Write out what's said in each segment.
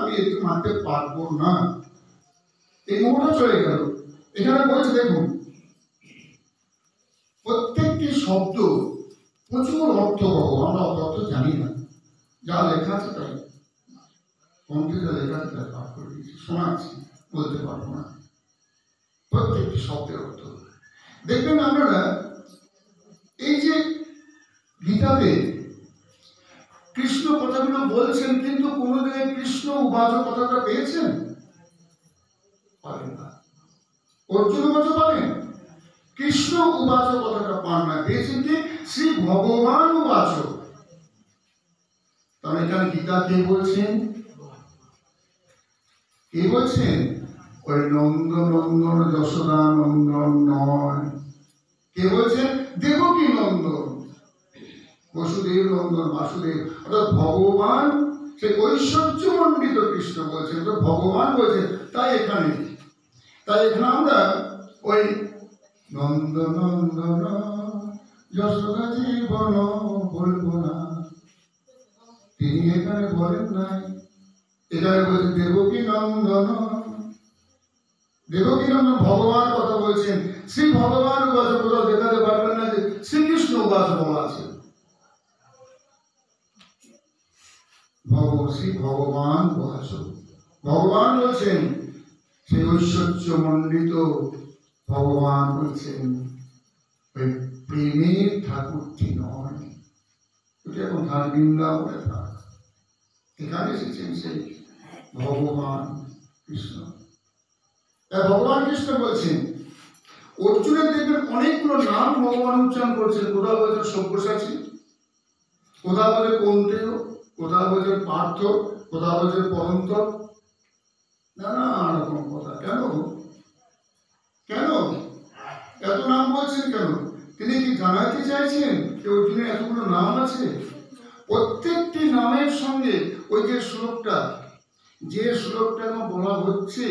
আমি একটু মানতে পারবো না, এই মোড়টা চলে গেল। এখানে বলছে দেখুন, প্রত্যেকটি শব্দ প্রচুর অর্থবহ, আমরা অর্থ জানি না, যা লেখা আছে তাই গ্রন্থে যা লেখা আছে তাই পাঠ করে দিয়েছি, শোনাচ্ছি, বলতে পারবো না। প্রত্যেকটি শব্দের অর্থ দেখবেন আপনারা। এই যে গীতাতে কৃষ্ণ কথাগুলো বলছেন, কিন্তু কোন জায়গায় কৃষ্ণ উবাচ কথাটা পেয়েছেন? পাবেন না। অর্জুন উবাচ পাবেন, কৃষ্ণ উবাচ কথাটা পান না, পেয়েছেন কি শ্রী ভগবান উবাচ। তাহলে এখানে গীতা কে বলছেন? কে বলছেন? ওই নন্দ নন্দন যশোদা নন্দন নয়। কে বলছেন? দেবকী নন্দন, বসুদেব নন্দন বাসুদেব, অর্থাৎ ভগবান, সে ঐশ্বর্য মণ্ডিত কৃষ্ণ বলছেন, তো ভগবান বলছেন। তাই এখানে আমরা ওই নন্দ নন্দন যশোদা জীবন বলবো না, তিনি এখানে বলেন নাই। এখানে বলছেন দেবকী নন্দন, দেবকী নন্দন ভগবান কথা বলছেন। শ্রী ভগবান উবাচ কোথাও দেখাতে পারবেন না যে শ্রীকৃষ্ণ উবাচ বলা আছে। শ্রী ভগবান উবাচ, ভগবান বলছেন, সেই ঐশ্বর্য মণ্ডিত ভগবান বলছেন, ওই প্রেমের ঠাকুরটি নয়, ওটা এখন ধার বৃন্দাবনে থাক, এখানে এসেছেন সেই ভগবান কৃষ্ণ। ভগবান কৃষ্ণ বলছেন, অর্জুনের দেখবেন অনেকগুলো নাম ভগবান উচ্চারণ করছেন। কোথাও বলছেন সব্যসাচী, কোথাও বলছেন কৌন্তেয়, কোথাও বলছেন পার্থ, কোথাও বলছেন পরন্ত, নানা রকম কথা। কেন কেন এত নাম বলছেন কেন? তিনি কি জানাতে চাইছেন যে অর্জুনের এতগুলো নাম আছে? প্রত্যেকটি নামের সঙ্গে ওই যে শ্লোকটা বলা হচ্ছে,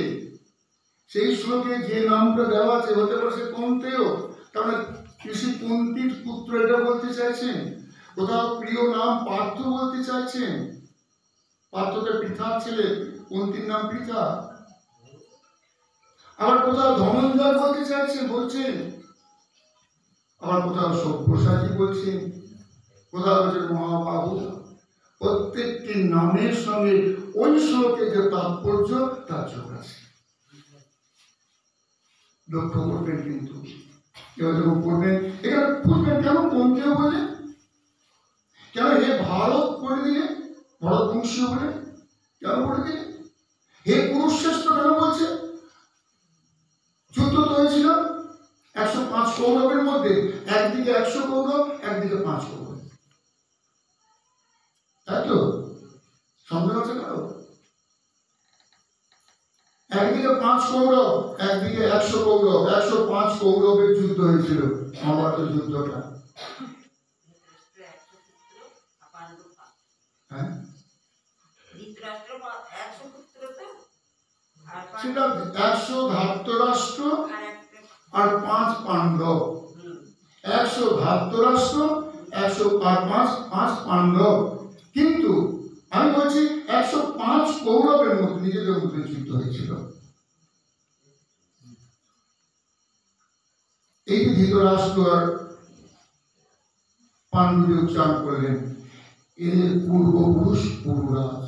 সেই শ্লোকে যে নামটা দেওয়া আছে, হতে পারে সে কৌন্তেয়, কারণ ঋষি কুন্তির পুত্র, এটা বলতে চাইছেন। কোথাও প্রিয় নাম পার্থ বলতে চাইছেন, পার্থটা পৃথার ছেলে, কুন্তির নাম পৃথা। আবার কোথাও ধনঞ্জয় বলতে চাইছেন, বলছেন। আবার কোথাও সব্যসাচী বলছেন, কোথাও বলছেন মহাবাহু। প্রত্যেকটি নামের সঙ্গে ওই শ্লোকে যে তাৎপর্য, তার যোগ আছে। লক্ষ্য করবেন, কিন্তু এবার যখন পড়বেন, এখানে বুঝবেন কেন কৌন্তেয় বলে, কেন হে ভারত করে দিলে, ভারত বংশীয় বলে কেন করে দিলে, হে কুরুশ্রেষ্ঠ কেন বলছে? যুদ্ধ তো হয়েছিল 105 কৌরবের মধ্যে, একদিকে 100 কৌরব, একদিকে 5 কৌরব, তাই তো? সন্দেহ আছে কারো? একদিকে 5 কৌরব, একদিকে 100 কৌরব, 105 কৌরবের যুদ্ধ হয়েছিল, মহাভারত যুদ্ধটা। সেটা 100 ধার্তরাষ্ট্র আর 5 পাণ্ডব, 100 ধার্তরাষ্ট্র, 105 পাণ্ডব। কিন্তু আমি বলছি 105 কৌরবের মধ্যে নিজেদের মধ্যে যুদ্ধ হয়েছিল। এই যে ধৃতরাষ্ট্র আর পাণ্ডু উচ্চারণ করলেন, এর পূর্বপুরুষ পুরুরাজ,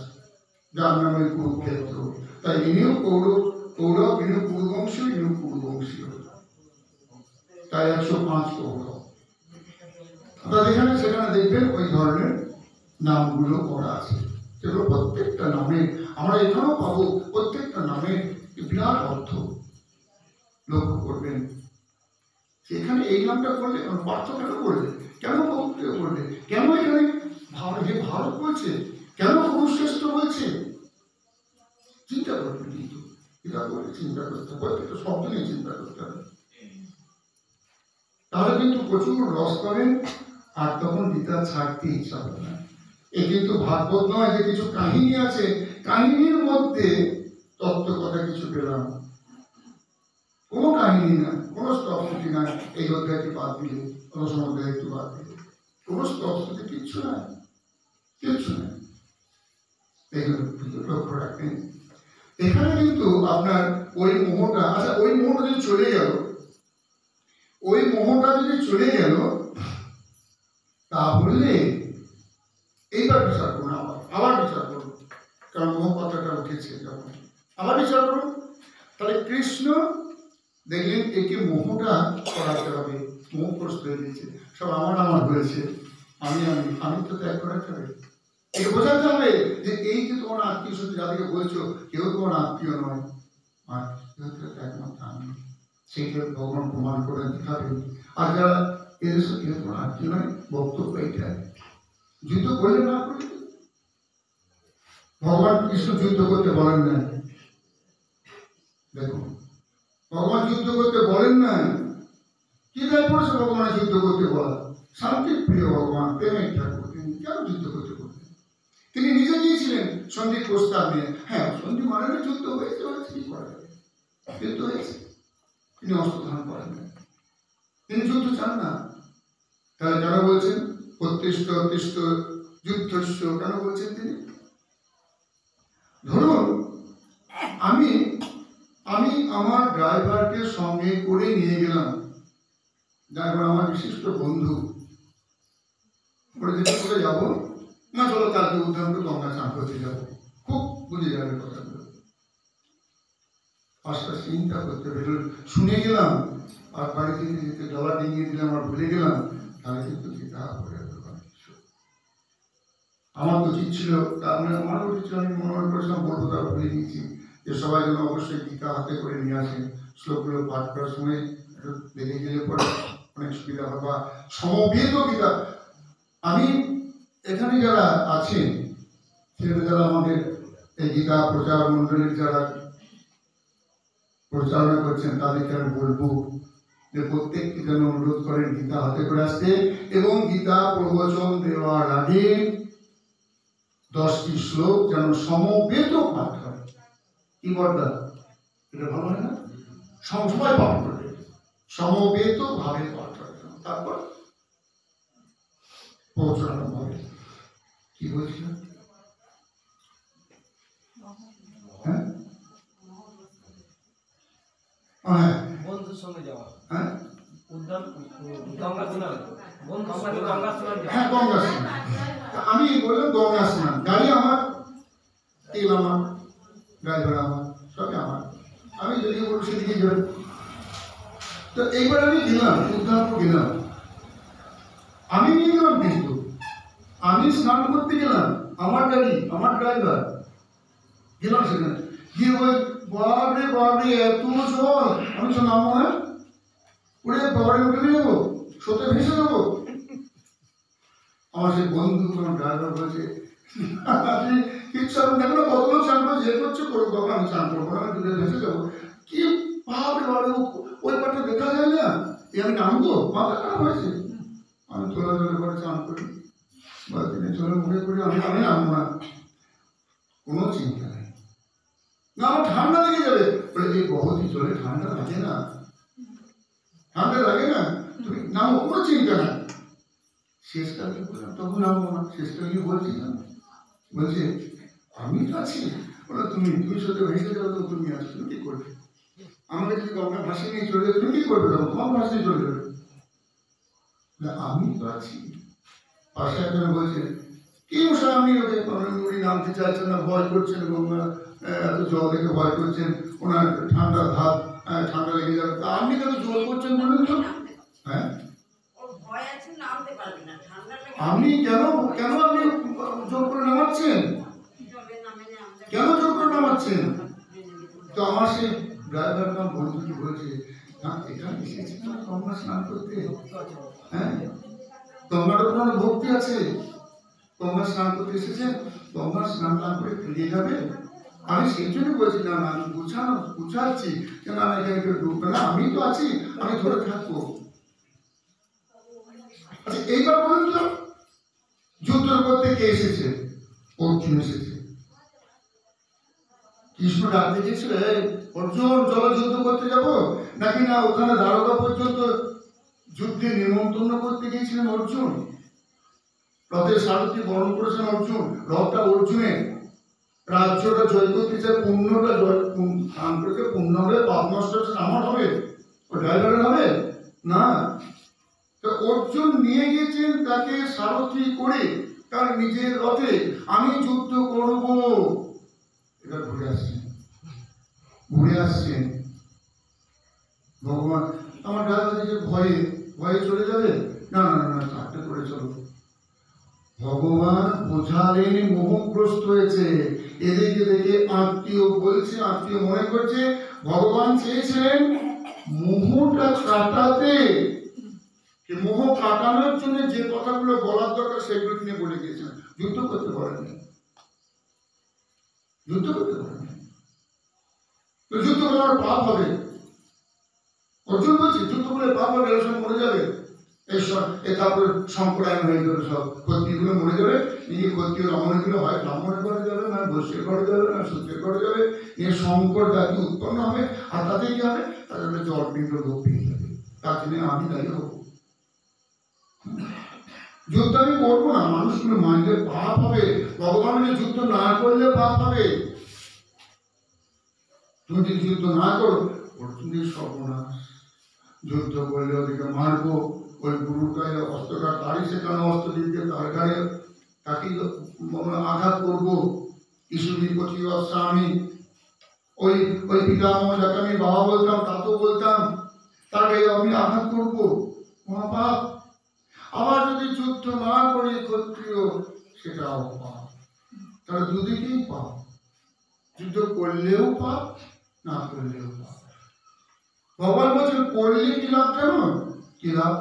যার নামে কুরুক্ষেত্র, তাই ইনিও কৌরব, ইনিও পূর্ববংশীয়, ইনিও পূর্ববংশীয়, তাই 105 কৌরব। আপনারা এখানে সেখানে দেখবেন ওই ধরনের নামগুলো করা আছে, সেগুলো প্রত্যেকটা নামে আমরা এখানেও পাবো, প্রত্যেকটা নামে বিরাট অর্থ। লক্ষ্য করবেন এখানে এই নামটা করলে পার্থ কেন করলে, কেন কৌন্তেয় করলে, কেন এখানে ভারত বলছে, কেন কুরুশ্রেষ্ঠ বলছে? চিন্তা করবেন, কিন্তু এটা করে চিন্তা করতে হবে, প্রত্যেকটা শব্দ নিয়ে চিন্তা করতে হবে, তাহলে কিন্তু প্রচুর রস পাবেন। আর তখন গীতা ছাড়তে ইচ্ছা হবে না। এ কিন্তু ভাগবত নয় যে কিছু কাহিনী আছে, কাহিনীর মধ্যে তত্ত্ব কথা কিছু পেলাম, কোনো কাহিনী না, কোনো স্তবস্তুতি নাই। এই অধ্যায়টি বাদ দিলে, রসন অধ্যায় একটু বাদ দিলে, কোনো স্তবস্তুতি কিচ্ছু নাই, কিচ্ছু নাই। এগুলো লক্ষ্য রাখবে। থাকতেন। এখানে কিন্তু আপনার ওই মোহটা, আচ্ছা ওই মোহটা যদি চলে গেল, ওই মোহটা যদি চলে গেল, তাহলে এইবার বিচার করুন, আবার বিচার করুন, কারণ মোহ কথাটা উঠেছে যখন, আবার বিচার করুন। তাহলে কৃষ্ণ দেখলেন একে মোহটা করাতে হবে, মোহগ্রস্ত হয়ে গেছে, সব আমার হয়েছে, আমি তো ত্যাগ করাতে হবে। একে বোঝাতে হবে যে এই যে তোমার আত্মীয় সাথে যাদেরকে বলছো কেউ তোমার আত্মীয় নয়, আত্মীয়তা একমাত্র আমি, সেইটা ভগবান প্রমাণ করে দেখাবে। আর যারা এদের সাথে কেউ তোমার আত্মীয় নয়, বক্তব্য এইটাই। যুদ্ধ করলে না করলে, ভগবান কৃষ্ণ যুদ্ধ করতে বলেন না, দেখুন ভগবান যুদ্ধ করতে বলেন না, কি দায় পড়েছে ভগবানের যুদ্ধ করতে বলা? শান্তি প্রিয় ভগবান, প্রেমের ঠাকুর, তিনি কেন যুদ্ধ করতে বলতেন? তিনি নিজে গিয়েছিলেন সন্ধির প্রস্তাব নিয়ে। হ্যাঁ, সন্ধি মানে যুদ্ধ হয়েছে, কি করা যাবে, যুদ্ধ হয়েছে, তিনি অস্ত্র ধারণ করেন না, তিনি যুদ্ধ চান না। তাহলে কেন বলছেন প্রতিষ্ঠ যুদ্ধস্য, কেন বলছেন তিনি? ধরুন আমি আমার ড্রাইভারকে সঙ্গে করে নিয়ে গেলাম, ড্রাইভার আমার বিশিষ্ট বন্ধু, করে যাবো না, চলো কালকে উদ্যান করে গঙ্গা স্নান করতে যাবো, খুব বুঝে যাবে কথাগুলো। পাঁচটা চিন্তা করতে পেরে শুনে গেলাম, আর বাড়িতে যেতে ডলা ডিঙিয়ে দিলাম আর ভুলে গেলাম, তাহলে কিন্তু গীতা পড়ে আমার উচিত ছিল, তার মানে আমার উচিত ছিল, আমি মনে করেছিলাম বলবো, তার ভুলে গিয়েছি যে সবাই যেন অবশ্যই গীতা হাতে করে নিয়ে আসেন, শ্লোকগুলো পাঠ করার সময় একটু দেখে গেলে পরে অনেক সুবিধা হয়, বা সমবেত গীতা। আমি এখানে যারা আছেন, সেখানে যারা আমাদের এই গীতা প্রচার মন্ডলীর যারা পরিচালনা করছেন, তাদেরকে আমি বলবো যে প্রত্যেককে যেন অনুরোধ করেন গীতা হাতে করে আসতে, এবং গীতা প্রবচন দেওয়ার আগে 10টি শ্লোক যেন সমবেত পাঠ হয়। কি বর্দা, এটা ভালো হয় না? সবাই পাঠ করবে, সমবেত ভাবে পাঠ হয়, তারপর প্রবচন হবে। কি বলছিলাম? হ্যাঁ, বন্ধুর সঙ্গে যাওয়া, হ্যাঁ গঙ্গা স্নান, হ্যাঁ গঙ্গা স্নান। আমি বললাম গঙ্গা স্নান, গাড়ি আমার, তেল আমার, ড্রাইভার আমার, সবই আমার, আমি যেদিকে বলবো সেদিকে যাবেন। তো এইবার আমি গেলাম, উদ্যানপুর গেলাম, আমি নিয়ে গেলাম, কিন্তু আমি স্নান করতে গেলাম, আমার গাড়ি, আমার ড্রাইভার, গেলাম সেখানে গিয়ে ওই বাবরে এত জল, আমি তো নামবো না, উড়ে বাবারে উঠে যাবো, সত্যি ভেসে যাবো। আমার সেই বন্ধু আমার ড্রাইভার বলছে, আপনি কিচ্ছু আমি দেখো না, কত লোক চান করে যে করছে করুক বাবা, আমি চান করবো না, আমি দূরে ভেসে যাবো। কি বাবরে ওই পাটটা দেখা যায় না, আমি নামবো, মাথা খারাপ হয়েছে। আমি তোলা জলে করে চান করি, বা তিনি চলে মুখে করি, আমি নামবো না, কোনো চিন্তা নেই। না আমার ঠান্ডা লেগে যাবে, বলে যে বহুত জলে ঠান্ডা লাগে না, ঠান্ডা লাগে না, তুমি নামো, কোনো চিন্তা নাই। শেষকালে বললাম তখন নামবো না, শেষকালে বলছিলাম, বলছে আমি তো আছি, বলো তুমি সাথে ভেসে যাবে, তো তুমি আছো, তুমি কি করবে? আমাকে যদি গঙ্গা ভাসিয়ে নিয়ে চলে যাবে, তুমি কি করবে? তখন তোমার ভাসিয়ে চলে যাবে, আমি তো আছি। পাশে একজন বলছে কি মশাই, আমি ওকে উনি নামতে চাইছেন না, ভয় করছেন, গঙ্গা এত জল দেখে ভয় করছেন, ওনার ঠান্ডা ভাব, ঠান্ডা লেগে যাবে, তা আপনি কেন জল করছেন বলেন তো? হ্যাঁ, আপনি কেন আপনি জোর করে নামাচ্ছেন, কেন জোর করে নামাচ্ছেন? তো আমার সেই ড্রাইভার নাম বন্ধুটি বলছে, না এখানে এসেছি গঙ্গা স্নান করতে, হ্যাঁ গঙ্গাটার কোনো ভক্তি আছে, গঙ্গা স্নান করতে এসেছেন, গঙ্গা স্নান টান করে ফিরিয়ে যাবে। আমি সেই জন্য বলছিলাম, আমি বুঝাচ্ছি কেন আমি এখানে কেউ ঢুকবে না, আমি তো আছি, আমি ধরে থাকবো। আচ্ছা এইবার বলুন তো, যুদ্ধ করতে কে এসেছে? অর্জুন এসেছে। কৃষ্ণ ডাকতে গিয়েছিল, অর্জুন চলো যুদ্ধ করতে যাবো, নাকি না ওখানে দ্বারকা পর্যন্ত যুদ্ধে নিমন্ত্রণ করতে গিয়েছিলেন অর্জুন। রথের সারথি বরণ করেছেন অর্জুন, রথটা অর্জুনের, রাজ্যটা জয় করতে চায়, পুণ্যটা জয় করে পুণ্য হবে, পাপ নষ্ট হচ্ছে আমার হবে, ও ড্রাইভারের হবে না। তো অর্জুন নিয়ে গেছেন তাকে সারথি করে তার নিজের রথে, আমি যুদ্ধ করব। এবার ঘুরে আসছেন ভগবান। আমার ড্রাইভার দিকে ভয়ে ভয়ে চলে যাবে, না না না, চারটে করে চলো। ভগবান বোঝালেন, মোহগ্রস্ত হয়েছে, এদিকে দেখে আত্মীয় বলছে, আত্মীয় মনে করছে ভগবান চেয়েছিলেন মোহটা কাটাতে। মোহ কাটানোর জন্য যে কথাগুলো বলার দরকার সেগুলো তিনি বলে গিয়েছেন। যুদ্ধ করতে পারেননি, যুদ্ধ করতে পারেননি। তো যুদ্ধ করলে আমার পাপ হবে। অর্জুন বলছে যুদ্ধ করলে পাপ হবে, এরা সব মরে যাবে। তারপরে সম্প্রদায় হয়ে যাবে, সব ক্ষত্রিয়গুলো মরে যাবে। নিজে ক্ষত্রিয় রমণীগুলো হয় ব্রাহ্মণের ঘরে যাবে, না বৈশ্যের ঘরে যাবে, না সূর্যের ঘরে যাবে। নিয়ে সংকর জাতি উৎপন্ন হবে। আর তাতে কি হবে? তাদের জল পিণ্ড লোক পেয়ে যাবে। তার জন্য আমি দায়ী হব। যুদ্ধ আমি করবো না, মানুষগুলো মানলে পাপ হবে। ভগবানের যুদ্ধ না করলে পাপ হবে। তুমি যদি যুদ্ধ না করো, অর্জুনের সর্বনাশ। যুদ্ধ করলে ওদিকে মারবো, ওই গুরুটায় অস্ত্রটা তারই সেখানে অস্ত্র দিতে, তার গায়ে তাকে আঘাত করবো। ঈশ্বরী পথি আমি ওই ওই পিতামহ যাকে আমি বাবা বলতাম, তাতেও বলতাম, তাকে আমি আঘাত করবো, মহাপাপ। আবার যদি যুদ্ধ না করি ক্ষত্রিয়, সেটাও পাপ। তাহলে দুদিকেই পাপ, যুদ্ধ করলেও পাপ, না করলেও পাপ। ভগবান বলছেন করলে কি লাভ জানো? কি লাভ?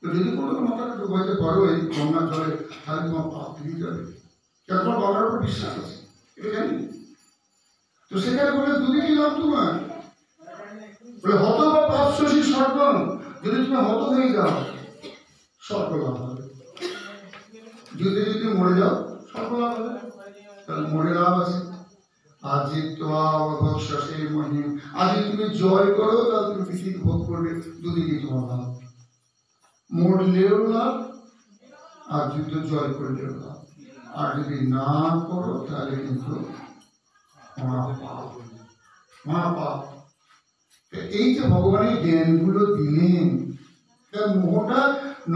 যদি কোনো মাথাটা ডুবাইতে পারো এই গঙ্গার জলে, তাহলে তোমার পাপ ফিরে যাবে। কেন? তোমার গঙ্গার উপর বিশ্বাস আছে, এটা জানি। তো সেখানে বলে দুদিকেই লাভ তোমার। বলে হত বা পাপ শশী স্বর্গ, যদি তুমি হত হয়ে যাও স্বর্গ লাভ হবে। যদি যদি মরে যাও স্বর্গ লাভ হবে। তাহলে মরে লাভ আছে। আজি মহিম, আজ তুমি জয় করো, তাহলে তুমি পৃথিবী ভোগ করবে। দুদিকে তোমার লাভ, মরলেও লাভ আর যুদ্ধ জয় করলেও লাভ। আর যদি না করো তাহলে কিন্তু মহাপাপ। এই যে ভগবানের জ্ঞানগুলো দিলেন, মোহটা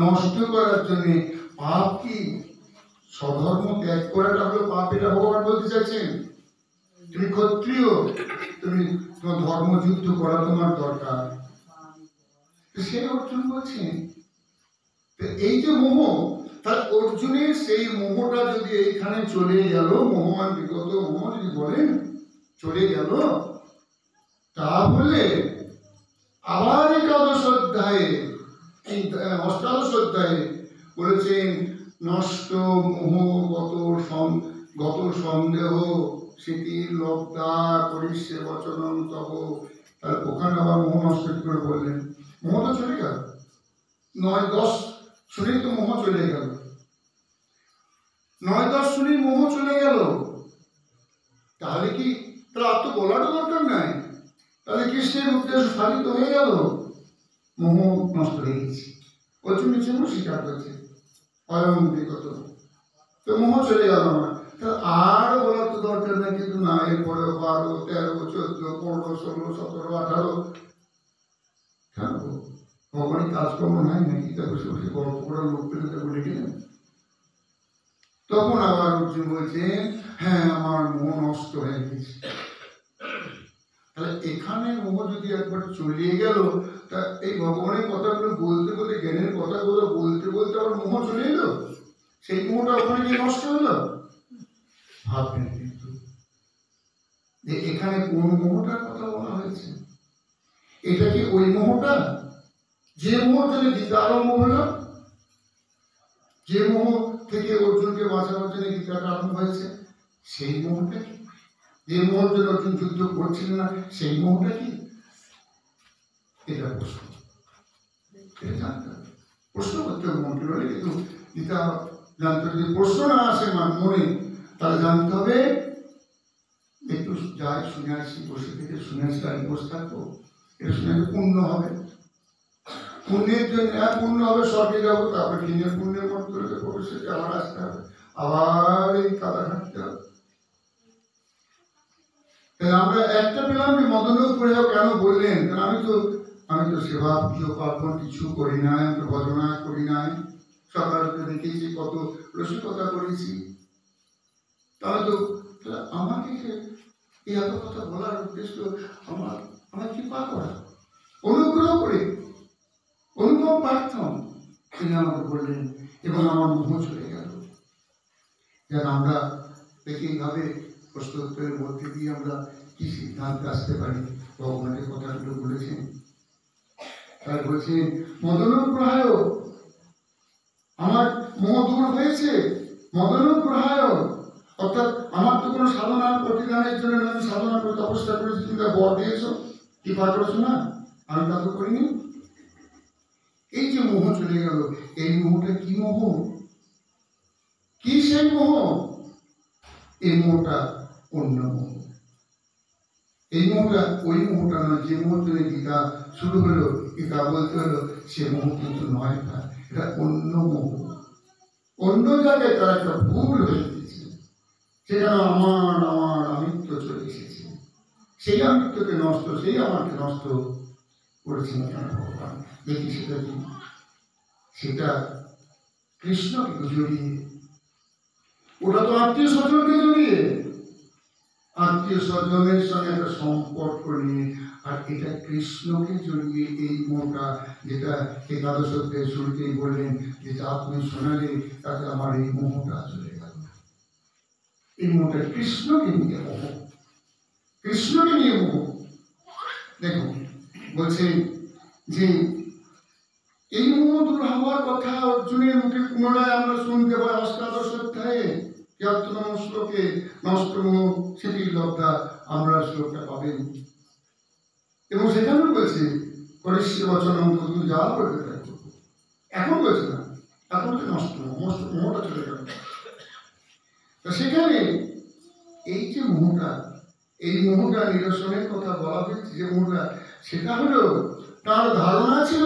নষ্ট করার জন্য। পাপ কি? স্বধর্ম ত্যাগ করাটা হলো পাপ, এটা ভগবান বলতে চাইছেন। তুমি ক্ষত্রিয়, তুমি তোমার ধর্মযুদ্ধ করা তোমার দরকার। সে অর্জুন বলছেন এই যে মোহ, তার অর্জুনের সেই মোহটা যদি এইখানে চলে গেল, মোহমান বিগত মোহ যদি বলেন চলে গেল, তাহলে আবার একাদশ অধ্যায়ে, এই অষ্টাদশ অধ্যায়ে বলেছেন নষ্ট মোহ গত সন্দেহ স্মৃতির লব্ধা করিষ্যে বচনম তব। তাহলে ওখানে আবার মোহ নষ্ট করে বললেন। মোহ তো চলে গেল, 9-10 শুনেই তো মোহ চলে গেল। 9-10 শুনেই মোহ চলে গেল। তাহলে কি তাহলে আর তো বলারও দরকার নাই। তাহলে কৃষ্ণের উদ্দেশ্য সাধিত হয়ে গেল, মোহ নষ্ট হয়ে গেছে। অর্জুন নিচে স্বীকার করেছে অয়ং বিগত, তো মোহ চলে গেল আমার। আর বলার তো দরকার নেই। কিন্তু না, এরপরে 12, 13, 14, 15, 16, 17, 18 কেন ভগবানের কাজকর্ম নাই নাকি? বসে বসে গল্প করার লোক পেলে বলে গেলেন। তখন আবার অর্জুন বলছেন হ্যাঁ আমার মোহ নষ্ট হয়ে গেছে। তাহলে এখানে মোহ যদি একবার চলে গেল, তা এই ভগবানের কথাগুলো বলতে বলতে, জ্ঞানের কথাগুলো বলতে বলতে আবার মোহ চলে এলো, সেই মোহটা ওখানে গিয়ে নষ্ট হলো। ভাববেন কিন্তু যে এখানে কোন মোহটার কথা বলা হয়েছে? এটা কি ওই মোহটা যে মোহ থেকে গীতা আরম্ভ হলো, যে মোহ থেকে অর্জুনকে বাঁচানোর জন্য গীতাটা আরম্ভ হয়েছে? সেই মোহটা কি? যে মোহর জন্য অর্জুন যুদ্ধ করছিল না, সেই মোহটা কি? এটা প্রশ্ন, এটা জানতে হবে। প্রশ্ন করতে হবে মনকে বলে, কিন্তু গীতা জানতে হবে। যদি প্রশ্ন না আসে মনে, তাহলে জানতে হবে একটু যাই শুনে আসি, বসে থেকে শুনে আসি, আমি বসে থাকবো, এটা শুনে পুণ্য হবে। পুণ্যের জন্য পূর্ণ হবে, স্বর্গে যাবো। তারপরে দিনের পুণ্যের মধ্যে প্রবেশ আবার আসতে হবে, আবার এই কাদা ঘাটতে হবে। তাই আমরা একটা পেলাম যে মদনপুরেও কেন বললেন, কারণ আমি তো সেবা পুজো পার্বণ কিছু করি নাই, আমি তো ভজনা করি নাই, সকালকে দেখেছি কত রসিকতা করেছি, তাহলে আমাকে এই এত কথা বলার উদ্দেশ্য আমার কৃপা করা, অনুগ্রহ করে অনুভব পারতাম। তিনি আমাকে বললেন এবং আমার মোহ চলে গেল। যেন আমরা এইভাবে প্রশ্নোত্তরের মধ্যে দিয়ে আমরা কি সিদ্ধান্তে আসতে পারি। ভগবানের কথাগুলো বলেছেন, তাই বলছেন মদনুগ্রহায়, আমার মোহ দূর হয়েছে। মদনুগ্রহায় অর্থাৎ আমার তো কোনো সাধনার প্রতিদানের জন্য আমি সাধনা করতে অবস্থা করেছি, তুমি তা বর দিয়েছ, কৃপা করেছো না, আমি তা তো করিনি। এই যে মোহ চলে গেল, এই মোহটা কি মোহ, কি সেই মোহ? এই মোহটা অন্য মোহ। এই মোহটা ওই মোহটা নয় যে মোহ থেকে গীতা শুরু হলো, গীতা বলতে হলো, সে মোহ কিন্তু নয়, এটা অন্য মোহ। অন্য জায়গায় তারা একটা ভুল হয়ে গেছে, সেখানে আমার আমিত্ব চলে এসেছে। সেই আমিত্বকে নষ্ট, সেই আমাকে নষ্ট করেছেন কেন ভগবান? দেখি সেটা কি, সেটা কৃষ্ণকে জড়িয়ে, ওটা তো আত্মীয় স্বজনকে জড়িয়ে, আত্মীয় স্বজনের সঙ্গে একটা সম্পর্ক নিয়ে, আর এটা কৃষ্ণকে জড়িয়ে এই মোহটা, যেটা একাদশ অধ্যায়ের শুরুতেই বললেন, যেটা আপনি শোনালে তাতে আমার এই মোহটা চলে গেল। এই মোহটা কৃষ্ণকে নিয়ে মোহ, কৃষ্ণকে নিয়ে মোহ। দেখুন বলছেন যে এই মোহ দূর হওয়ার কথা অর্জুনের মুখে পুনরায় আমরা শুনতে পাই অষ্টাদশ অধ্যায়ে, তিয়াত্তরতম শ্লোকে, নষ্টম স্মৃতির লব্ধা আমরা শ্লোকটা পাবেন। এবং সেখানে বলছে করিষ্যে বচনম তুমি যা করবে তাই করবো। এখন বলছে না, এখন হচ্ছে মোহটা চলে গেল। তো সেখানে এই যে মোহটা, এই মোহটা নিরসনের কথা বলা হয়েছে, যে মোহটা, সেটা হলো তার ধারণা ছিল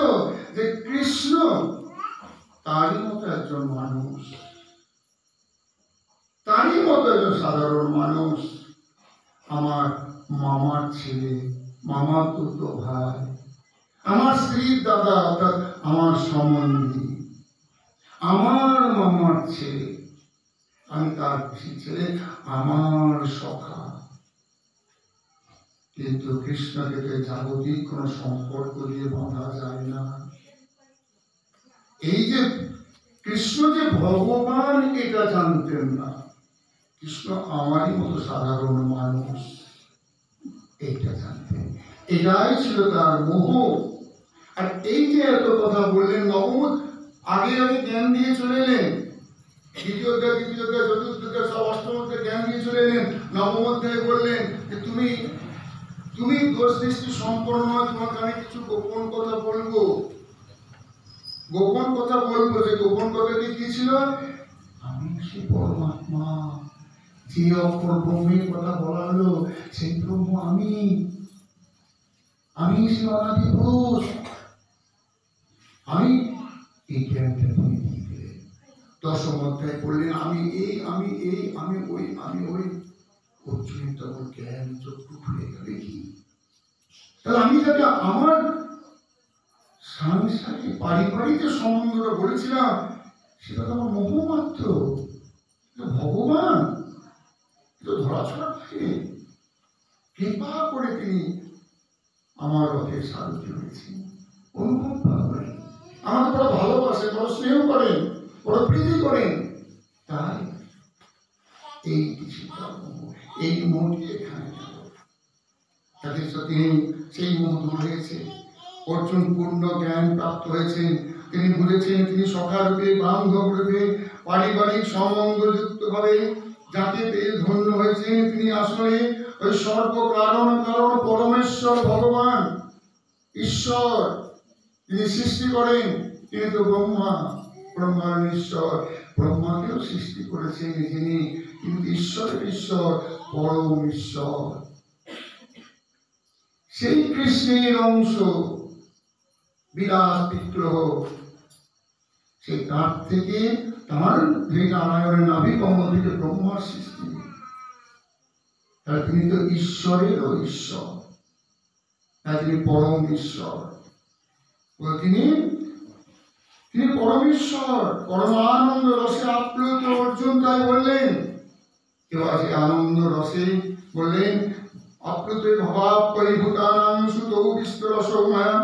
যে কৃষ্ণ তারই মতো একজন মানুষ, তারই মতো একজন সাধারণ মানুষ, আমার মামার ছেলে, মামার দুটো ভাই, আমার স্ত্রীর দাদা, অর্থাৎ আমার সম্বন্ধী, আমার মামার ছেলে, আমি তার ছেলে, আমার সখা। কিন্তু কৃষ্ণকে জাগতিক কোন সম্পর্ক দিয়ে বাঁধা যায় না। এই যে কৃষ্ণ যে ভগবান, এটা জানতেন না। কৃষ্ণ আমারই মতো সাধারণ মানুষ, এইটা জানতেন। এটাই ছিল তার মোহ। আর এই যে এত কথা বললেন, নবম আগে জ্ঞান দিয়ে চলে এলেন, দ্বিতীয় অধ্যায়, তৃতীয় অধ্যায়, চতুর্থ অধ্যায়, সব অষ্টম অধ্যায় জ্ঞান দিয়ে চলে এলেন। নবম অধ্যায়ে বললেন যে তুমি দোষ দৃষ্টি সম্পন্ন নয়, তোমাকে আমি কিছু গোপন কথা বলবো। গোপন কথা বলবো, যে গোপন কথাটি কি ছিল? আমি সেই পরমাত্মা, যে অপর ব্রহ্মের কথা বলা হলো, সেই ব্রহ্ম আমি সেই অনাদি পুরুষ। আমি এই জ্ঞানটা তুমি দিয়ে দিলে। দশম অধ্যায় বললেন আমি এই, আমি এই, আমি ওই, আমি ওই। অর্জুনের তখন জ্ঞান চক্ষু খুলে গেলে কি? তাহলে আমি যাতে আমার সাংসারিক পারিবারিক যে সম্বন্ধটা বলেছিলাম, সেটা তো আমার মোহ মাত্র। ভগবান তো ধরাছড়া থাকে, কৃপা করে তিনি আমার রথের সারথি হয়েছেন, অনুভব করেন, আমাকে বড় ভালোবাসে, বড় স্নেহ করেন, বড় প্রীতি করেন। তাই এই কিছু এই মোহটি এখানে তাদের সাথে সেই মোহ দূর হয়েছে। অর্জুন পূর্ণ জ্ঞান প্রাপ্ত হয়েছেন। তিনি বুঝেছেন তিনি সখা রূপে, বান্ধব রূপে, পারিবারিক সম্বন্ধযুক্ত ভাবে যাকে পেয়ে ধন্য হয়েছেন। তিনি আসলে ওই সর্ব কারণ পরমেশ্বর ভগবান ঈশ্বর। তিনি সৃষ্টি করেন, তিনি তো ব্রহ্মার ঈশ্বর, ব্রহ্মাকেও সৃষ্টি করেছেন যিনি, কিন্তু ঈশ্বরের ঈশ্বর, পরম ঈশ্বর। সেই কৃষ্ণের অংশ, বিরাট বিগ্রহ, সেই তার থেকে, তার নারায়ণের নাভি কমল থেকে ব্রহ্মার সৃষ্টি। আর তিনি তো ঈশ্বরেরও ঈশ্বর, তিনি পরম ঈশ্বর। তিনি পরমেশ্বর, পরমানন্দ রসে আপ্লুত। অর্জুন তাই বললেন, কেউ আছে আনন্দ রসে বললেন, আপ্লুত ভাব পরিভূতানাং সুতৌ বিস্তরস মায়া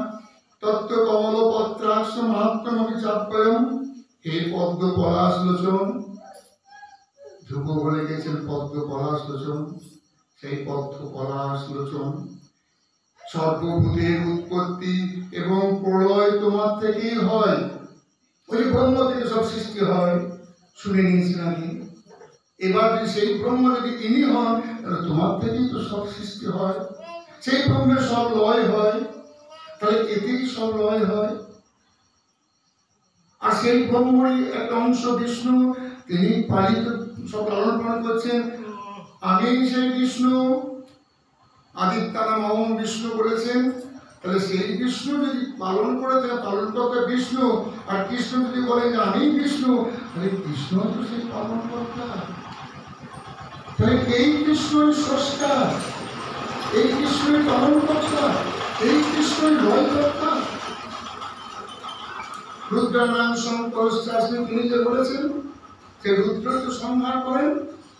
তত্ত্ব কমল পত্রাক্ষ মাহাত্ম্যমপি চাপ্যয়ম। হে পদ্ম পলাশ লোচন, ধ্রুব বলে গেছেন পদ্ম পলাশ লোচন, সেই পদ্ম পলাশ লোচন, সর্বভূতের উৎপত্তি এবং প্রলয় তোমার থেকেই হয়। ওই ব্রহ্ম থেকে সব সৃষ্টি হয়, শুনে নিয়েছেন আগে। এবার যদি সেই ব্রহ্ম যদি তিনি হন, তাহলে তোমার থেকেই তো সব সৃষ্টি হয়। সেই ব্রহ্মের সব লয় হয়, তাহলে এতেই সব লয় হয়। আর সেই ব্রহ্মরই একটা অংশ বিষ্ণু, তিনি পালিত সব লালন পালন করছেন। আমি সেই বিষ্ণু, আদিত্যানাম অহং বিষ্ণু বলেছেন। তাহলে সেই বিষ্ণু যদি পালন করে থাকে, পালন কর্তা বিষ্ণু, আর কৃষ্ণ যদি বলেন যে আমি বিষ্ণু, তাহলে কৃষ্ণ তো সেই পালন কর্তা। তাহলে এই কৃষ্ণই স্রষ্টা, এই কৃষ্ণই পালন কর্তা, এই কৃষ্ণই লয় কর্তা। রুদ্রানাম সংকর্ষাসনে তিনি যে বলেছেন, সে রুদ্র তো সংহার করেন,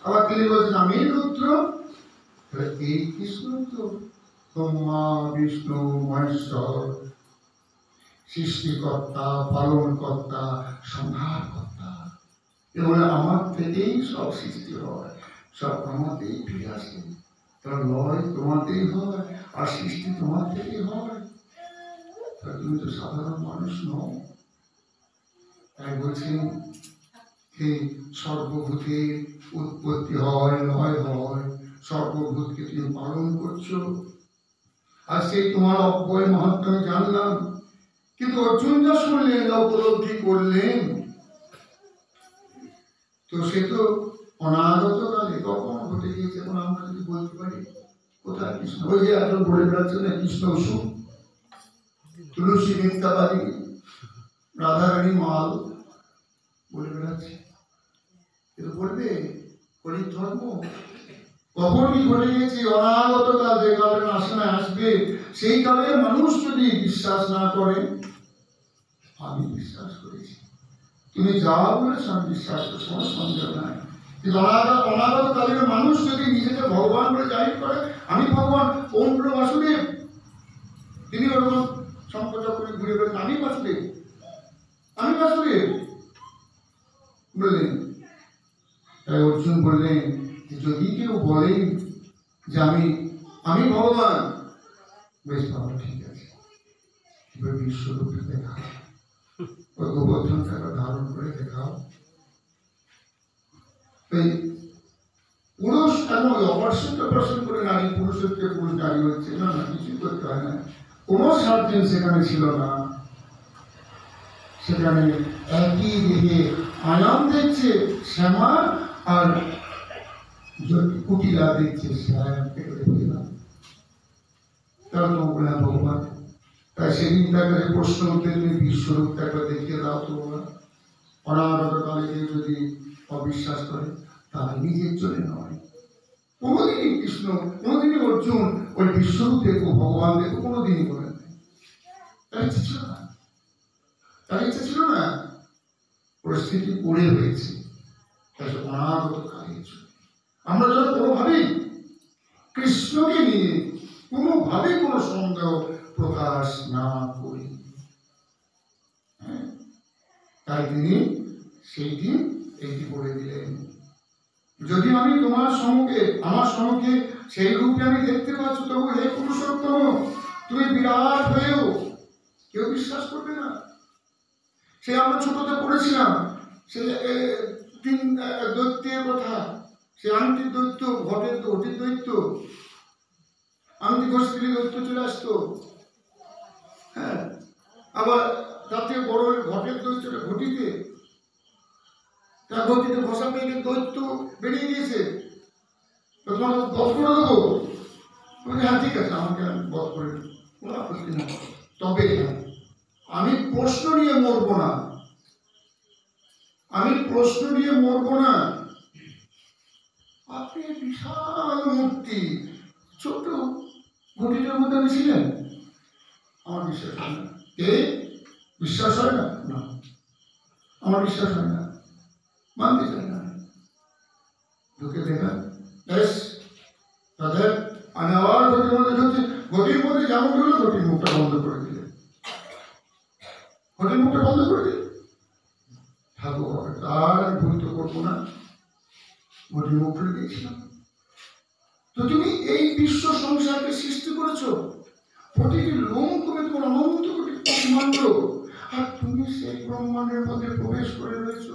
আবার তিনি বলছেন আমি রুদ্র। তাহলে এই কৃষ্ণ তো ব্রহ্মা বিষ্ণু মহেশ্বর, সৃষ্টিকর্তা, পালন কর্তা, সংহার কর্তা। এবং আমার থেকেই সব সৃষ্টি হয়, সব আমাতেই ফিরে আসে। তার লয় তোমাতেই হয়, আর সৃষ্টি তোমার থেকেই হয়। তুমি তো সাধারণ মানুষ নও। তাই বলছেন যে সর্বভূতের উৎপত্তি হয়, লয় হয়, সর্বভূতকে তুমি পালন করছো। আর সেই তোমার অব্যয় মাহাত্ম্য জানলাম। কিন্তু অর্জুন যা শুনলেন, যা উপলব্ধি করলেন, তো সে তো অনাগত কালে কখন ঘটে গিয়েছে, এখন আমরা যদি বলতে পারি কোথায় কৃষ্ণ। ওই যে একজন বলে বেড়াচ্ছে না, কৃষ্ণ ওষুধ, তুলসী মিথ্যাবাদী, রাধারানী মাল বলে বেড়াচ্ছে। কিন্তু বলবে কলির ধর্ম কখন কি ঘটে গেছে, অনাগত কাল, যে কালের আসনে আসবে, সেই কালে মানুষ যদি বিশ্বাস না করে, আমি বিশ্বাস করেছি, তুমি যা বলেছ আমি বিশ্বাস করছি, কোনো সন্দেহ নাই। কিন্তু অনাগত কালের মানুষ যদি নিজেকে ভগবান বলে জাহির করে, আমি ভগবান, ওম বাসুদেব, তিনি ওরকম সংকোচ করে ঘুরে বেড়েন, আমি বাসুদেব, আমি বাসুদেব বললেন। তাই অর্জুন বললেন, যদি কেউ বলেন যে আমি ভগবান, বেশ ভালো, ঠিক আছে, এবার বিশ্বরূপে দেখাও, ওই গোবর্ধনটাকে ধারণ করে দেখাও। পুরুষ এবং অপারেশন করে নারী, পুরুষত্বে পুরুষ নারী হচ্ছে না, কিছু করতে হয় না। কোনো সার্জেন সেখানে ছিল না। সেখানে একই দেহে আয়াম দেখছে শ্যামা, আর কুটিলা দেখছে শ্যাম, তারা তো বললেন ভগবান। তাই সেদিন তাকে প্রশ্ন উঠে, তুমি বিশ্বরূপটাকে দেখিয়ে দাও তো। অনাগত কালে কেউ যদি অবিশ্বাস করে, তাহলে নিজের জন্য নয়। কোনোদিনই কৃষ্ণ, কোনোদিনই অর্জুন ওই বিশ্বরূপ দেখবো, ভগবান দেখবো, কোনোদিনই বলেন তার ইচ্ছে ছিল না। তার ইচ্ছে ছিল না, পরিস্থিতি পড়ে হয়েছে। তাই অনাগত কালে আমরা যেন কোনোভাবেই কৃষ্ণকে নিয়ে কোনোভাবে কোনো সন্দেহ প্রকাশ না করি। তাই তিনি সেই দিন এইটি বলে দিলেন, যদি আমি তোমার সঙ্গে, আমার সঙ্গে সেই রূপে আমি দেখতে পাচ্ছ, তবু হে পুরুষোত্তম, তুমি বিরাট হয়েও কেউ বিশ্বাস করবে না। সে আমরা ছোটতে পড়েছিলাম, সে তিন দৈত্যের কথা, সে আংটি দৈত্য, ঘটের দৈত্য, আংটি ঘষ দিলে দৈত্য চলে আসতো। হ্যাঁ, আবার তার থেকে বড় হলে ঘটের দৈত্যটা ঘটিতে, তার ঘটিতে ঘষা পেয়ে দৈত্য বেরিয়ে গিয়েছে, তোমার বধ করে দেবো। হ্যাঁ ঠিক আছে, আমাকে বধ করে দেবো, কোনো আপত্তি না। তবে আমি প্রশ্ন নিয়ে মরবো না, আমি প্রশ্ন নিয়ে মরবো না। আপনি বিশাল মূর্তি, ছোট ঘটিটার মধ্যে আমি ছিলেন। আমার বিশ্বাস হয় না। কে বিশ্বাস হয় না? না, আমার বিশ্বাস হয় না, মানতে চাই না। ঢুকে দেখেন, বেশ তাদের আমি আবার ঘটির মধ্যে ঢুকছি। ঘটির মধ্যে যেমন ঢুকলো, ঘটির মুখটা বন্ধ করে দিলে। ঘটির মুখটা বন্ধ করে দিলে, ঠাকুর আর আমি ভুল তো করবো না, ঘটির মুখ করে দিয়েছিলাম। তো তুমি এই বিশ্ব সংসারকে সৃষ্টি করেছো, প্রতিটি লোম করে তোমার অনন্ত কোটি ব্রহ্মাণ্ড, আর তুমি সেই ব্রহ্মাণ্ডের মধ্যে প্রবেশ করে রয়েছ।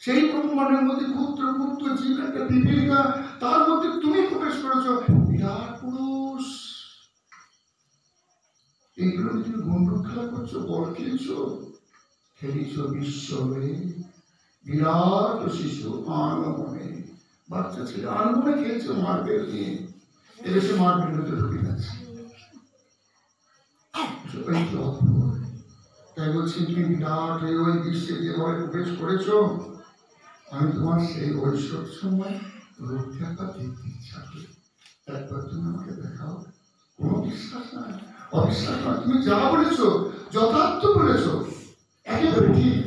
সেই ব্রহ্মাণ্ডের মধ্যে ক্ষুদ্র ক্ষুদ্র জীব একটা পিপীলিকা, তার মধ্যে তুমি প্রবেশ করেছ, বিরাট পুরুষ। এগুলো তুমি বন্দুক খেলা করছো, বল খেলছো, খেলিছ বিশ্ব হয়ে। বিরাট শিশু আনমনে, বাচ্চা ছেলে আনমনে খেলছে মার্বেল নিয়ে, এসে মার্বেল মধ্যে ঢুকে যাচ্ছে। তাই বলছি, তুমি বিরাট হয়ে ওই বিশ্বে যেভাবে প্রবেশ করেছ, আমি তোমার সেই ঐশ্বর্যময় রূপ দেখা দেখতে ইচ্ছা করি। একবার তুমি আমাকে দেখাও। কোনো বিশ্বাস নাই, অবিশ্বাস নয়, তুমি যা বলেছ যথার্থ বলেছ, একেবারে ঠিক,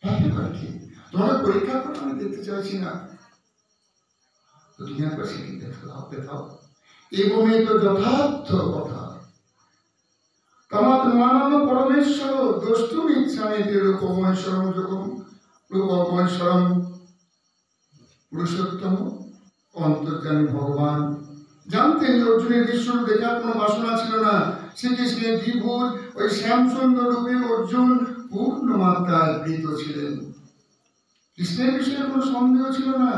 একেবারে ঠিক। তোমাকে পরীক্ষা করে আমি দেখতে চাইছি না, তো তুমি একবার সেটি দেখাও, দেখাও। এবং এই তো যথার্থ কথা। তমাত্মানম পরমেশ্বর দ্রষ্টুম ইচ্ছামি তে রূপমৈশ্বরম যোগম রূপমৈশ্বরম পুরুষোত্তম অন্তর্যামী ভগবান জানতেন যে অর্জুনের দৃশ্যরূপ দেখার কোনো বাসনা ছিল না। শ্রীকৃষ্ণের দ্বিভুজ ওই শ্যামসুন্দর রূপে অর্জুন পূর্ণ মাত্রায় প্রীত ছিলেন। কৃষ্ণের বিষয়ে কোনো সন্দেহ ছিল না।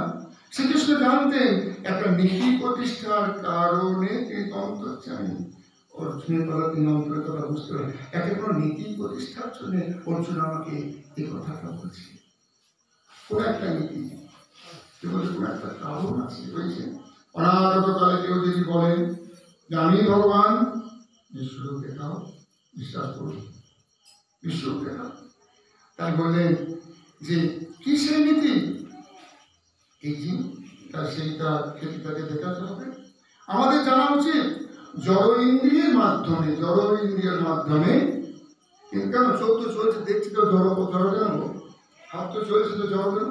শ্রীকৃষ্ণ জানতেন একটা নীতি প্রতিষ্ঠার কারণে তিনি অন্তর্যামী। অর্জুনের কথা তিনি অন্তরের কথা বুঝতে পারেন, একটা কোনো নীতি প্রতিষ্ঠার জন্য অর্জুন আমাকে এই কথাটা বলছে। কোন একটা নীতি, কোন একটা কারণ আছে রয়েছে। অনাগতকালে কেউ যদি বলেন যে আমি ভগবান, বিশ্বরূপ দেখাও, বিশ্বাস করুন, বিশ্বরূপ দেখাও। তাই বললেন যে কি সেই নীতি, এই যে সেইটা তাকে দেখাতে হবে। আমাদের জানা উচিত জড় ইন্দ্রিয়ের মাধ্যমে, জড় ইন্দ্রিয়ের মাধ্যমে কেন চোখ তো চলছে, দেখছি তো জড় জড় জানবো, হাত তো চলছে তো জড় কেন,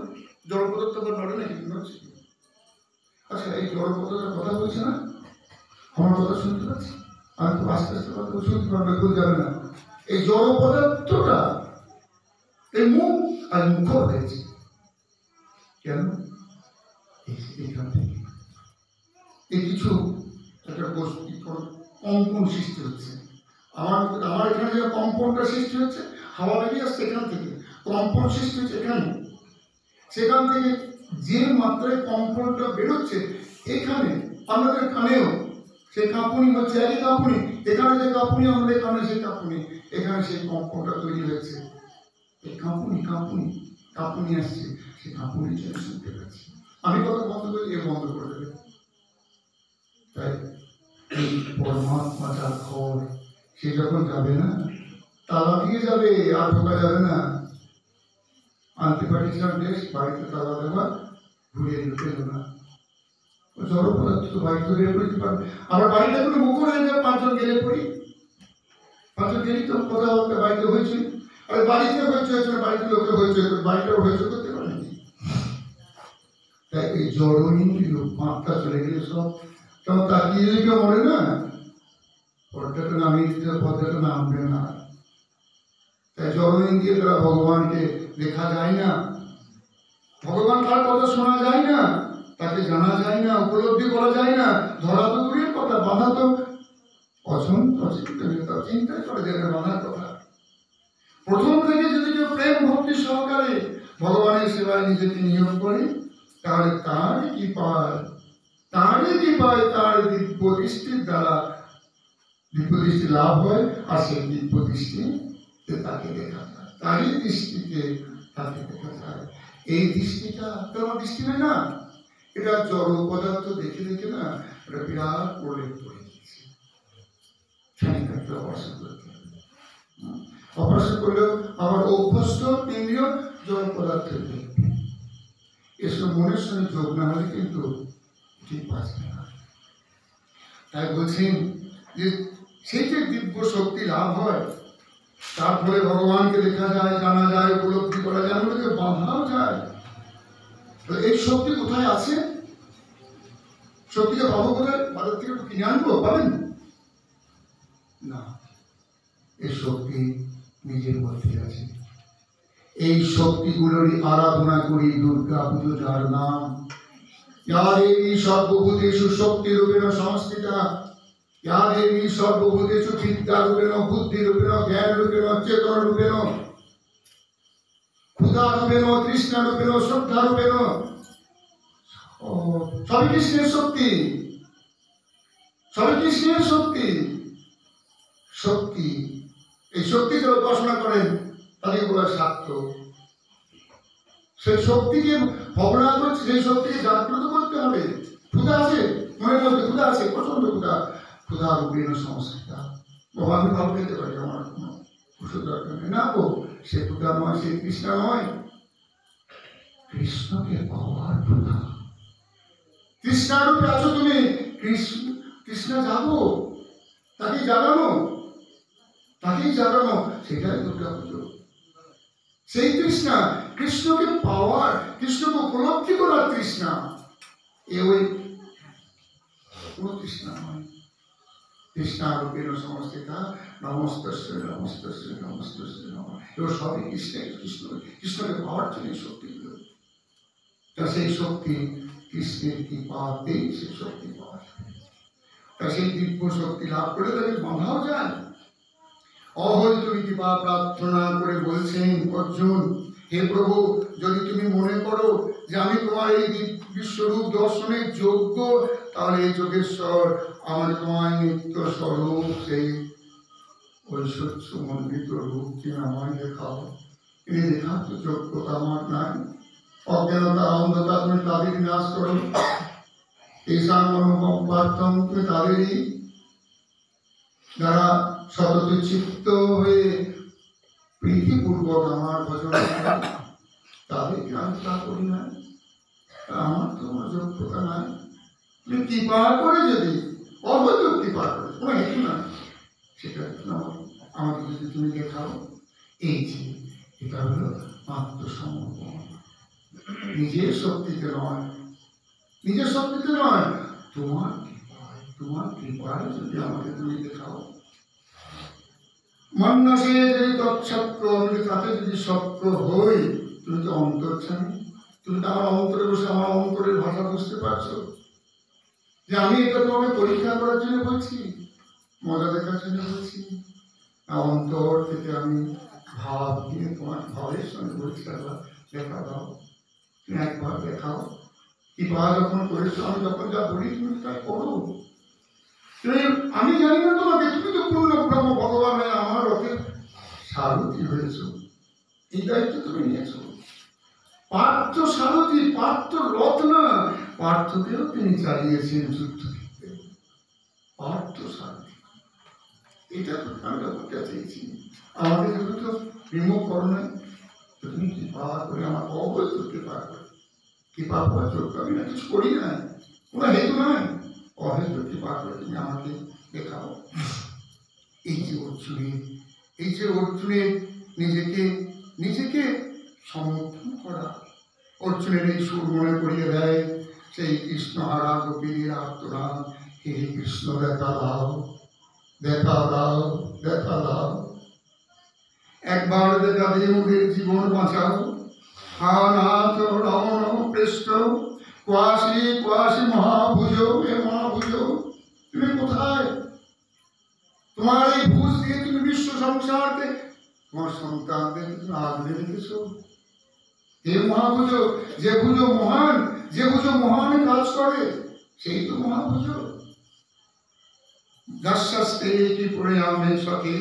জড় পদার্থ আবার নড়ে নাকি নড়ছে? আচ্ছা, এই জড় পদার্থের কথা বলছে না, আমার কথা শুনতে পাচ্ছি, আমি তো আস্তে আস্তে কথা শুনতে পারবে, ভুল যাবে না। এই জড় পদার্থটা এই মুখ আর মুখ হয়েছে কেন? এখান থেকে এই কিছু একটা কম্পন সৃষ্টি হচ্ছে। আমার এখানে যে কম্পনটা সৃষ্টি হচ্ছে, হাওয়া বেরিয়ে আসছে এখান থেকে, কম্পন সৃষ্টি হচ্ছে এখানে। সেখান থেকে যে মাত্রায় কম্পনটা বেরোচ্ছে, এখানে আমাদের কানেও সেই কাঁপুনি হচ্ছে, একই কাঁপুনি, এখানে যে কাঁপুনি, আমাদের কানে সেই কাঁপুনি, এখানে সেই কম্পনটা তৈরি হয়েছে। এই কাঁপুনি কাঁপুনি কাঁপুনি আসছে, সেই কাঁপুনি জন্য শুনতে পাচ্ছি। আমি কথা বন্ধ করি, এ বন্ধ করে দেবে। তাই এই পরমাত্মা যার ঘর, সে যখন যাবে না, তালা দিয়ে যাবে, আর ঢোকা যাবে না। আনতে পাঠিয়েছিলাম বেশ, বাড়িতে তালা দেওয়া, ঘুরিয়ে ঢুকে দেবো না। জড় পদার্থ তো বাড়ি ধরে পড়তে পারবে। আমার বাড়িটা কোনো মুখর হয়ে যাবে, পাঁচজন গেলে পড়ি, পাঁচজন গেলেই তো কথাবার্তা বাড়িতে হয়েছে। আর বাড়িতে হয়েছে, বাড়িতে লোকে হয়েছে, বাড়িটাও হয়েছে করতে পারেনি। তাই এই জড় ইন্দ্রিয় মাত্রা চলে গেলে সব তখন তাকিয়ে দিকে মরে না, পর্দাটা নামিয়ে দিতে, পর্দাটা নামবে না। তাই জড় ইন্দ্রিয় দ্বারা ভগবানকে দেখা যায় না, ভগবান তার কথা শোনা যায় না, তাকে জানা যায় না, উপলব্ধি করা যায় না। ধরা তো দূরের কথা, বাধা তো চিন্তাই করা যায় না বাধার কথা। প্রথম থেকে যদি কেউ প্রেম ভক্তি সহকারে ভগবানের সেবায় নিজেকে নিয়োগ করে, তাহলে তারই কি পায়, তারই কি পায়, তার দিব্য দৃষ্টির দ্বারা দিব্য দৃষ্টি লাভ হয়। আর সেই দিব্য দৃষ্টিতে তাকে দেখা যায়, তারই দৃষ্টিতে তাকে দেখা যায়। এই দৃষ্টিটা তোমার দৃষ্টি নয় না, এটা জড় পদার্থ দেখে দেখে না, এটা বিরাট প্রলেপ পড়ে গেছে। অপারেশন করতে হবে, অপারেশন করলেও আমার অভ্যস্ত ইন্দ্রিয় জড় পদার্থ দেখবে। এসব মনের সঙ্গে যোগ না হলে কিন্তু ঠিক বাঁচবে না। তাই বলছেন যে সেই যে দিব্য শক্তি লাভ হয়, তার ফলে ভগবানকে দেখা যায়, জানা যায়, উপলব্ধি করা যায়, আমাদেরকে বাঁধাও যায়। তো এই শক্তি কোথায় আছে? শক্তিকে পাবো কোথায়? বাজার থেকে একটু কিনে আনবো, পাবেন না। এই শক্তি নিজের মধ্যে আছে। এই শক্তিগুলোরই আরাধনা করি দুর্গা পুজো, যার নাম ইয়া দেবী সর্বভূতেষু শক্তিরূপেণ সংস্থিতা, ইয়া দেবী সর্বভূতেষু বিদ্যারূপেণ, বুদ্ধিরূপেণ, জ্ঞানরূপেণ, চেতনরূপেণ, ক্ষুধারূপেণ, তৃষ্ণারূপেণ, শ্রদ্ধারূপেণ। সবই কৃষ্ণের শক্তি, সবই কৃষ্ণের শক্তি। শক্তি, এই শক্তি যারা উপাসনা করেন তাদের বলা স্বার্থ। সেই শক্তিকে ভাবনা করছে, সেই শক্তিকে জাগ্রত করতে হবে। ক্ষুধা আছে মনের মধ্যে, ক্ষুধা আছে, প্রচন্ড ক্ষুধা, ক্ষুধা রূপেণ সংস্কৃতা। বাবা আমি ভাব খেতে পারি, আমার কোনো ওষুধ দরকার নেই। না গো, সে ক্ষুধা নয়, সে তৃষ্ণা নয়, কৃষ্ণকে পাওয়ার ক্ষুধা। তৃষ্ণারূপে আছো তুমি, কৃষ্ণা যাবো, তাকেই জাগানো, তাকেই জাগানো, সেটাই দুর্গা পুজো। সেই তৃষ্ণা, কৃষ্ণকে পাওয়ার, কৃষ্ণকে উপলব্ধি করার তৃষ্ণা। এ ওই কোন তৃষ্ণা নয়। তৃষ্ণারূপেণ সংস্থিতা, নমস্তস্যৈ নমস্তস্যৈ নমস্তস্যৈ নমঃ। এগুলো সবই কৃষ্ণের, কৃষ্ণকে পাওয়ার জন্য শক্তিগুলো। তা সেই শক্তি কৃষ্ণের কৃপাতেই সেই শক্তি পাওয়া যায়। তা সেই দিব্য শক্তি লাভ করে তাকে বাঁধাও যায়। অহৈ তুমি কৃপা প্রার্থনা করে বলছেন অর্জুন, হে প্রভু, যদি তুমি মনে করো যে আমি তোমার এই বিশ্বরূপ দর্শনের যোগ্য, তাহলে এই যোগেশ্বর আমার তোমায় নিত্য স্বরূপ সেই ঐশ্বর্য মন্ডিত রূপ তুমি আমায় দেখাও। তিনি দেখার তো যোগ্যতা আমার নাই। অজ্ঞানতা অন্ধতা তুমি তাদের বিনাশ করো, ঈশান মনোকম্পার্থম তুমি তাদেরই যারা সতত চিত্ত হয়ে প্রীতিপূর্বক আমার ভজন করে, তাদেরকে আমি তা করি না। আমার তো কোনো যোগ্যতা নাই। তুমি কৃপা করে, যদি অবৈধ কৃপা করে, কোনো হেতু নাই, সেটা আমাকে যদি তুমি দেখাও। এই যে এটা হলো আত্মসমর্পণ। নিজের শক্তিতে নয়, নিজের শক্তিতে নয়, তোমার কৃপায়, তোমার কৃপায় যদি আমাকে তুমি দেখাও। মন্যসে যদি তৎসক্র, আমি তাতে যদি সক্র হই, তুমি তো অন্তর্যামী, তুমি তো আমার অন্তরে বসে আমার অন্তরের ভাষা বুঝতে পারছো যে আমি এটা তোমাকে পরীক্ষা করার জন্য বলছি, মজা দেখার জন্য বলছি। অন্তর থেকে আমি ভাব দিয়ে তোমার ভাবের সঙ্গে বলছি, দেখা দাও, তুমি একবার দেখাও। কৃপা যখন করেছো, আমি যখন যা বলি তুমি তাই করো। আমি জানি না তোমাকে, তুমি তো পূর্ণ ব্রহ্ম ভগবান হয়ে আমার রথের সারথি হয়েছ, এই দায়িত্ব তুমি নিয়েছ। পার্থ সারথি, পার্থ রথ না, পার্থকেও তিনি চালিয়েছেন যুদ্ধ ক্ষেত্রে। পার্থ সারথি, এটা তো আমি বলতে চেয়েছি। আমাকে যদি তো বিমুখ করো না, তুমি কৃপা করে আমার অবৈধ কৃপা করে, কৃপা করার যোগ্য আমি না কিছু করি না, কোনো হেতু নয়, অহেতু কৃপা করে তুমি আমাকে দেখাও। এই যে অর্জুনের, এই যে অর্জুনের নিজেকে নিজেকে সমর্থন করা, অর্জুনের এই সুর মনে করিয়ে দেয় সেই কৃষ্ণহারা গোপীর আত্মনাথ, হে কৃষ্ণ দেখা দাও, দেখা দাও, দেখা দাও, একবার দেখা দিয়ে ওদের জীবন বাঁচাও। হা নাথ রমণ পৃষ্ঠ কোয়াশি কোয়াশি মহাভুজ, হে মহাভুজ, তুমি কোথায়? তোমার এই ভুজ দিয়ে তুমি বিশ্ব সংসারকে, তোমার সন্তানদের তুমি আগলে রেখেছো। হে মহাভুজ, যে ভুজ মহান, যে ভুজ মহান কাজ করে, সেই তো মহাভুজ। দাস্যাস্তে কি পড়ে আমি সখী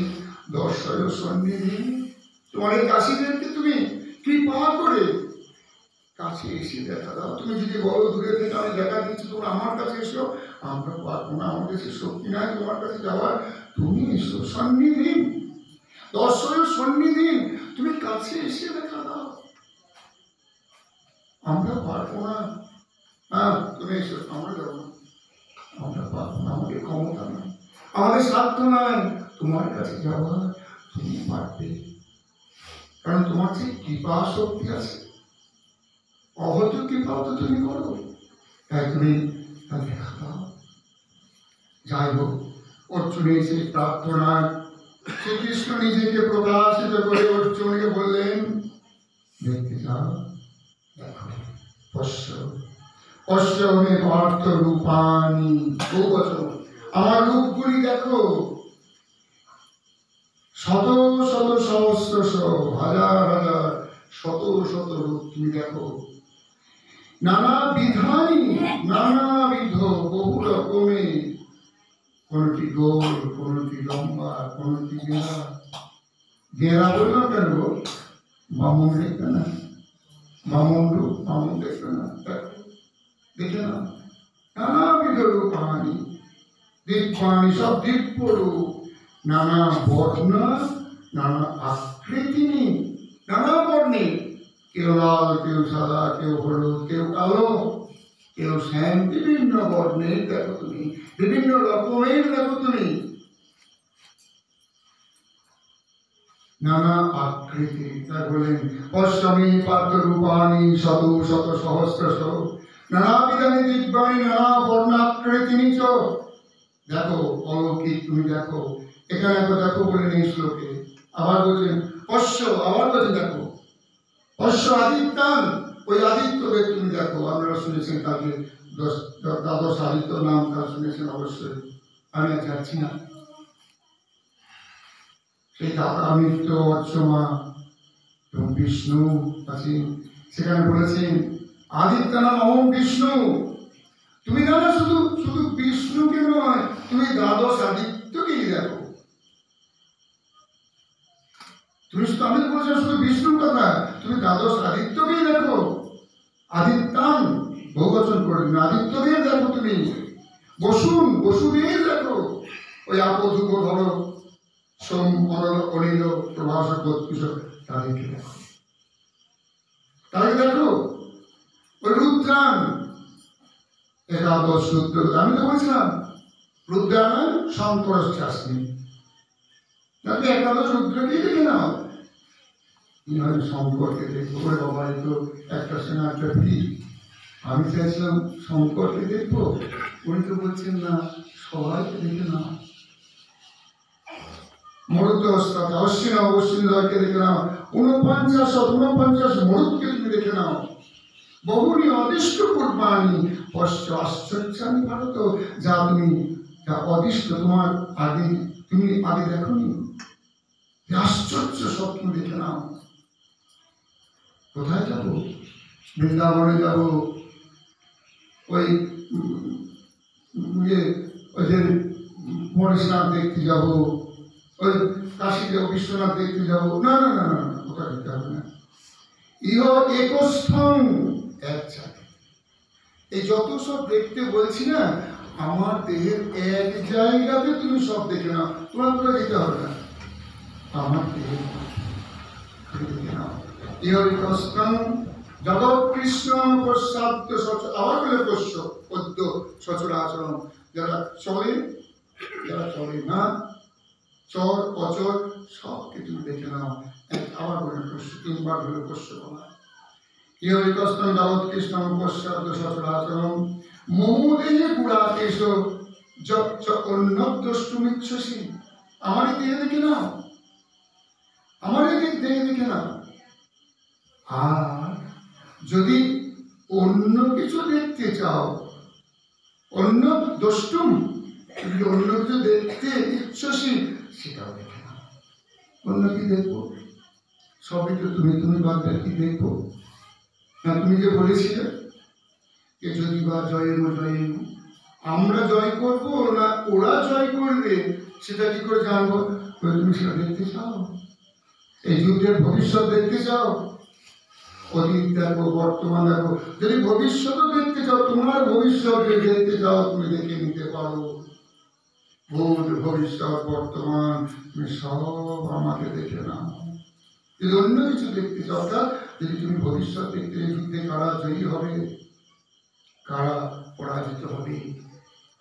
দর্শয় সন্নিধি, তোমার এই দাসীদেরকে তুমি কৃপা করে কাছে এসে দেখা দাও। তুমি যদি বলো দূরে থেকে আমি দেখা দিচ্ছি, তোমরা আমার কাছে এসো, আমরা পারবো না, আমার কাছে শক্তি নাই তোমার কাছে যাওয়ার, তুমি এসো সন্নিধি, দর্শয় সন্নিধি, তুমি কাছে এসে দেখা দাও। আমরা পারবো না। হ্যাঁ, তুমি এসো, আমরা যাবো না, আমরা পারবো না, আমাদের ক্ষমতা নাই, আমাদের সাধ্য নাই তোমার কাছে যাওয়া। তুমি পারবে, কারণ তোমার যে কৃপা শক্তি আছে, অহত কৃপাও তো তুমি করো, তাই তুমি তা দেখা দাও। যাই হোক, অর্জুনের সেই প্রার্থনায় শ্রীকৃষ্ণ নিজেকে প্রকাশিত করে অর্জুনকে বললেন, দেখতে যাও, দেখো, পশ্য পশ্য মে পার্থ রূপানি, বহুবচন, আমার রূপগুলি দেখো, শত শত সহস্র হাজার হাজার শত শত রূপ তুমি দেখো, নানা বিধানি, নানাবিধ, বহু রকমের, কোনটি গোল, কোনটি লম্বা, কোনটি গেরা। গেরা বললাম কেন গো? বামন দেখবে না, বামন রূপ, বামন দেখবে না, দেখে না, নানাবিধ রূপানি, দিব্যানি, সব দিব্য রূপ, নানা বর্ণ, নানা আকৃতি, নানা বর্ণে, কেউ লাল, কেউ সাদা, কেউ হলুদ, কেউ কালো, কেউ শ্যাম, বিভিন্ন বর্ণের দেখো তুমি, বিভিন্ন রকমের দেখো তুমি, নানা আকৃতি। তাই বলেন, পশ্চামি পার্থ রূপানি শত শত সহস্রশ, নানা বিধানি দিব্যানি, নানা বর্ণাকৃতি নিচ। দেখো অলৌকিক তুমি দেখো, এখানে একবার দেখো বলেন এই শ্লোকে, আবার বলছেন পশ্য, আবার বলছেন দেখো পশ্য আদিত্যান, ওই আদিত্যদের তুমি দেখো। আপনারা শুনেছেন তাকে দ্বাদশ আদিত্য নাম তার শুনেছেন অবশ্যই, আমি আর যাচ্ছি না। সেই দাতা মিত্র, অর্চমা এবং বিষ্ণু আছেন, সেখানে বলেছেন আদিত্য নাম অহম বিষ্ণু। তুমি জানো শুধু শুধু বিষ্ণুকে নয়, তুমি দ্বাদশ আদিত্যকেই দেখো। তুমি শুধু, আমি তো বলছি শুধু বিষ্ণুর কথা, তুমি দ্বাদশ আদিত্যকেই দেখো। আদিত্যান বহুবচন করে, আদিত্যকেই দেখো তুমি। বসুন, বসুদেব দেখো, ওই আপধুব ধরো সোম অনল অনিল প্রভাসক বত্রিশক, তাদেরকে দেখো, তাদেরকে দেখো। ওই রুদ্রান, একাদশ রুদ্র, আমি তো বলছিলাম রুদ্রান শঙ্কর চাষনি, তাহলে একাদশ রুদ্রকেই দেখে নাও। কিভাবে শঙ্করকে দেখবো? ওরে বাবা, এই তো একটা সেনা একটা ফি, আমি চাইছিলাম শঙ্করকে দেখবো, উনি তো বলছেন না, সবাইকে দেখে নাও। মরুত অশ্বিন অবশ্যিনকে দেখে নাও, 49 মরুদকে তুমি দেখে নাও। বহুনি অদিষ্ট পূর্বাণী পশ্চ আশ্চর্যানি ভারত, যা তুমি, যা অদিষ্ট তোমার আগে তুমি আগে দেখোনি, আশ্চর্য সব তুমি দেখে নাও। কোথায় যাব? বৃন্দাবনে যাব, ওই যে মরিশনাথ দেখতে যাব, ওই কাশী যাব, বিশ্বনাথ দেখতে যাব, না না না না, কোথায় যেতে হবে না। ইহ একস্থং, এক জায়গায়। এই যত সব দেখতে বলছি না, আমার দেহের এক জায়গাতে তুমি সব দেখে নাও, তোমার কোথায় যেতে হবে না, আমার দেহের দেখে নাও। ইহ একস্থং জগৎ কৃষ্ণ প্রসাদ্য সচ, আবার বলে পশ্য পদ্য সচরাচরণ, যারা চলে, যারা চলে না, চর অচর সবকে তুমি দেখে নাও। আবার বলে পশ্য, তিনবার বলে পশ্য বলা। ইহ একস্থং জগৎ কৃষ্ণ প্রসাদ্য সচরাচরণ, মম দেহে গুড়াকেশ যচ্চ অন্যদ্রষ্টুমিচ্ছসি, আমারই দেহে দেখে নাও, আমারই দেহে দেখে নাও। আর যদি অন্য কিছু দেখতে চাও, অন্য দ্রষ্টুম, অন্য কিছু দেখতে ইচ্ছসী, সেটাও দেখে নাও। অন্য কি দেখবো? সবই তো তুমি, তুমি বাদে কি দেখবো? না, তুমি যে বলেছিলে যে যদি বা জয়েম জয়েম, আমরা জয় করব না ওরা জয় করবে, সেটা কি করে জানবো? তুমি সেটা দেখতে চাও? এই যুদ্ধের ভবিষ্যৎ দেখতে চাও? অতীত দেখো, বর্তমান দেখো, যদি ভবিষ্যৎও দেখতে চাও, তোমার ভবিষ্যৎ দেখতে চাও, তুমি দেখে নিতে পারো। ভূত ভবিষ্যৎ বর্তমান তুমি সব আমাকে দেখে নাও। যদি অন্য কিছু দেখতে চাও, যদি তুমি ভবিষ্যৎ দেখতে যুদ্ধে কারা জয়ী হবে, কারা পরাজিত হবে,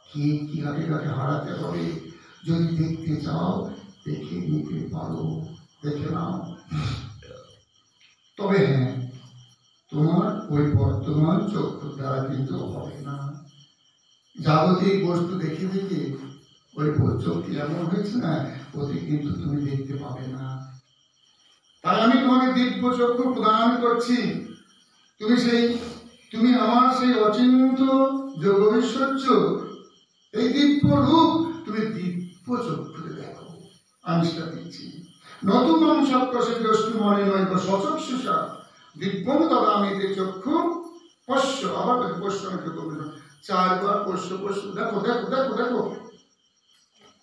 কে কিভাবে কাকে হারাতে হবে, যদি দেখতে চাও দেখে নিতে পারো, দেখে নাও। তবে হ্যাঁ, তোমার ওই বর্তমান চক্ষু দ্বারা কিন্তু হবে না। জাগতিক বস্তু দেখে দেখে ওই চোখটি এমন হয়েছে না, ওতে কিন্তু তুমি দেখতে পাবে না। তাই আমি তোমাকে দিব্য চক্ষু প্রদান করছি। তুমি আমার সেই অচিন্ত যোগৈশ্বর্য, এই দিব্য রূপ তুমি দিব্য চক্ষুতে দেখো। আমি সেটা দিচ্ছি। নতুন সৎকর্ষে দ্রষ্টু মনে নৈব সচক্ষুষা দিব্যং দদামিতে চক্ষু পশ্য। আবার পশ্য আমাকে বলবেন, 4 বার পশ্য পশ্য, দেখো দেখো দেখো দেখো।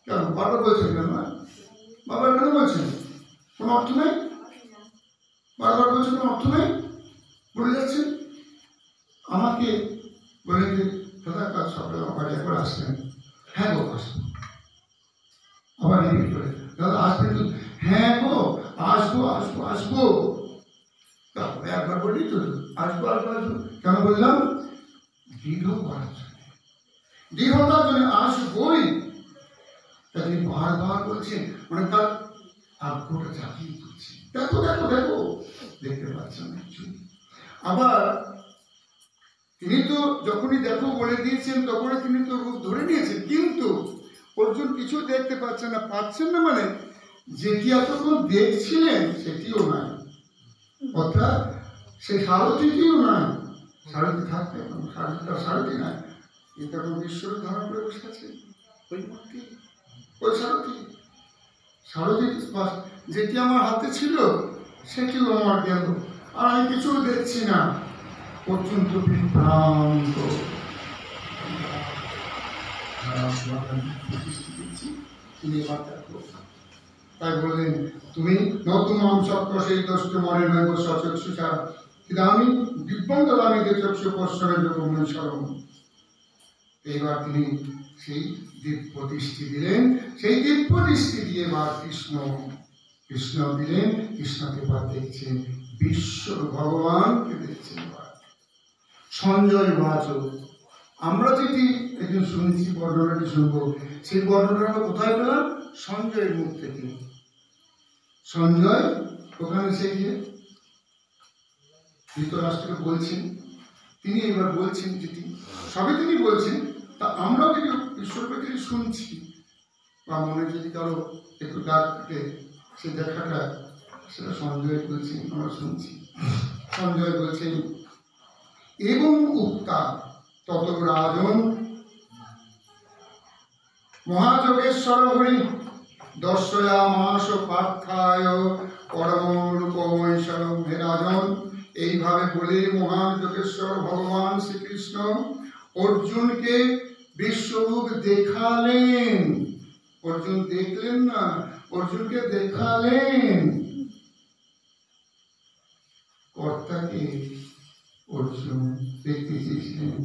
কেন বারবার বলছেন? কেন বারবার কেন বলছেন? কোন অর্থ নেই? বারবার বলছেন কোন অর্থ নেই, বলে যাচ্ছেন। আমাকে বলে যে দাদা কাজ সকালে আমার একবার আসবেন। হ্যাঁ গো আসবো। আবার রিপিট করে, দাদা আসবেন তো? হ্যাঁ গো আসবো আসবো আসবো। তারপরে একবার বলি তো আসবো আসবো আসবো। কেন বললাম? দৃঢ় করার জন্য, দৃঢ়তার জন্য আসবোই। তিনি বারবার বলছেন, মানে তার আগ্রহটা জাগিয়ে তুলছে। দেখো দেখো দেখো, দেখতে পাচ্ছেন কিছু। আবার তিনি তো যখনই দেখো বলে দিয়েছেন তখনই তিনি তো রূপ ধরে নিয়েছেন, কিন্তু অর্জুন কিছু দেখতে পাচ্ছেন না। পাচ্ছেন না মানে যেটি এতক্ষণ দেখছিলেন সেটিও নাই, অর্থাৎ সেই সারথিটিও নাই। সারথি থাকতে সারথি নাই, কিন্তু এখন ঈশ্বরের ধারণ করে বসে আছে ওই মূর্তি, ওই সারথি। সারথি যেটি আমার হাতে ছিল সেটিও আমার গেল, আর আমি কিছু দেখছি না। পর্যন্ত বিভ্রান্ত। তাই বললেন, তুমি নতুন চক্র সেই দোষ্ট মনে নৈব সচক্ষুষা কিন্তু আমি দিব্যং দদামিতে চক্ষু পশ্চিমের যোগমনুসরণ। এইবার তিনি সেই দিব্য দৃষ্টি দিলেন। সেই দিব্য দৃষ্টি দিয়ে এবার কৃষ্ণ দিলেন। কৃষ্ণকে এবার দেখছেন, বিশ্ব ভগবানকে দেখছেন। সঞ্জয় বাচ, আমরা যেটি একজন শুনেছি, বর্ণনাটি শুনবো, সেই বর্ণনা আমরা কোথায় পেলাম? সঞ্জয়ের মুখ থেকে। সঞ্জয় ওখানে সে গিয়ে ধৃতরাষ্ট্রকে বলছেন, তিনি এবার বলছেন যেটি সবই তিনি বলছেন, তা আমরাও যদি ঈশ্বরকে যদি শুনছি, বা মনে যদি কারো একটু ডাক থাকে, সে দেখাটা সেটা সঞ্জয় বলছেন, আমরা শুনছি। সঞ্জয় বলছেন, এবং উক্তা তত রাজন মহাযোগেশ্বর হরি দর্শয়ামাস পার্থায় পরমরূপমৈশ্বরম। হে রাজন, এইভাবে বলে মহাযোগেশ্বর ভগবান শ্রীকৃষ্ণ অর্জুনকে বিশ্বরূপ দেখালেন। অর্জুন দেখলেন না, অর্জুনকে দেখালেন। কর্তাকে অর্জুন দেখতে চেয়েছিলেন,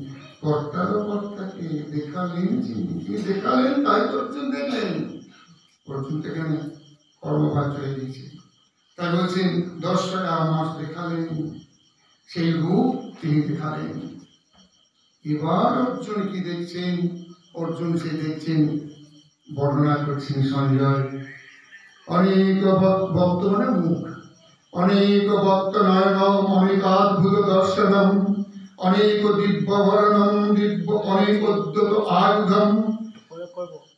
কর্তারও কর্তাকে দেখালেন। যিনি দেখালেন তাই অর্জুন দেখলেন। অর্জুন এখানে কর্মভাগ চলে দিয়েছে। তাই বলছেন দর্শয়া মাস দেখালেন, সেই রূপ তিনি দেখালেন। এবার অর্জুন কি দেখছেন? অর্জুন সে দেখছেন, বর্ণনা করছেন সঞ্জয়। অনেক ভক্ত মানে মুখ, অনেক ভক্ত নয়নম অনেকাদ্ভুত দর্শনম অনেক দিব্য বর্ণম দিব্য অনেকোদ্যত আয়ুধম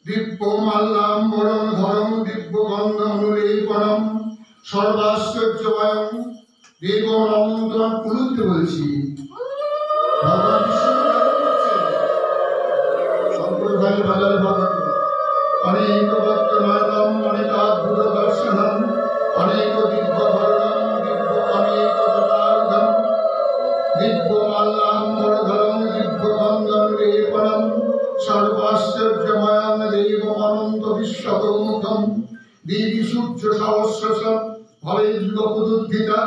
দিব্য মাল্লাম্বরম ধরম দিব্য গন্ধ অনুলেপনম সর্বাশ্চর্যময়ম দেব অনন্তম। পুরুতে বলছি, ভগবান সম্প্রদায় বাজারে ভগবান অনেক ভক্ত নয়নম অনেকাদ্ভুত দর্শনম অনেক দিব্য বর্ণম দিব্য অনেকোদ্যত দিব্য মাল্লাম্বরধরম দিব্য গন্ধম লেপনম সর্বাশ্চর্যময়ং দেব অনন্ত বিশ্বতোমুখম দেবী সূর্য সহস্র ভবে যুগপদুদ্ধিতা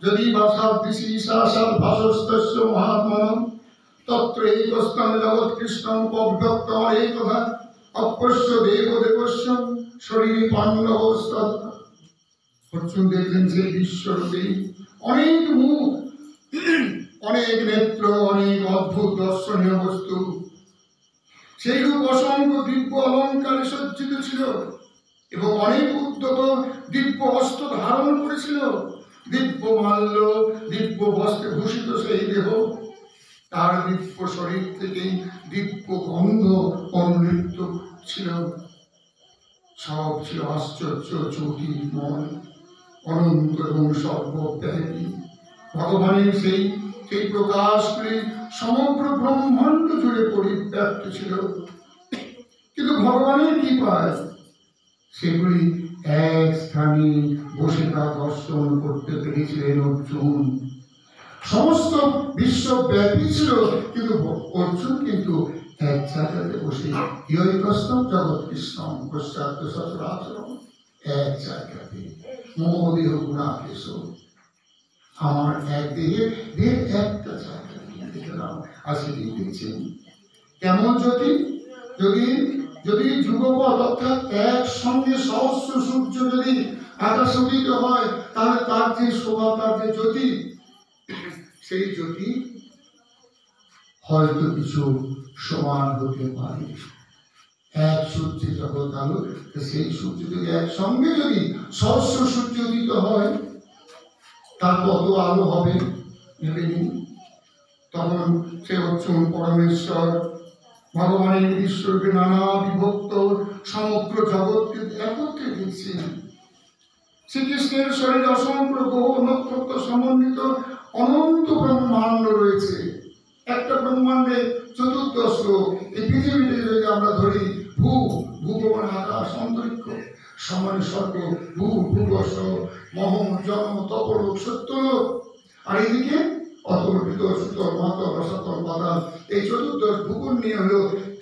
যদি ভাষাদৃশি শাসাদ ভাষস্তস্য মহাত্মনম তত্র একস্তং জগৎকৃষ্ণং পব্যক্তম একথা অপশ্য দেবদেবস্য শরীরে পাণ্ডবস্তৎ। অর্জুন দেখলেন যে বিশ্বরূপে অনেক মুখ, অনেক নেত্র, অনেক অদ্ভুত দর্শনীয় বস্তু। সেই রূপ অসংখ্য দিব্য অলঙ্কারে সজ্জিত ছিল এবং অনেক উদ্যত দিব্য অস্ত্র ধারণ করেছিল। দিব্য মাল্য, দিব্য বস্ত্রে ভূষিত সেই দেহ, তার দিব্য শরীর থেকেই দিব্য গন্ধ অনুলিপ্ত ছিল। সব ছিল আশ্চর্য, জ্যোতির্ময়, অনন্ত এবং সর্বব্যাপী। ভগবানের সেই প্রকাশগুলি সমগ্র ব্রহ্মাণ্ড জুড়ে পরিব্যাপ্ত ছিল। কিন্তু ভগবানের কৃপায় সেগুলি এক স্থানে বসে তা দর্শন করতে পেরেছিলেন অর্জুন। সমস্ত বিশ্বব্যাপী ছিল, কিন্তু অর্জুন কিন্তু এক জায়গাতে বসে ইয়ৈকস্তম জগৎ কৃষ্ণম পশ্চাৎ সচরাচরম, এক জায়গাতে মমদেহ গুণাকেশ, আমার এক দেহের একটা জায়গা নিয়ে দেখলাম আজকে দেখছেন কেমন যদি যদি যদি যুগপথ অর্থাৎ একসঙ্গে সহস্র সূর্য যদি আকাশে উদিত হয়, তাহলে তার যে শোভা, তার যে জ্যোতি, সেই জ্যোতি হয়তো কিছু সমান হতে পারে। এক সূর্যে জগৎ আলো, সেই সূর্য যদি একসঙ্গে যদি সহস্র সূর্য উদিত হয়, তার কত আলো হবে ভেবে নিন। তখন সে অর্জুন পরমেশ্বর ভগবানের ঈশ্বরকে নানা বিভক্ত সমগ্র জগৎকে একত্রে দেখছেন। শ্রীকৃষ্ণের শরীরে অসংখ্য গ্রহ নক্ষত্র সমন্বিত অনন্ত ব্রহ্মাণ্ড রয়েছে। একটা ব্রহ্মাণ্ডে চতুর্দশ লোক। এই পৃথিবীতে যদি আমরা ধরি ভূভুবন আকাশ অন্তরিক্ষ সমান স্বর্গ, ভূবর্ষ, মহম, জন্ম, তপলোক, সত্যলোক, আর এদিকে অতর্কিত, সুতর, মাতর, রসাতল, পাতাল, এই চতুর্দশ ভূগোল নিয়ে হলো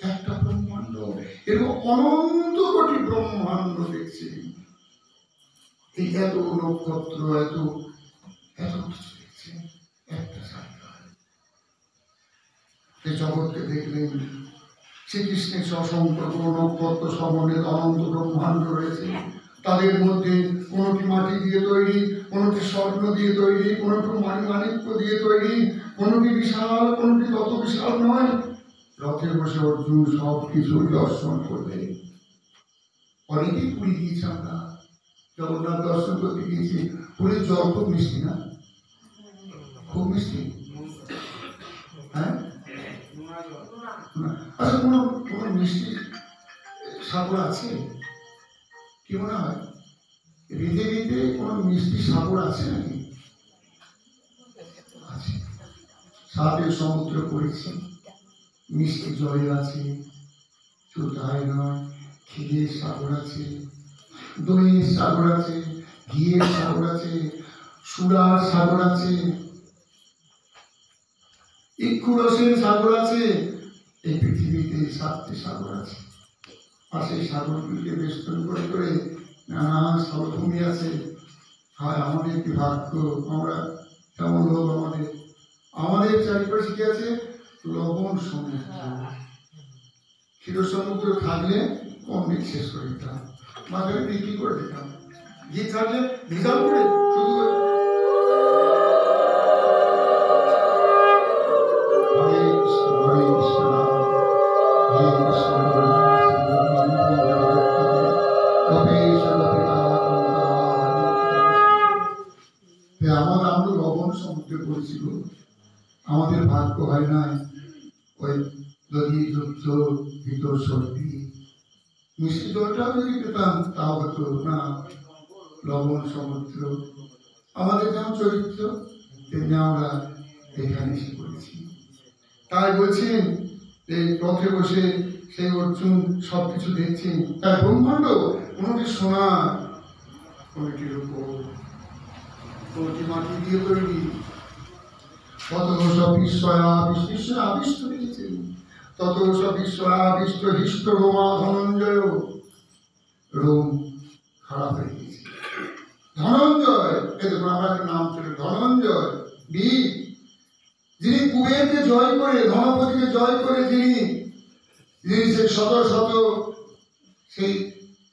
একটা ব্রহ্মাণ্ড। এরকম অনন্ত কোটি ব্রহ্মাণ্ড দেখছি। এই এত নক্ষত্র, এত এত কিছু দেখছি একটা জায়গায়। এই জগৎকে দেখলেন, শ্রীকৃষ্ণের অসংখ্য নক্ষত্র সমন্বিত অনন্ত ব্রহ্মাণ্ড রয়েছে। তাদের মধ্যে কোনটি মাটি দিয়ে তৈরি, কোনটি স্বর্ণ দিয়ে তৈরি, কোনটি মাণিক্য দিয়ে তৈরি, কোনটি বিশাল, কোনটি তত বিশাল নয়। রথে বসে অর্জুন সব কিছু দর্শন করবে। অনেকেই পুরী গিয়েছি আমরা, জগন্নাথ দর্শন করতে গিয়েছি। পুরীর জল খুব মিষ্টি না? খুব মিষ্টি। হ্যাঁ, আচ্ছা, কোন মিষ্টি সাগর আছে কি মনে হয়? পৃথিবীতে কোন মিষ্টি সাগর আছে নাকি? আছে। সাপের সমুদ্র করেছে, মিষ্টি জল আছে, শুধু তাই নয়, ক্ষীরের সাগর আছে, দইয়ের সাগর আছে, ঘিয়ের সাগর আছে, সুরার সাগর আছে, ইক্ষুরসের সাগর আছে। এই পৃথিবীতে 7টি সাগর আছে। আর সেই সাগরগুলিকে বেষ্টন করে করে নানান স্থলভূমি আছে। আর আমাদের কি ভাগ্য, আমরা কেমন লোক, আমাদের চারিপাশে কি আছে? লবণ সমুদ্র। ক্ষীর সমুদ্র থাকলে অনেক শেষ করে দিতাম, মাঝে বিক্রি করে দিতাম। ঘি থাকলে ভিজাল করে শুধু আমরা লবণ সমুদ্রে পড়েছিল। আমাদের ভাগ্য হয় নাই ওই নদী, যুদ্ধ, ভিতর সর্দি, মিষ্টি জলটাও যদি পেতাম তাও হতো না। লবণ সমুদ্র আমাদের যেমন চরিত্র, তেমনি আমরা এখানে এসে পড়েছি। তাই বলছেন এই রথে বসে সেই অর্জুন সবকিছু দেখছেন। তাই ব্রহ্মাণ্ড কোনটি সোনা, কোনটি রূপো, কোনটি মাটি দিয়ে তৈরি। তত সব বিশ্বয় আবিষ্ট দিয়েছেন, তত সব বিশ্বয় আবিষ্ট হৃষ্ট রোমা ধনঞ্জয়। রোম খারাপ হয়ে গেছে। ধনঞ্জয়, এই দেখুন আমার একটা নাম ছিল ধনঞ্জয়, বীর, যিনি কুবেরকে জয় করে, ধনপতিকে জয় করে, যিনি সেই শত শত সেই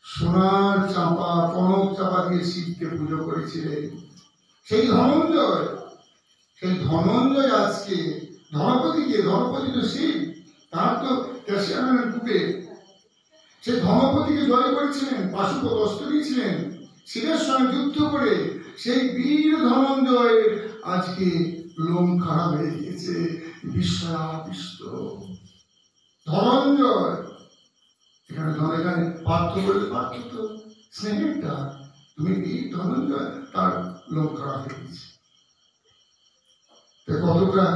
সোনার চাপা, কনক চাপা দিয়ে শিবকে পুজো করেছিলেন। সেই ধনঞ্জয় আজকে ধনপতিকে, ধনপতি তো শিব, তার তো ক্যাশিয়ানের কূপে, সে ধনপতিকে জয় করেছিলেন, পাশুপত অস্ত্র দিয়েছিলেন, শিবের সঙ্গে যুদ্ধ করে সেই বীর ধনঞ্জয়ের আজকে লোম খারাপ হয়ে গিয়েছে, বিস্ময়াবিষ্ট ধনঞ্জয়। এখানে এখানে পার্থ বলে, পার্থ তো স্নেহেরটা, তুমি বীর ধনঞ্জয়, তার লোম খারাপ হয়ে গেছে। কতটা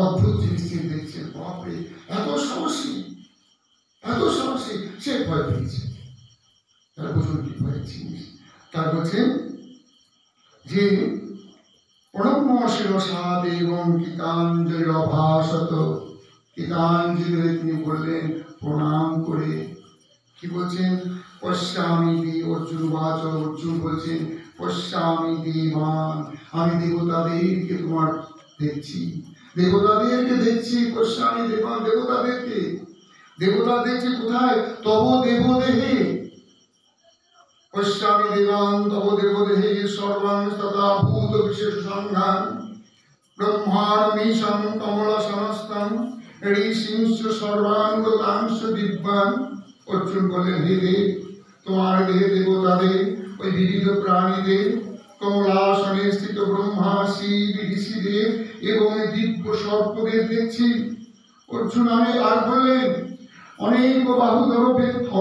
অদ্ভুত জিনিস তিনি দেখছেন, বাপরে এত সাহসী, এত সাহসী, সে ভয় পেয়েছে। তার বুঝুন কি ভয়ের জিনিস। তার বলছেন যে প্রণম্যশিরসা দেবং কীতাঞ্জলি অভাসত, কীতাঞ্জলি তিনি বললেন প্রণাম করে। কি বলছেন? পশ্যামি দেব, অর্জুন বাচ, অর্জুন বলছেন পশ্যামি দেবান, আমি দেবতাদেরকে তোমার দেখছি, দেবতাদেরকে দেখছি, পশ্যামি দেবান, দেবতাদেরকে, দেবতা দেখছি কোথায়? তব দেবদেহে, পশ্যামি দেবান তব দেবদেহে সর্বাং তথা ভূত বিশেষ সংঘান ব্রহ্মাণমীশং কমলাসনস্তং ঋষিংশ সর্বাঙ্গতাংশ দিব্যান। অর্জুন বললেন, হে দেব, তোমার দেহে দেবতাদের, ওই বিবিধ প্রাণীদের, কমলাসনে স্থিত ব্রহ্মা, শিব, ঋষিদের এবং দিব্য সর্পদের দেখছি। অর্জুন আর বললেন, অনেক বাহুধর,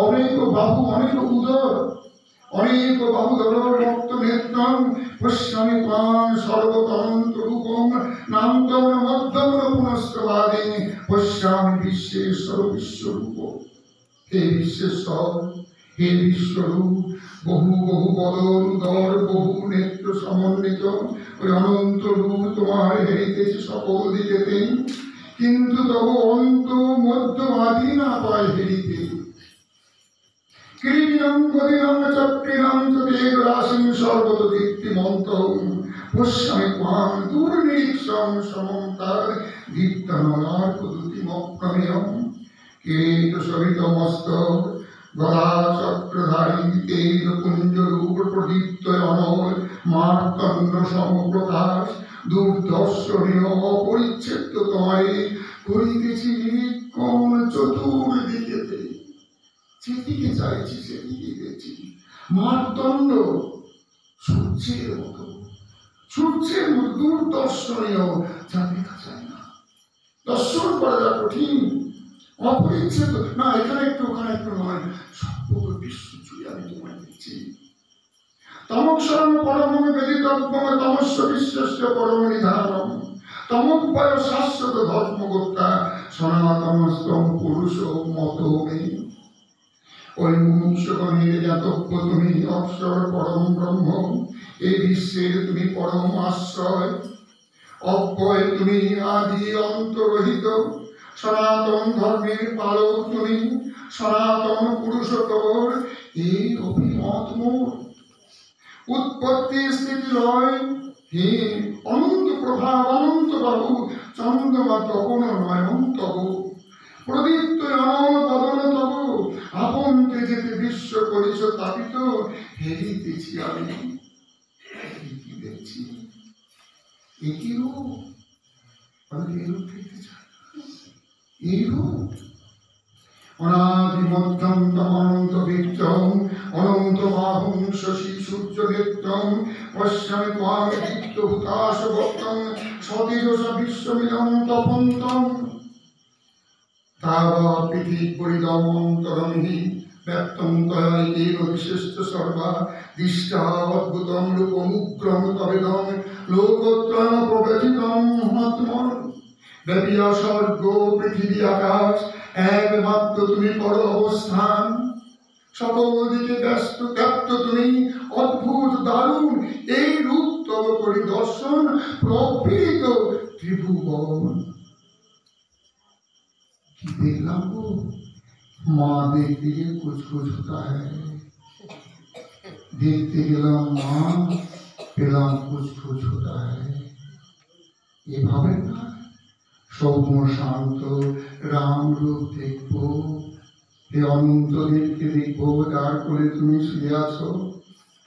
অনেক বাহু, অনেক উদর, অনেক বাহুধর রক্ত নেত্রং পশ্যামি ত্বাং সর্বতন্ত্র রূপং নান্তং মধ্যম পুনস্তবাদে পশ্যামি বিশ্বেশ্বর বিশ্বরূপ। হে বিশ্বেশ্বর, হে বিশ্বরূপ, বহু বহু বদন উদর, বহু নেত্র সমন্বিত ওই অনন্ত রূপ তোমার হেরিতেছে সকল দিকেতে, কিন্তু তবু অন্ত মধ্য আদি না পায় হেরিতে। কিরিটিনং গদিনং চক্রিনং চতের রাশিং সর্বত দীপ্তিমন্তং পশ্যামি ত্বাং দুর্নিরীক্ষং সমং তার দীপ্তনলার পদুতিমপ্রমেয়ং। কিরীট শোভিত মস্তক, গদা চক্রধারী, তেজ পুঞ্জ রূপ প্রদীপ্ত অনল মার্তণ্ড সমপ্রকাশ, দুর্দর্শনীয় অপরিচ্ছেদ্য তোমায় করিতেছি নিরীক্ষণ চতুর্দিকেতে। যেদিকে চাইছি সেদিকে দেখছি, মার্তণ্ড সূর্যের মতো, সূর্যের মতো দুর্দর্শনীয়, যা দেখা যায় না, দর্শন করা যা কঠিন, অপরিচ্ছেদ না, এখানে একটু ওখানে একটু নয়, সর্বত বিশ্ব জুড়ে আমি তোমায় দেখছি। তমক্ষরম পরমং বেদিতব্যং তমস্য বিশ্বস্য পরম নিধানম তমোপায় শাশ্বত ধর্মগোপ্তা সনাতনস্তম পুরুষ মত মে। ওই মুমুক্ষগণের জ্ঞাতব্য তুমি অক্ষর পরম ব্রহ্ম, এই বিশ্বের তুমি পরম আশ্রয়, অব্যয় তুমি, আদি অন্তরহিত, সনাতন ধর্মের পালক তুমি, সনাতন পুরুষোত্তর এই অভিমত মোর। উৎপত্তি স্থিতি লয় হে অনন্ত প্রভাব, অনন্ত বাহু, চন্দ্রমা তপন নয়ন তব, প্রদীপ্ত অনল বদন তব, আপন তেজেতে বিশ্ব করিছ তাপিত, হেরিতেছি আমি। কি দেখছি? একই রূপ, আমি এই রূপ দেখতে চাই, এই রূপ অনাদিমধ্যম অনন্ত বীর্যং অনন্ত বাহুং শশী সূর্য নেত্রং পশ্যামি ত্বাং দীপ্ত হুতাশ ভক্তং সতেজসা বিশ্বমিদং তপন্তং। তাবা পৃথিবীপরিদম অন্তরং হি ব্যক্তং তয়া একেন বিশেষ্ট সর্বা দৃষ্টা অদ্ভুতং রূপমুগ্রং তবেদং লোকত্রাণ প্রব্যথিতং মহাত্মন। ব্যাপিয়া স্বর্গ পৃথিবী আকাশ একমাত্র তুমি পর অবস্থান, সকল দিকে ব্যস্ত ব্যাপ্ত তুমি, অদ্ভুত দারুণ এই রূপ তব পরিদর্শন প্রবৃত ত্রিভুবন। কি দেখলাম গো, মা দেখতে গিয়ে কুচকুচ হতা হ্যায়, দেখতে গেলাম মা, পেলাম কুচকুচ হতা হ্যায়। এভাবে না, সৌম্য শান্ত রাম রূপ দেখবো, এই অনন্ত দেবকে দেখবো, যার কোলে তুমি শুয়ে আছো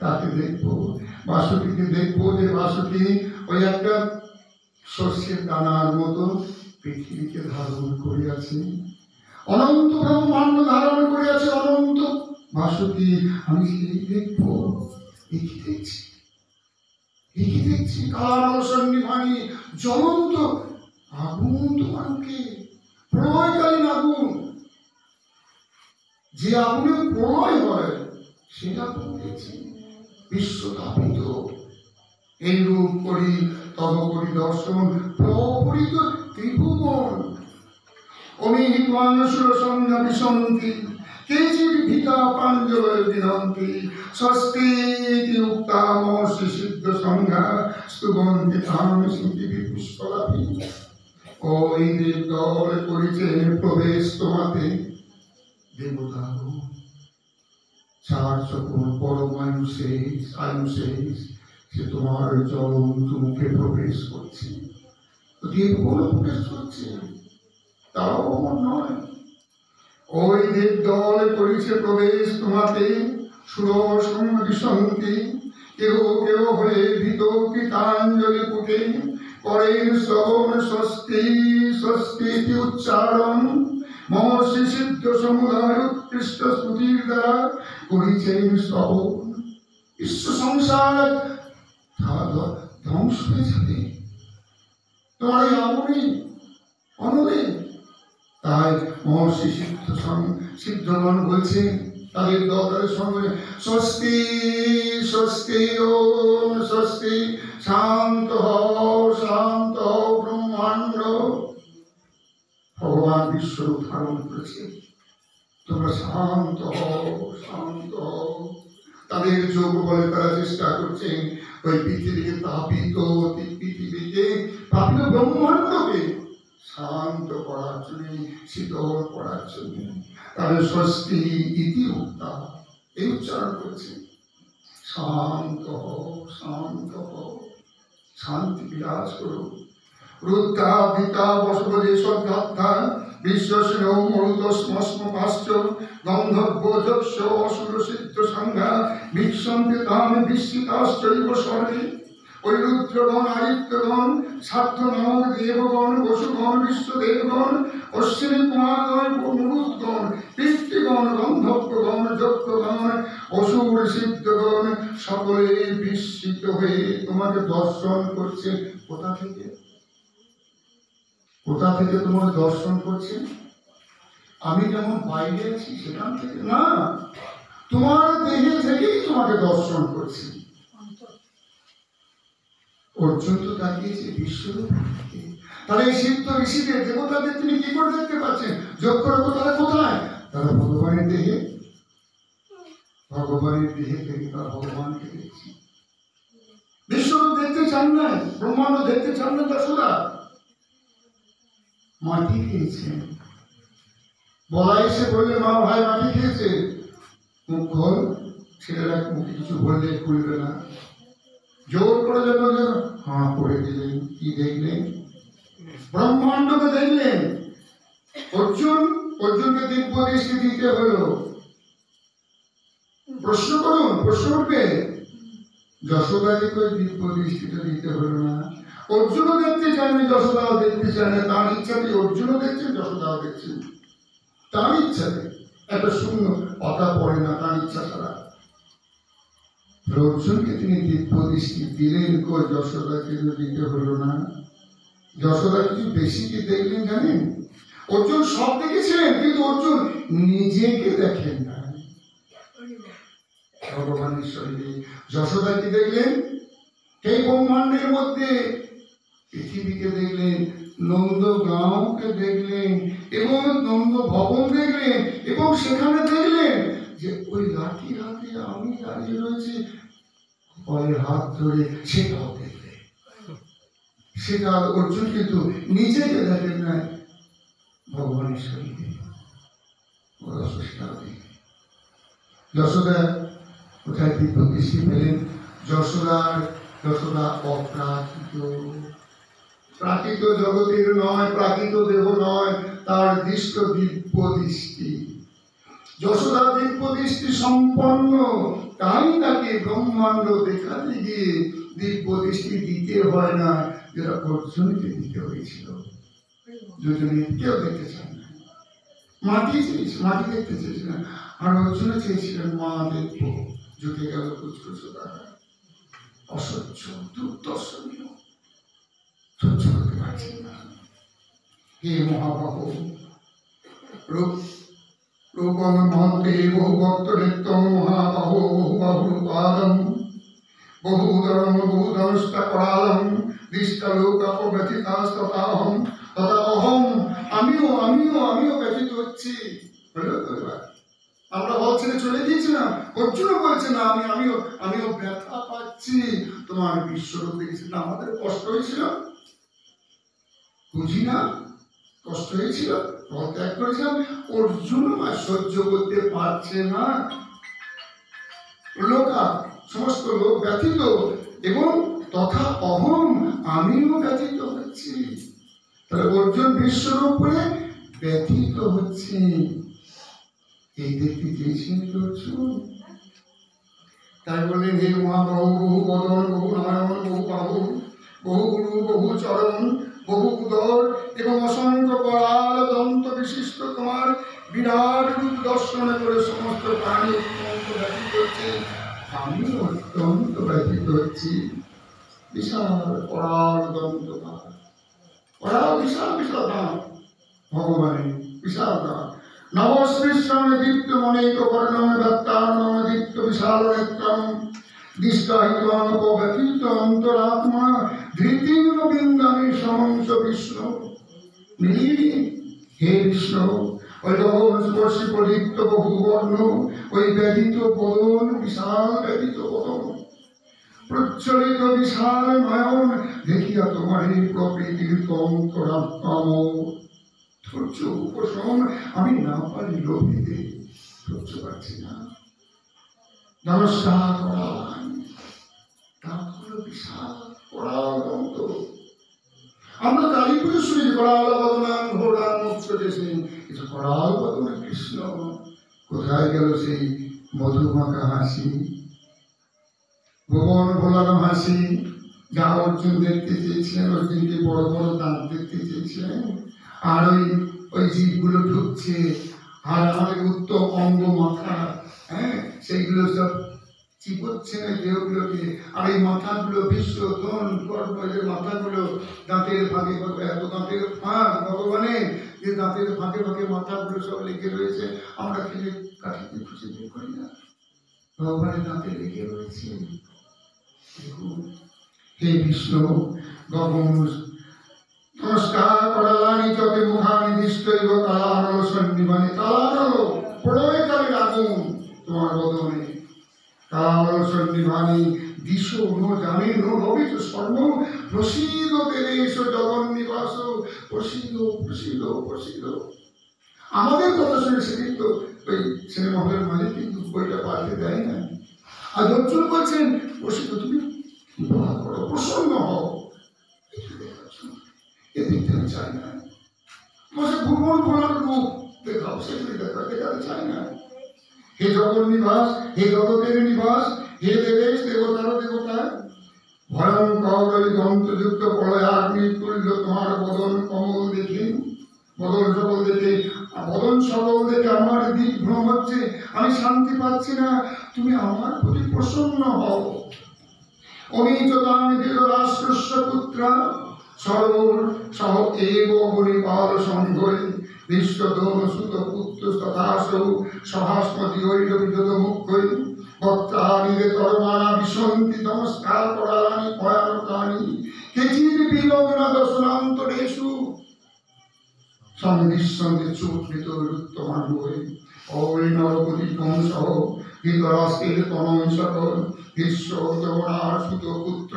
তাকে দেখবো, বাসুটিকে দেখবো যে বাসুটি ওই একটা শস্যের দানার মতো পৃথিবীকে ধারণ করিয়াছে, অনন্ত ব্রহ্মাণ্ড ধারণ করিয়াছে, অনন্ত বাসুটি। আমি সেই দেখবো, দেখি দেখছি, দেখি দেখছি কালো সন্নিভানি জ্বলন্ত আগুন, তোমাকে প্রলয়কালীন আগুন, যে আগুনে প্রলয় হয় সে আগুন দেখছি, বিশ্বতাপিত। এইরূপ করি তব করি দর্শন প্রপরিত ত্রিভুবন। অমিহিতাং সুরসংজ্ঞা বিশন্তি কেচিৎ ভিতা প্রাঞ্জল বিনন্তি, স্বস্তিতি উক্তা মহর্ষি সিদ্ধ সংজ্ঞা স্তুবন্তি তাং সিদ্ধি পুষ্পলাভি। ওই দেবদল করিছে প্রবেশ তোমাতে, দেবতা চার চকুন পরমায়ু শেষ, আয়ু শেষ, সে তোমার জ্বলন্ত মুখে প্রবেশ করছে, দেবগণ প্রবেশ করছে, তাও অমর নয়। ওই দেবদল করেছে প্রবেশ তোমাতে, সুরসংজ্ঞা বিশন্তি, কেহ কেহ হয়ে ভীত কৃতাঞ্জলি পুটে, করেন শ্রবণ স্বস্তি স্বস্তি উচ্চারণ। মহর্ষি সিদ্ধ সমুদায় উৎকৃষ্ট স্তুতির দ্বারা করিছেন শ্রবণ। বিশ্ব সংসার ধ্বংস হয়ে যাবে তোমার এই আগুনে অনলে। তাই মহর্ষি সিদ্ধগণ বলছেন তাদের দলের সঙ্গে, স্বস্তি স্বস্তি ওম স্বস্তি, শান্ত হও শান্ত হও ব্রহ্মাণ্ড। ভগবান বিশ্বরূপ ধারণ করেছে, তোমরা শান্ত হও শান্ত হও। তাদের যোগ বলে তারা চেষ্টা করছেন ওই পৃথিবীকে তাপিত, পৃথিবীকে তাপিত ব্রহ্মাণ্ডকে শান্ত করার জন্য, শীতল করার জন্য তাদের স্বস্তি ইতি উক্তা এই উচ্চারণ করছে। শান্ত হও শান্ত হও, শান্তি বিরাজ করো। রুদ্রা ভিতা বসবদে সদ্ধাত্তা বিশ্বস্য মরুত স্মস্ম পাশ্চ, গন্ধর্ব যক্ষ অসুর সিদ্ধ সংজ্ঞা বিশ্বন্তে তাম বিস্মিতাশ্চৈব স্বর্গে। ওই রুদ্রগণ আদিত্যগণ সাধ্য নামক দেবগণ বসুগণ বিশ্বদেবগণ অশ্বিনী কুমারগণ মরুদ্গণ পিতৃগণ গন্ধর্বগণ যক্ষগণ অসুর সিদ্ধগণ সকলে বিস্মিত হয়ে তোমাকে দর্শন করছে। কোথা থেকে? কোথা থেকে তোমাকে দর্শন করছে? আমি যেমন বাইরে আছি সেখান থেকে না, তোমার দেহে থেকেই তোমাকে দর্শন করছি। অর্জুন তো তাকিয়েছে বিশ্বরূপ। তাহলে এই সিদ্ধ ঋষিদের দেবতাদের তিনি কি করে দেখতে পাচ্ছেন? যোগ করে তারা কোথায়? তারা ভগবানের দেহে, ভগবানের দেহে থেকে তারা ভগবানকে দেখছে। বিশ্বরূপ দেখতে চান না, ব্রহ্মাণ্ড দেখতে চান না যশোদা। মাটি খেয়েছেন, বলা এসে বললে মা ভাই মাটি খেয়েছে, মুখ খোল, ছেলেরা মুখে কিছু বললে খুলবে না, জোর করে যখন হাঁ করে দিলেন। কি দেখলেন? ব্রহ্মাণ্ডকে দেখলেন। অর্জুনকে দিব্য দৃষ্টি দিতে হলো। প্রশ্ন করুন, প্রশ্ন উঠবে, যশোদাকে তো দিব্য দৃষ্টিটা দিতে হলো না। অর্জুনও দেখতে চান, যশোদাও দেখতে চান, তার ইচ্ছাতে অর্জুনও দেখছেন, যশোদাও দেখছেন, তার ইচ্ছাতে। একটা শূন্য পাতা পড়ে না তার ইচ্ছা ছাড়া। অর্জুনকে তিনি দিব্য দৃষ্টি দিলেন, যশোদাকে দিতে হলো না। যশোদা কিছু বেশি কি দেখলেন জানেন? অর্জুন সব দেখেছিলেন, কিন্তু অর্জুন নিজেকে দেখেন না। ভগবানের শরীরে যশোদা কি দেখলেন? এই ব্রহ্মাণ্ডের মধ্যে পৃথিবীকে দেখলেন, নন্দগাঁওকে দেখলেন, এবং নন্দ ভবন দেখলেন, এবং সেখানে দেখলেন যে ওই লাঠি হাতে আমি দাঁড়িয়ে রয়েছি, কলের হাত ধরে, সেটাও দেখলেন। সেটা অর্জুন কিন্তু নিজেকে দেখেন নাই, ভগবানের শরীরে। যশোদা কোথায় দিব্য দৃষ্টি পেলেন? যশোদা অপ্রাকৃত, প্রাকৃত জগতের নয়, প্রাকৃত দেহ নয়, তার দৃষ্ট দিব্য দৃষ্টি। যশোদা দিব্য দৃষ্টি সম্পন্ন, তাই তাকে ব্রহ্মাণ্ড দেখাতে গিয়ে দিব্য দৃষ্টি দিতে হয় না, যেটা অর্জুনকে দিতে হয়েছিল। দুজনে কেউ দেখতে চান না, মাটি দেখতে চেয়েছিলেন, আর অর্জুন চেয়েছিলেন মা দেখবো। জুটে গেল কুচকুচো দ্বারা, অসহ্য দুর্দর্শনীয়, সহ্য করতে পারছেন না। হে মহাবাহু, রূপম মহন্তে বহু ভক্ত নিত্যম মহাবাহু বহুবাহুরূপাদম বহুদরম বহুধনুষ্টা করালম দৃষ্টলোকাপব্যথিতাস্ততাহম তথা অহম, আমিও ব্যথিত হচ্ছি। আমরা বল ছেড়ে চলে গিয়েছিলাম, অর্জুনও বলছে না আমিও ব্যথা পাচ্ছি। তোমার বিশ্বরূপ দেখেছিলাম, আমাদের কষ্ট হয়েছিল, বুঝি না কষ্ট হয়েছিল, ত্যাগ করেছিলাম। অর্জুন সহ্য করতে পারছে না, সমস্ত লোক ব্যথিত, এবং তথা অহম, আমিও ব্যথিত হচ্ছি। তাহলে অর্জুন বিশ্বর উপরে ব্যথিত হচ্ছে, এই দেখতে চেয়েছেন অর্জুন। তাই বললেন হে মহাবাহু, বহু বদন, বহু নয়ন, বহু বাহু, বহু গুরু, বহু চরণ, বহু উদর এবং অসংখ্য করাল দন্ত বিশিষ্ট তোমার বিরাট রূপ দর্শন করে সমস্ত প্রাণী অত্যন্ত ব্যথিত হচ্ছে, আমি অত্যন্ত ব্যথিত হচ্ছি। বিশাল করাল দন্ত, করাল বিশাল বিশাল দাম, ভগবানের বিশাল দাম। নবশ্রীশ্রমে দীপ্ত মনেক বর্ণমে ব্যক্তার্ণমে দীপ্ত বিশাল নেত্রম দিষ্টাহিত অন্তরাত্মা ধৃতির বিন্দামী সমংস বিষ্ণু। হে বিষ্ণু, ওই গগন স্পর্শী প্রদীপ্ত বহু বর্ণ, ওই ব্যথিত বদন, বিশাল ব্যথিত বদন, প্রচলিত বিশাল নয়ন দেখিয়া তোমার এই প্রকৃতির অন্তরাত্ম ধৈর্য উপশম আমি না পারি লোভিতে, ধৈর্য পাচ্ছি না। নমস্কার করান, দাঁতগুলো বিশাল করাল দন্ত। আমরা কালী পুজো শুনেছি করাল বদনান ঘোড়ান মুক্ত দেশে, কিন্তু করাল বদনা কৃষ্ণ কোথায় গেল সেই মধুমাখা হাসি, ভুবন ভোলানো হাসি, যা অর্জুন দেখতে চেয়েছিলেন। অর্জুনকে বড় বড় দাঁত দেখতে চেয়েছিলেন, আর ওই জীবগুলো ঢুকছে, আর আমাদের উত্তম অঙ্গ মাথা, সেইগুলো সব চিপচ্ছে না দেহগুলোকে, আর এই মাথাগুলো বিশ্ব ধন কর্ম, এদের মাথাগুলো দাঁতের ফাঁকে ফাঁকে, এত দাঁতের ফাঁক ভগবানের, যে দাঁতের ফাঁকে ফাঁকে মাথাগুলো সব লেগে রয়েছে, আমরা খেলে কাঠিতে খুঁজে বের করি না, ভগবানের দাঁতে লেগে রয়েছে। দেখুন হে বিষ্ণু, গগন নমস্কার করালানি চকে মুখানি দৃষ্টৈব কালানল সন্নিবানি, কালানল প্রলয়কালের আগুন তোমার বদনে, কালানল সন্নিবানি দিশো নো জানে নো রবিচ স্বর্ণ প্রসীদ দেবেশ জগন্নিবাস, প্রসীদ প্রসীদ প্রসীদ। আমাদের কথা শুনে সেদিন তো ওই সিনেমা হলের মালিক কিন্তু বইটা পাল্টে দেয় না, আর অর্জুন বলছেন প্রসীদ, তুমি বিবাহ করো, প্রসন্ন হও, এ দেখতে আমি চাই না, তোমার ভুবন ভোলার রূপ দেখাও, সেগুলি দেখাতে চাই না। হে জগৎ নিবাস, হে জগতের নিবাস, হে দেবেশ দেবতার দেবতা, ভয়ঙ্কর ওই দন্তযুক্ত প্রলয়াগ্নি তুল্য তোমার বদন কমল দেখে, বদন সকল দেখে, বদন সকল দেখে আমার দিক ভ্রম হচ্ছে, আমি শান্তি পাচ্ছি না, তুমি আমার প্রতি প্রসন্ন হও। অমিচতাং ধৃতরাষ্ট্রস্য পুত্রা সর্বর সহ এব বলিপাল সংঘই বিশ্বদোন সুত পুত্র তথাসৌ সহাস্মতি ঐরবিদত মুখ্যই বক্তানিরে তরমানা বিশন্তি নমস্কার করানি ভয়ানকানি কেচির বিলগ্ন দশনান্তরেষু সন্ধিসন্ধি চূর্ণিত রুত্তমান বই ওই নরপতি কংসহ ধৃতরাষ্ট্রের তনয় সকল বিশ্ব দ্রোণার সুত পুত্র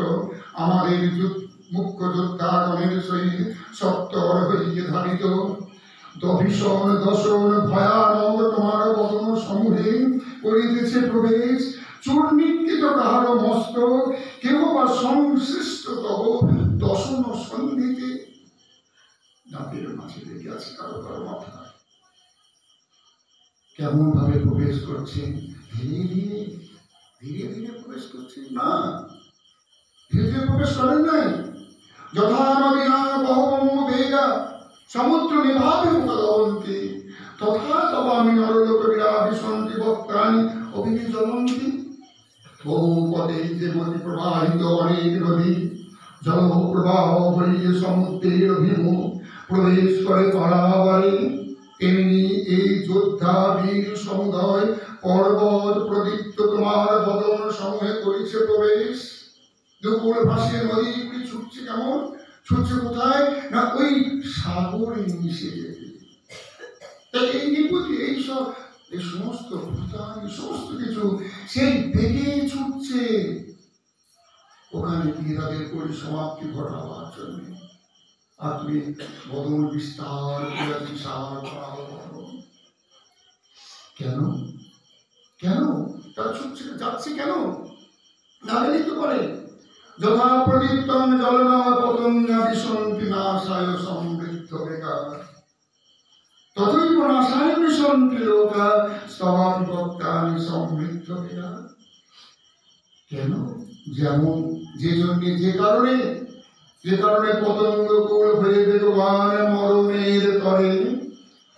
আমাদের মুখ্য যোদ্ধাগণের সহিত সত্তর হইয়ে ধারিত ভীষণ দশন ভয়ানক তোমার বদন সমূহে করিতেছে প্রবেশ, চূর্ণিকৃত কাহার মস্তক, কেহ বা সংশ্লিষ্ট তব দশন সন্ধিতে। দাঁতের মাঝে লেগে আছে কারো কারো মাথায়, কেমন ভাবে প্রবেশ করছেন? ধীরে ধীরে ধীরে ধীরে প্রবেশ করছেন না, ধীরে ধীরে প্রবেশ করেন নাই। যথা নদীনাং বহবঙ্গ বেগা সমুদ্র নিভাবে উপলবন্তি তথা তবামি নরলোক বিরাবিশন্তি ভক্তানি অভিনি জ্বলন্তি। বহু পথে যে নদী প্রবাহিত অনেক নদী জল প্রবাহ হইয়ে সমুদ্রের অভিমুখ প্রবেশ করে পারাবারে, তেমনি এই যোদ্ধা বীর সমুদয় পর্বত প্রদীপ্ত তোমার বদন সমূহে করেছে প্রবেশ। দুপুর ভাসিয়ে নদীগুলি ছুটছে, কেমন ছুটছে? কোথায় না ওই সাগরে মিশে যেতে। এই নিপুতি এইসব এই সমস্ত ভূতান সমস্ত কিছু সেই বেগে ছুটছে ওখানে গিয়ে তাদের পরিসমাপ্তি ঘটাবার জন্য। আর তুমি বদন বিস্তার কেন কেন তারা ছুটছে যাচ্ছে কেন? না লিখতে পারে যথা প্রদীপ্তং জলনা পতঙ্গা বিশন্তি নাশায় সমৃদ্ধ বেকার তথৈব নাশায় বিশন্তি লোকা স্তবাপি ভক্তানি সমৃদ্ধ বেকার। কেন? যেমন যে জন্য যে কারণে পতঙ্গকুল হয়ে বেগবান মরণের তরে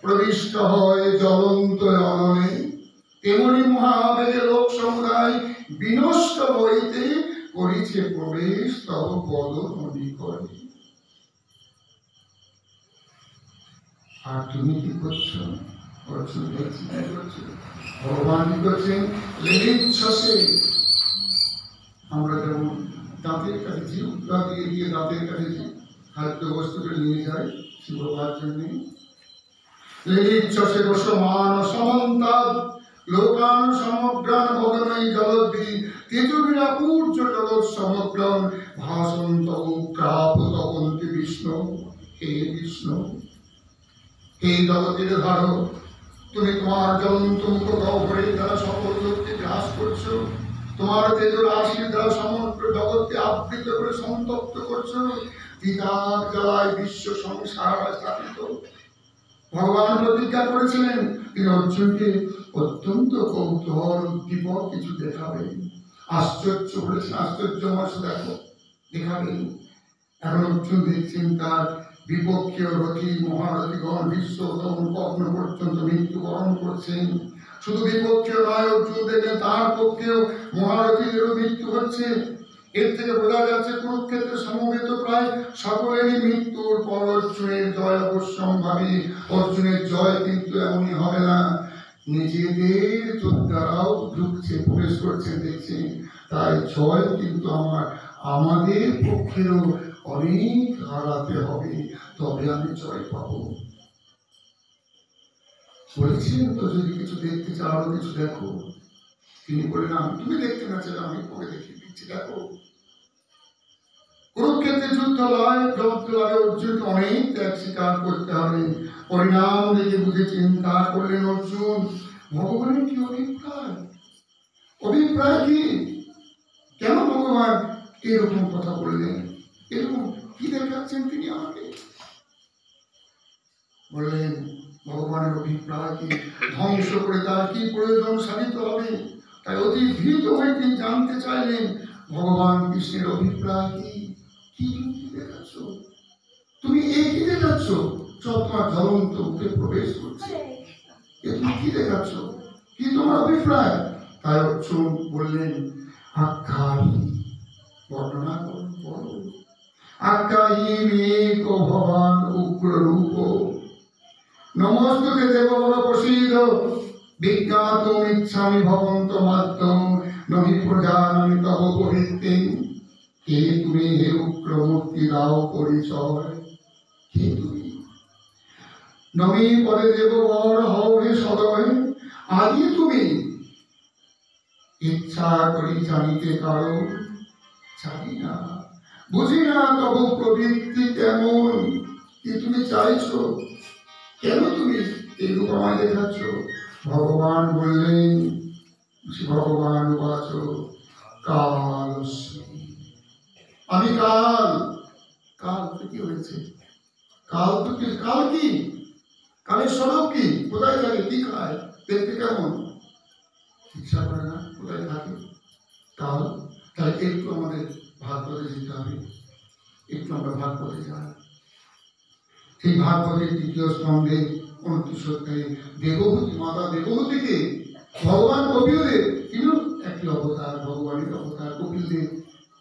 প্রবিষ্ট হয় জ্বলন্ত অনলে, তেমনি মহাবেগে লোক সমুদায় বিনষ্ট হইতে করিছে প্রবেশ তব পদধূলি করে। আর তুমি কি করছো? ভগবান কি করছেন? লেলিচ্ছ্বাসে আমরা যেমন দাঁতের কাছে জিহ্বা দিয়ে দিয়ে দাঁতের কাছে খাদ্য বস্তুকে নিয়ে যাই শিববার জন্য। লেলিচ্ছ্বাসে বসমান সমন্তাদ লোকান সমগ্রান বদনৈ জলদ্বি তেজবিরা পূর্য জগৎ সমগ্রম ভাসন্ত প্রাপ তপন্তি বিষ্ণু। হে বিষ্ণু, হে জগতের ধারক, তুমি তোমার জ্বলন্ত মুখ গহ্বরে দ্বারা সকল লোককে গ্রাস করছো। তোমার তেজ রাশির দ্বারা সমগ্র জগৎকে আবৃত করে সন্তপ্ত করছো। পিতার জ্বালায় বিশ্ব সংসার স্থাপিত। ভগবান প্রতিজ্ঞা করেছিলেন তিনি অর্জুনকে অত্যন্ত কৌতূহল উদ্দীপক কিছু দেখাবেন। আশ্চর্য বলেছেন, আশ্চর্যময় দেখো দেখাবেন। এখন অর্জুন দেখছেন তার বিপক্ষীয় রথী মহারথীগণ বিশ্ব তখন কর্ণ পর্যন্ত মৃত্যুবরণ করছেন। শুধু বিপক্ষীয় নয়, অর্জুন দেখেন তার পক্ষেও মহারথীদেরও মৃত্যু হচ্ছে। এর থেকে বোঝা যাচ্ছে কুরুক্ষেত্রে সমবেত প্রায় সকলেরই মৃত্যুর পর অর্জুনের জয় অবশ্যম্ভাবী। অর্জুনের জয় কিন্তু এমনই হবে না, নিজেদের যোদ্ধারাও ঢুকছে প্রবেশ করছেন দেখছেন। তাই জয় কিন্তু আমাদের পক্ষেও অনেক হারাতে হবে, তবে আমি জয় পাবো। বলেছিলেন তো যদি কিছু দেখতে চাও আরো কিছু দেখো। তিনি বললেন তুমি দেখতে না চাইলে আমি পরে দেখিয়ে দিচ্ছি, দেখো। কুরুক্ষেত্রে যুদ্ধ লয় অর্জুনকে অনেক ত্যাগ স্বীকার করতে হবে। পরিণাম দেখে বুঝে চিন্তা করলেন অর্জুন ভগবানের কি অভিপ্রায় কি? কেন ভগবান এরকম কথা বললেন? এরকম কি দেখাচ্ছেন তিনি আমাকে? বললেন ভগবানের অভিপ্রায় কি? ধ্বংস করে তার কি প্রয়োজন সাধিত হবে? তাই অতি ভীত হয়ে তিনি জানতে চাইলেন ভগবান কৃষ্ণের অভিপ্রায় কি? কি তুমি দেখাচ্ছ? তুমি কি দেখাচ্ছ? সব তোমার জ্বলন্ত মুখে প্রবেশ করছে, তুমি কি দেখাচ্ছ? কি তোমার অভিপ্রায়? তাই অর্জুন বললেন আখ্যায়ী, বর্ণনা করো। আখ্যায়ী মেঘ ভবান উগ্র রূপ নমস্তুতে দেববর প্রসীদ বিজ্ঞাতুম ইচ্ছামি ভবন্ত মাধ্যম নহি প্রজানামি তব পরিত্তে। কে তুমি হে উগ্র মূর্তি দাও পরিচয়? কে তুমি? নমি পরে দেববর হও হে সদয়। আদি তুমি ইচ্ছা করি জানিতে কারো জানি না, বুঝি না তবু প্রবৃত্তি কেমন। কি তুমি চাইছো? কেন তুমি এই রূপ আমায় দেখাচ্ছ? ভগবান বললেন, ভগবান বাচ কাল, আমি কাল। কাল তো কি হয়েছে? কাল তো কি? কাল কি? কালের স্বরূপ কি? কোথায় থাকে? কি খায়? দেখতে কেমন? ইচ্ছা করে না? কোথায় থাকে? কাল। তাহলে একটু আমাদের ভাগবতে যেতে হবে, একটু আমরা ভাগবতে যাই। সেই ভাগবতের তৃতীয় স্তম্ভে 29 অধ্যায়ে দেবহূতি, মাতা দেবহূতিকে ভগবান কপিলদেব, তিনিও একটি অবতার, ভগবানের অবতার, কপিলদেব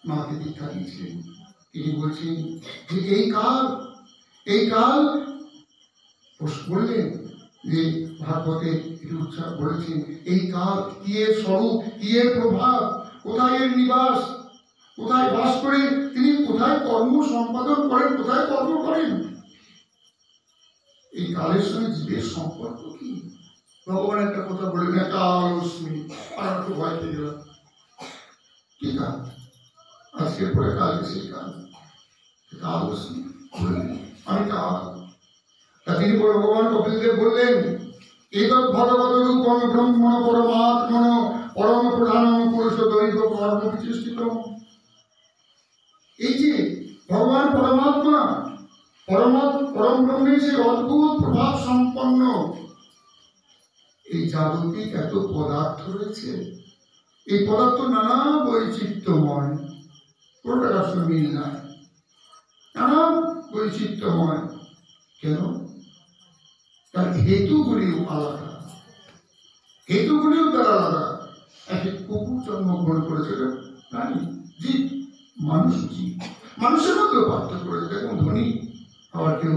মাকে দীক্ষা দিয়েছিলেন। তিনি বলছেন যে এই কাল বললেন যে ভাগবতে উৎসাহ বলেছেন, এই কাল কি এর স্বরূপ, কি এর প্রভাব, কোথায় এর নিবাস, কোথায় বাস করে তিনি, কোথায় কর্ম সম্পাদন করেন, কোথায় কর্ম করেন, এই কালের সঙ্গে জীবের সম্পর্ক কি? ভগবান একটা কথা বলেন, কালস্মি, আর একটু ভয় পেয়ে গেলাম। কি কাল? আজকের পরে কালকে সেই কাল, কালস্মি, আমি কাল। তিনি ভগবান কপিলদেব বললেন, এতৎ ভগবত রূপম ব্রহ্মণ পরমাত্মন পরম প্রধানম পুরুষ দৈব কর্ম বিচেষ্টিতম। এই যে ভগবান পরমাত্মা, পরম ব্রহ্মের সেই অদ্ভুত প্রভাব সম্পন্ন, এই জাগতিক এত পদার্থ রয়েছে, এই পদার্থ নানা বৈচিত্র্যময়, কোনটার সঙ্গে মিল নাই, নানা বৈচিত্র্যময়। কেন? তার হেতুগুলিও আলাদা, হেতুগুলিও তার আলাদা। একটি কুকুর জন্মগ্রহণ করেছিল, প্রাণী, জীব, মানুষ, জীব, মানুষের মধ্যেও পার্থক্য রয়েছে। দেখুন, ধনী আবার কেউ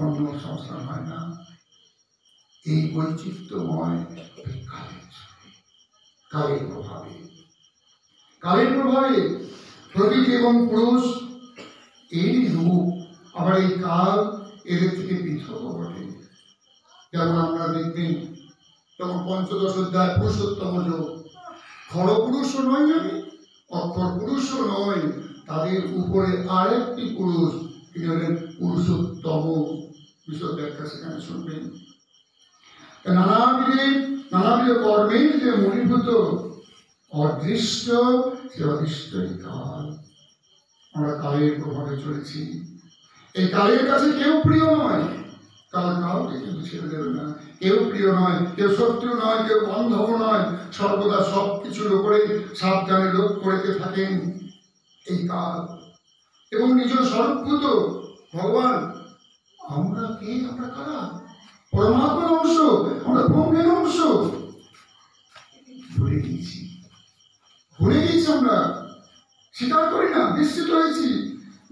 অন্য সংস্থান হয় না। এই বৈচিত্র্যময় কালের প্রভাবে প্রকৃতি এবং পুরুষ এই রূপ, আবার এই কাল এদের থেকে পৃথক বটে। যেমন আমরা দেখবেন তখন 15 অধ্যায় পুরুষোত্তম যোগ, খড় পুরুষও নয়, আমি অক্ষর পুরুষও নয়, তাদের উপরে আরেকটি পুরুষ, তিনি হলেন পুরুষোত্তম। বিশদ ব্যাখ্যা সেখানে শুনবেন। নানাবিধ কর্মের যে মূলীভূত অদৃষ্ট, সে অদৃষ্ট কাল। আমরা কালের প্রভাবে চলেছি। এই কালের কাছে কেউ প্রিয় নয়, কাল কাউকে কিন্তু ছেড়ে দেবে না। কেউ প্রিয় নয়, কেউ শত্রু নয়, কেউ বান্ধব নয়, সর্বদা সব কিছুর উপরে সাবধানে লক্ষ্য রেখে থাকেন এই কাল। এবং নিজ স্বরূপভূত ভগবান, আমরা কে? আমরা কারা? পরমাত্মার অংশ, আমরা ব্রহ্মের অংশ। ভুলে গিয়েছি আমরা, স্বীকার করি না, বিস্মিত হয়েছি।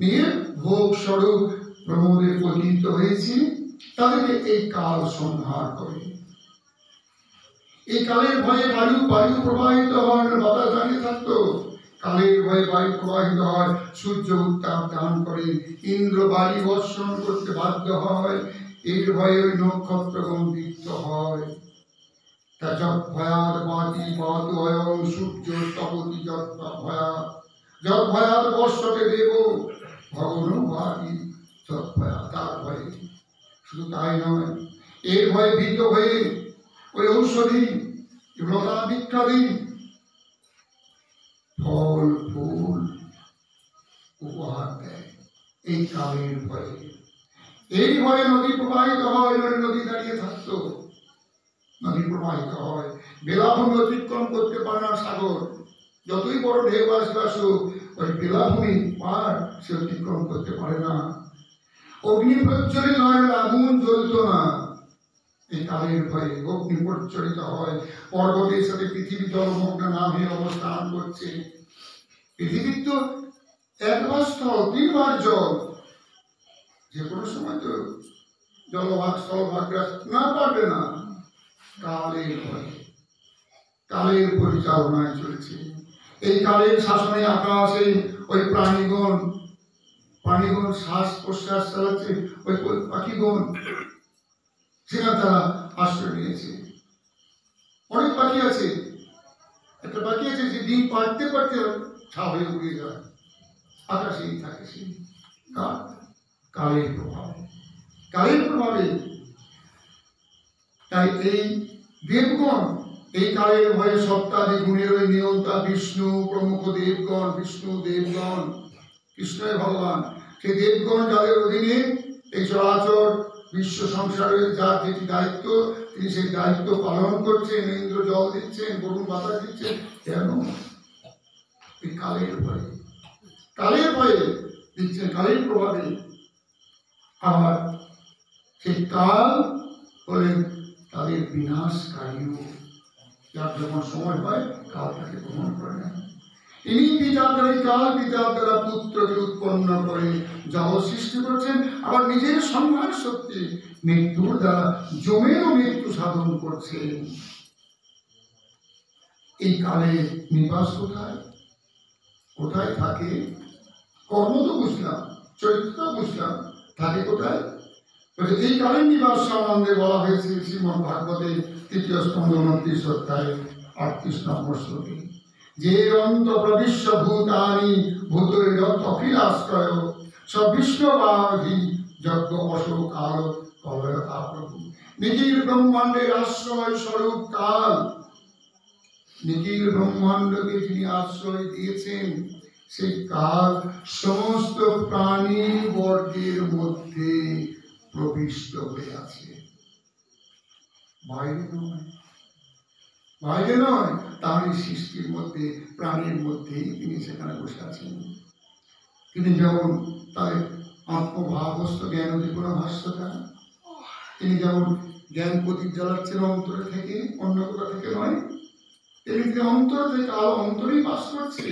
নিয়ে ভোগ স্বরূপ প্রমোদে পতিত হয়েছি, তাদেরকে এই কাল সংহার করে। এই কালের ভয়ে বায়ু প্রবাহিত হয়, বাতাস দাঁড়িয়ে থাকতো, কালের ভয়ে বায়ু প্রবাহিত হয়, সূর্য উত্তাপ দান করে, ইন্দ্র বায়ু বর্ষণ করতে বাধ্য হয়, এর ভয়ে ওই নক্ষত্রগণ দীপ্ত হয়। ভয়াত বাতি বাত অয়ং সূর্য তপতি ভয়াত বর্ষতে দেব ভগবান বাতি তার ভয়ে। শুধু তাই নয়, এর ভয়ে ভীত হয়ে ওই ঔষধি লতা বৃক্ষাদি ফল ফুল উপহার দেয় এই কালের ভয়ে। এই ভয়ে নদী প্রবাহিত হয়, নদী দাঁড়িয়ে থাকতো, নদী প্রবাহিত হয়, বেলাভূমি অতিক্রম করতে পারে না সাগর, যতই বড় ঢেউ আসুক, ওই বেলাভূমি পার সে অতিক্রম করতে পারে না। অগ্নি প্রজ্বলিত হয়, আগুন জ্বলত না, এই কালের ভয়ে অগ্নি প্রজ্বলিত হয়। পর্বতের সাথে পৃথিবী জলমগ্ন না হয়ে অবস্থান করছে। পৃথিবীর তো একবার স্থল, 3 বার জল, যে কোনো সময় তো জলভাগ স্থলভাগ না পারবে না। কালের ভয়ে, কালের পরিচালনায় চলছে। এই কালের শাসনে আকাশে ওই প্রাণীগণ শ্বাস প্রশ্বাস চালাচ্ছে, ওই পাখিগণ সেখানে তারা আশ্রয় নিয়েছে। অনেক পাখি আছে, একটা পাখি আছে যে ডিম পাড়তে পারতে ছা হয়ে উড়ে যায়, আকাশেই থাকে। সেই কালের প্রভাবে তাই এই দেবগণ এই কালের ভয়ে সপ্তাহে গুণের ওই নিয়ন্তা বিষ্ণু প্রমুখ দেবগণ, বিষ্ণু দেবগণ, কৃষ্ণের ভগবান, সেই দেবগণ যাদের অধীনে এই চরাচর বিশ্ব সংসারের যার যেটি দায়িত্ব, তিনি সেই দায়িত্ব পালন করছেন, ইন্দ্র জল দিচ্ছেন, বরুণ বাতাস দিচ্ছেন, কেন? কালের ভয়ে দিচ্ছেন, কালের প্রভাবে। আবার সেই কাল হলেন তাদের বিনাশকারীও, যার যখন সময় হয় কাল তাকে গ্রহণ করে নেন। ইনি পিতার দ্বারা কাল, পিতার দ্বারা পুত্রকে উৎপন্ন করে জগৎ সৃষ্টি করছেন, আবার নিজের সংহার শক্তি মৃত্যুর দ্বারা জমেরও মৃত্যু সাধন করছেন। এই কালে নিবাস কোথায়? কোথায় থাকে? কর্ম তো বুঝলাম, চরিত্র বুঝলাম, থাকে কোথায়? এই কালের নিবাস সম্বন্ধে বলা হয়েছে শ্রীমদ্ ভাগবতে ৩য় স্কন্ধ ২৯ অধ্যায়ে ৩৮ নম্বর শ্লোকে, যে অন্ত প্রবিশ্য ভূতানি ভূতৈরখিলাশ্রয় সবিষ্ণবাধি যজ্ঞ অশোক কাল কলয়তা প্রভু। নিখিল ব্রহ্মাণ্ডের আশ্রয় স্বরূপ কাল, নিখিল ব্রহ্মাণ্ডকে যিনি আশ্রয় দিয়েছেন সেই কাল সমস্ত প্রাণী বর্গের মধ্যে প্রবিষ্ট হয়ে আছে, বাইরে নয়, বাইরে নয়। তারই সৃষ্টির মধ্যে, প্রাণীর মধ্যেই তিনি সেখানে বসে আছেন। তিনি যেমন তার আত্মভাবস্থ জ্ঞান উদ্দীপনা ভাষ্যটা, তিনি যেমন জ্ঞান প্রদীপ জ্বালাচ্ছেন অন্তরে থেকে, অন্য কোথা থেকে নয়, তিনি অন্তর থেকে আলো অন্তরেই বাস করছে।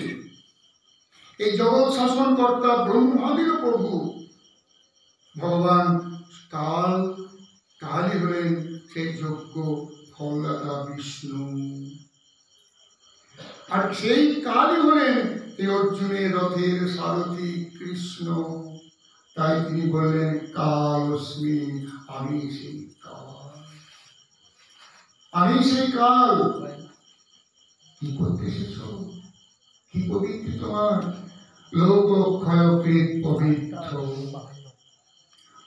এই জগৎ শাসন কর্তা ব্রহ্মাদির প্রভু ভগবান কাল, কালই হলেন সেই যজ্ঞ ফলদাতা বিষ্ণু, আর সেই কালই হলেন এই অর্জুনের রথের সারথি কৃষ্ণ। তাই তিনি বললেন কালস্মি, আমি সেই কাল, আমি সেই কাল। কি করতে এসেছ? কি পবিত্র তোমার? লোকক্ষয়কৃত পবিত্র,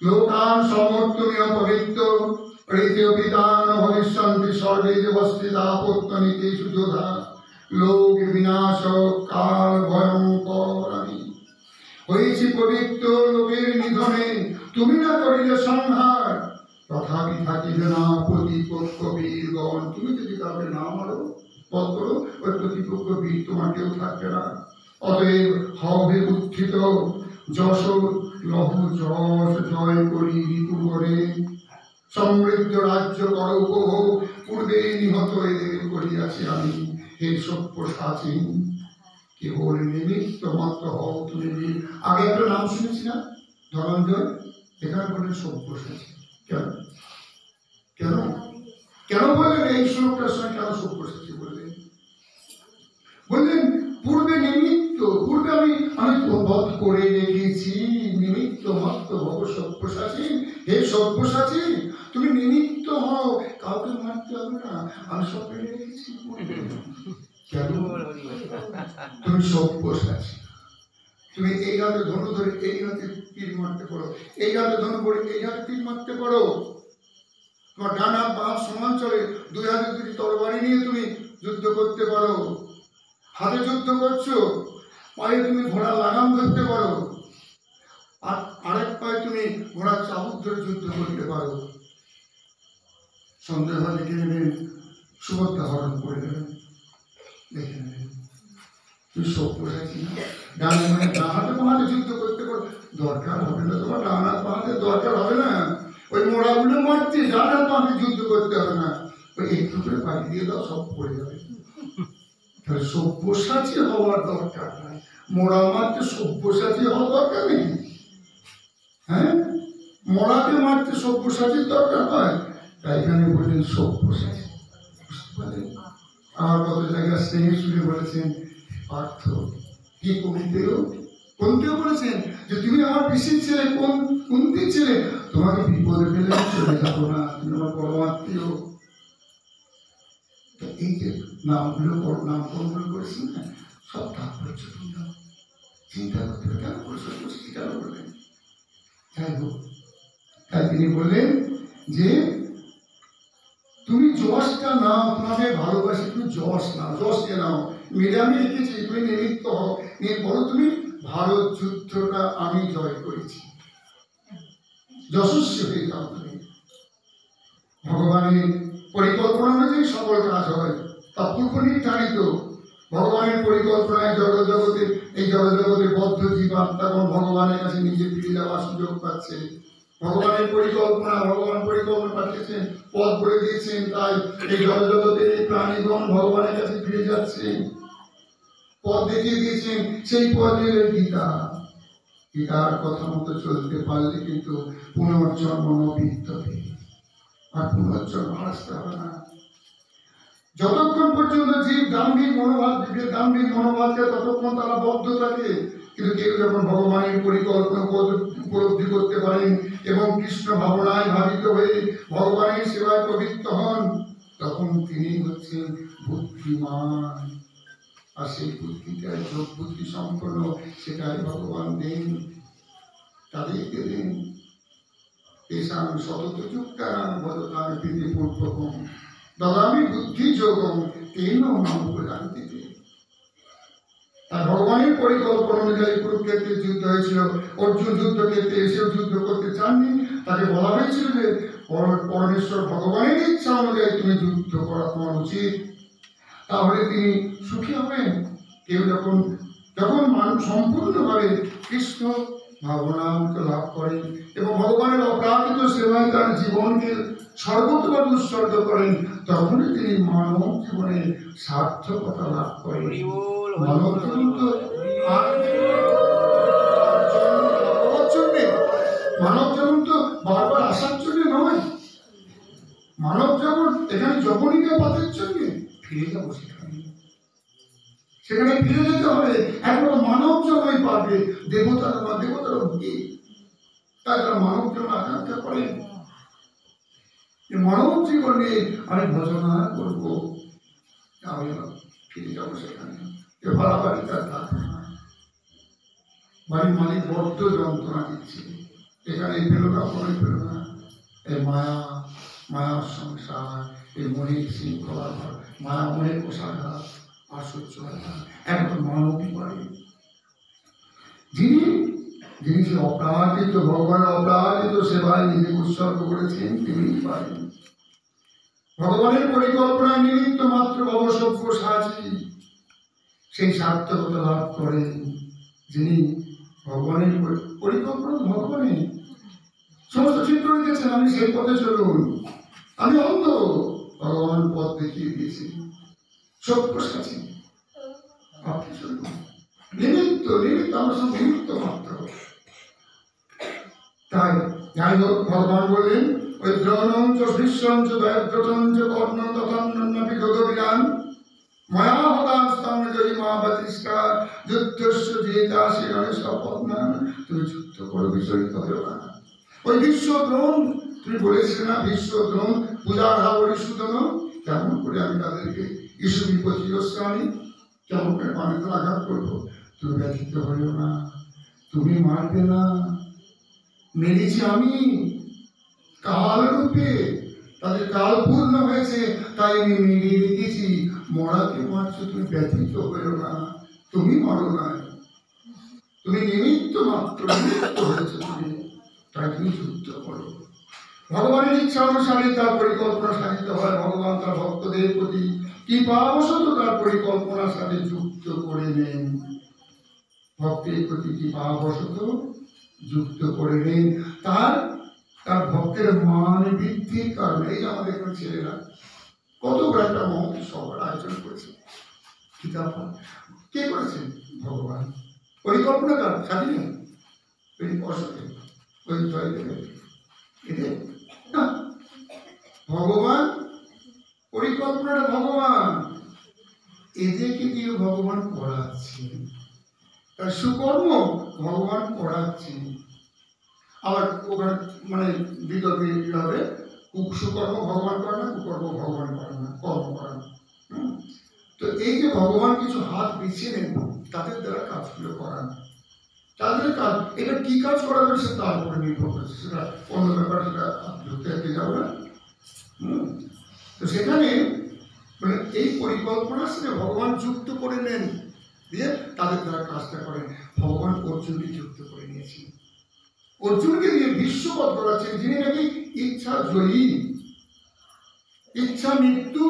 লোকান সমর্থনীয় পবিত্র, প্রীতিয় পিতান ভবিষ্যন্তি সর্বে দেবস্থিতা পত্তনিকেষু যোধা, লোক বিনাশ কাল ভয়ঙ্কর। আমি হয়েছি পবিত্র লোকের নিধনে, তুমি না করিলে সংহার, তথাপি থাকিবে না প্রতিপক্ষ বীরগণ। তুমি যদি কাউকে না মারো, বধ করো, ওই প্রতিপক্ষ বীর তোমার কেউ থাকবে না। অতএব হবে উত্থিত, যশ লহু যশ জয় করি ঋতু করে, সমৃদ্ধ রাজ্য কর উপভোগ, পূর্বে নিহত এদের করিয়াছি আমি। হে সব্যসাচী, কেবল নিমিত্ত মাত্র হও তুমি বীর। আগে একটা নাম শুনেছি না, ধনঞ্জয়, এখানে বললেন সব্যসাচী। কেন? কেন কেন বললেন? এই শ্লোকটার সময় কেন সব্যসাচী বললেন? বললেন পূর্বে নিমিত্ত, পূর্বে আমি বধ করে রেখেছি, নিমিত্ত মাত্র ভব সব্যসাচী। হে সব্যসাচী, তুমি নিমিত্ত হও, কাউকে মারতে হবে না, আমি সব পেরে রেখেছি। কেন? তুমি সব্যসাচী, তুমি এই হাতে ধনু ধরে এই হাতে তীর মারতে পারো, এই হাতে ধনু ধরে এই হাতে তীর মারতে পারো। তোমার ডান হাত বাঁ হাত সমান চলে, দুই হাতে দুটি তরবারি নিয়ে তুমি যুদ্ধ করতে পারো। হাতে যুদ্ধ করছো, পায়ে তুমি ঘোড়ার লাগাম ধরতে পারো, আর আরেক পায়ে তুমি ঘোড়ার চাবুক ধরে যুদ্ধ করতে পারো। সন্দেহ লিখে নেবেন, সুভদ্রা হরণ করে দেবেন, দেখে নেবেন। তুমি সব্যসাচী না? ডান হাতে বাঁ হাতে যুদ্ধ করতে পারো, দরকার হবে না তোমার ডান হাত বাঁ হাতে, দরকার হবে না ওই মোড়াগুলো মারতে, ডান হাত বাঁ হাতে যুদ্ধ করতে হবে না, ওই একটু করে পাড়ি দিয়ে দাও, সব পড়ে যাবে। তাহলে সব্যসাচী হওয়ার দরকার নাই, মোড়া মারতে সব্যসাচী হওয়ার দরকার নেই। হ্যাঁ, মোড়াকে মারতে সব্যসাচীর দরকার হয়, তাই এখানে বললেন সব্যসাচী। বুঝতে পারলেন? আমার কত জায়গায় স্নেহের সুরে বলেছেন পার্থ, কি কবিতেও কোনকেও বলেছেন যে তুমি আমার পিসির ছেলে, কুন্তির ছেলে, তোমাকে বিপদে ফেলে চলে যাবো না, তুমি আমার পরমাত্মীয়। এই যে নামগুলো নামকরণগুলো করেছি না, সব তাৎপর্য চিন্তা করতে হবে, কেন করে সত্যি কেন করলেন? যাই হোক, তাই তিনি বললেন যে তুমি যশটা নাও, তোমাকে ভালোবাসি, তুমি যশ নাও, যশ নিয়ে নাও, মেরে আমি রেখেছি, তুমি নিমিত্ত হও, নিয়ে বলো তুমি ভারত যুদ্ধটা আমি জয় করেছি, যশস্বী হয়ে যাও তুমি। ভগবানের পরিকল্পনা অনুযায়ী সকল কাজ হয়, তা পূর্ব নির্ধারিত। ভগবানের পরিকল্পনায় জগতে এই জগতের বদ্ধ জীবাত্মাগণ ভগবানের কাছে নিজে ফিরে যাওয়ার সুযোগ পাচ্ছে। ভগবানের পরিকল্পনা, ভগবান পরিকল্পনা পাঠিয়েছেন, পথ বলে দিয়েছেন, তাই এই জগতের এই প্রাণীগণ ভগবানের কাছে ফিরে যাচ্ছে, পথ দেখিয়ে দিয়েছেন। সেই পথে গীতা, গীতার কথা মতো চলতে পারলে কিন্তু পুনর্জন্ম বিদ্যতে, আর পুনর্জন্ম আসতে হবে না। যতক্ষণ পর্যন্ত জীব গাম্ভীর মনোভাবকে ততক্ষণ তারা বদ্ধ থাকে। কিন্তু কেউ যখন ভগবানের পরিকল্পনা উপলব্ধি করতে পারেন এবং কৃষ্ণ ভাবনায় ভাবিত হয়ে ভগবানের সেবায় প্রবৃত্ত হন, তখন তিনি হচ্ছেন বুদ্ধিমান। আর সেই বুদ্ধিটা যোগ বুদ্ধি সম্পন্ন, সেটাই ভগবান দেন, তাদেরকে দেন। তেষাং সতত যুক্তানাং ভজতাং প্রীতিপূর্বকং দদামি বুদ্ধি যোগং তেন মাম প্রজান্তিতে। তার ভগবানের পরিকল্পনা অনুযায়ী কুরুক্ষেত্রের যুদ্ধ হয়েছিল। অর্জুন যুদ্ধক্ষেত্রে এসেও যুদ্ধ করতে চাননি, তাকে বলা হয়েছিল যে পরমেশ্বর ভগবানের ইচ্ছা অনুযায়ী তুমি যুদ্ধ করা তোমার উচিত, তাহলে তিনি সুখী হবেন। কেউ যখন মানুষ সম্পূর্ণভাবে কৃষ্ণ ভাবনাকে লাভ করেন এবং ভগবানের অপ্রাকৃত সেবায় তার জীবনকে সর্বতভাবে উৎসর্গ করেন, তখনই তিনি মানব জীবনে সার্থকতা লাভ করেন। মানব জীবন তো মানব জীবন তো বারবার আসার জন্য নয়। মানব জীবন এখানে যখনই পাতের জন্য ফিরে যাবো, সেখানে ফিরে যেতে হবে। একবার মানব জন্মই পাবে, দেবতারা ভুগি, তাই তারা মানব জন্ম আকাঙ্ক্ষা করেন। মানব জীবনে আমি ভজনা করবো, আমি ফিরে যাবো সেখানে। ভাড়া বাড়ি তার থাকবে না, বাড়ির মালিক বড্ড যন্ত্রণা দিচ্ছে, এখানে পেলো না, ওখানে পেলো না। এই মায়ার সংসার, এই মনের শৃঙ্খলা, মায়া মনের কোষাঘাত আর সহ্য হয় না। একদম মানবই পারে, যিনি সে অপরাজিত ভগবানের অপরাজিত সেবায় নিজে উৎসর্গ করেছেন, তিনি পারেন। ভগবানের পরিকল্পনায় নিমিত্ত মাত্র ভবসভ্য সাজি সেই সার্থকতা লাভ করেন, যিনি ভগবানের পরিকল্পনা। ভগবানের সমস্ত চিত্র দিয়েছেন, আমি সেই পথে চলুন, আমি অন্ধ, ভগবান পথ দেখিয়ে দিয়েছি, সভ্য সাজি, আপনি চলুন। নিমিত্ত আমরা সব নিমিত্ত মাত্র। তাই যাই হোক, ভগবান বললেন ওই দ্রোণঞ্চ ভীষ্মঞ্চ দয়দ্রতঞ্চ কর্ণ তথান্নপি গগবিরান মায়া হতাস্তাং জয়িমা বাতিষ্কা যুদ্ধস্য জেতা শিরণে সপত্নান। তুমি যুদ্ধ করো, বিচলিত হও না। ওই বিশ্বদ্রোণ তুমি বলেছিলে না, বিশ্বদ্রোণ পূজার হাবরি সুদন, কেমন করে আমি তাদেরকে ইস্যু বিপত্তি আমি কেমন করে পানিতে আঘাত করবো। তুমি ব্যথিত হইও না, তুমি মারবে না, মেরেছি আমি কাল রূপে, তাদের কাল পূর্ণ হয়েছে, তাই আমি মেরে রেখেছি। মরাকে মারছো, তুমি ব্যথিত হইও না, তুমি মারো না, তুমি নিমিত্ত মাত্র, নিমিত্ত হয়েছে তুমি, তাই তুমি যুদ্ধ করো। ভগবানের ইচ্ছা অনুসারে তার পরিকল্পনা সাধিত হয়। ভগবান তার ভক্তদের প্রতি কৃপাবশত তার পরিকল্পনার সাথে যুক্ত করে নেন, ভক্তের প্রতি কৃপাবশত যুক্ত করে নেন তার ভক্তের মান বৃদ্ধির কারণে। এই যে আমাদের এখানে ছেলেরা কত বড় একটা মহৎ সভার আয়োজন করেছে, কিতাব কে করেছেন? ভগবান। পরিকল্পনা কার সাথে নেই, ওই অসতে ওই জয় দেবে এদের না, ভগবান পরিকল্পনাটা ভগবান, এদেরকে দিয়ে ভগবান করাচ্ছেন, তার সুকর্ম ভগবান করাচ্ছেন। আবার ওখানে মানে বিতর্কে হবে, সুকর্ম ভগবান করে না, কুকর্ম ভগবান করে না, কর্ম করে না। তো এই যে ভগবান কিছু হাত বিছিয়ে নেন, তাদের দ্বারা কাজগুলো করান, তাদের কাজ, এটা কি কাজ করা যাবে সে তার উপরে নির্ভর করছে, সেটা অন্য ব্যাপার, সেটা ঢুকতে যাবে না। তো সেখানে মানে এই পরিকল্পনার সাথে ভগবান যুক্ত করে নেন, দিয়ে তাদের দ্বারা কাজটা করেন। ভগবান অর্জুনকে যুক্ত করে নিয়েছেন, অর্জুনকে দিয়ে বিশ্ববৎ করাচ্ছেন, যিনি নাকি ইচ্ছা জয়ী। ইচ্ছা মৃত্যু।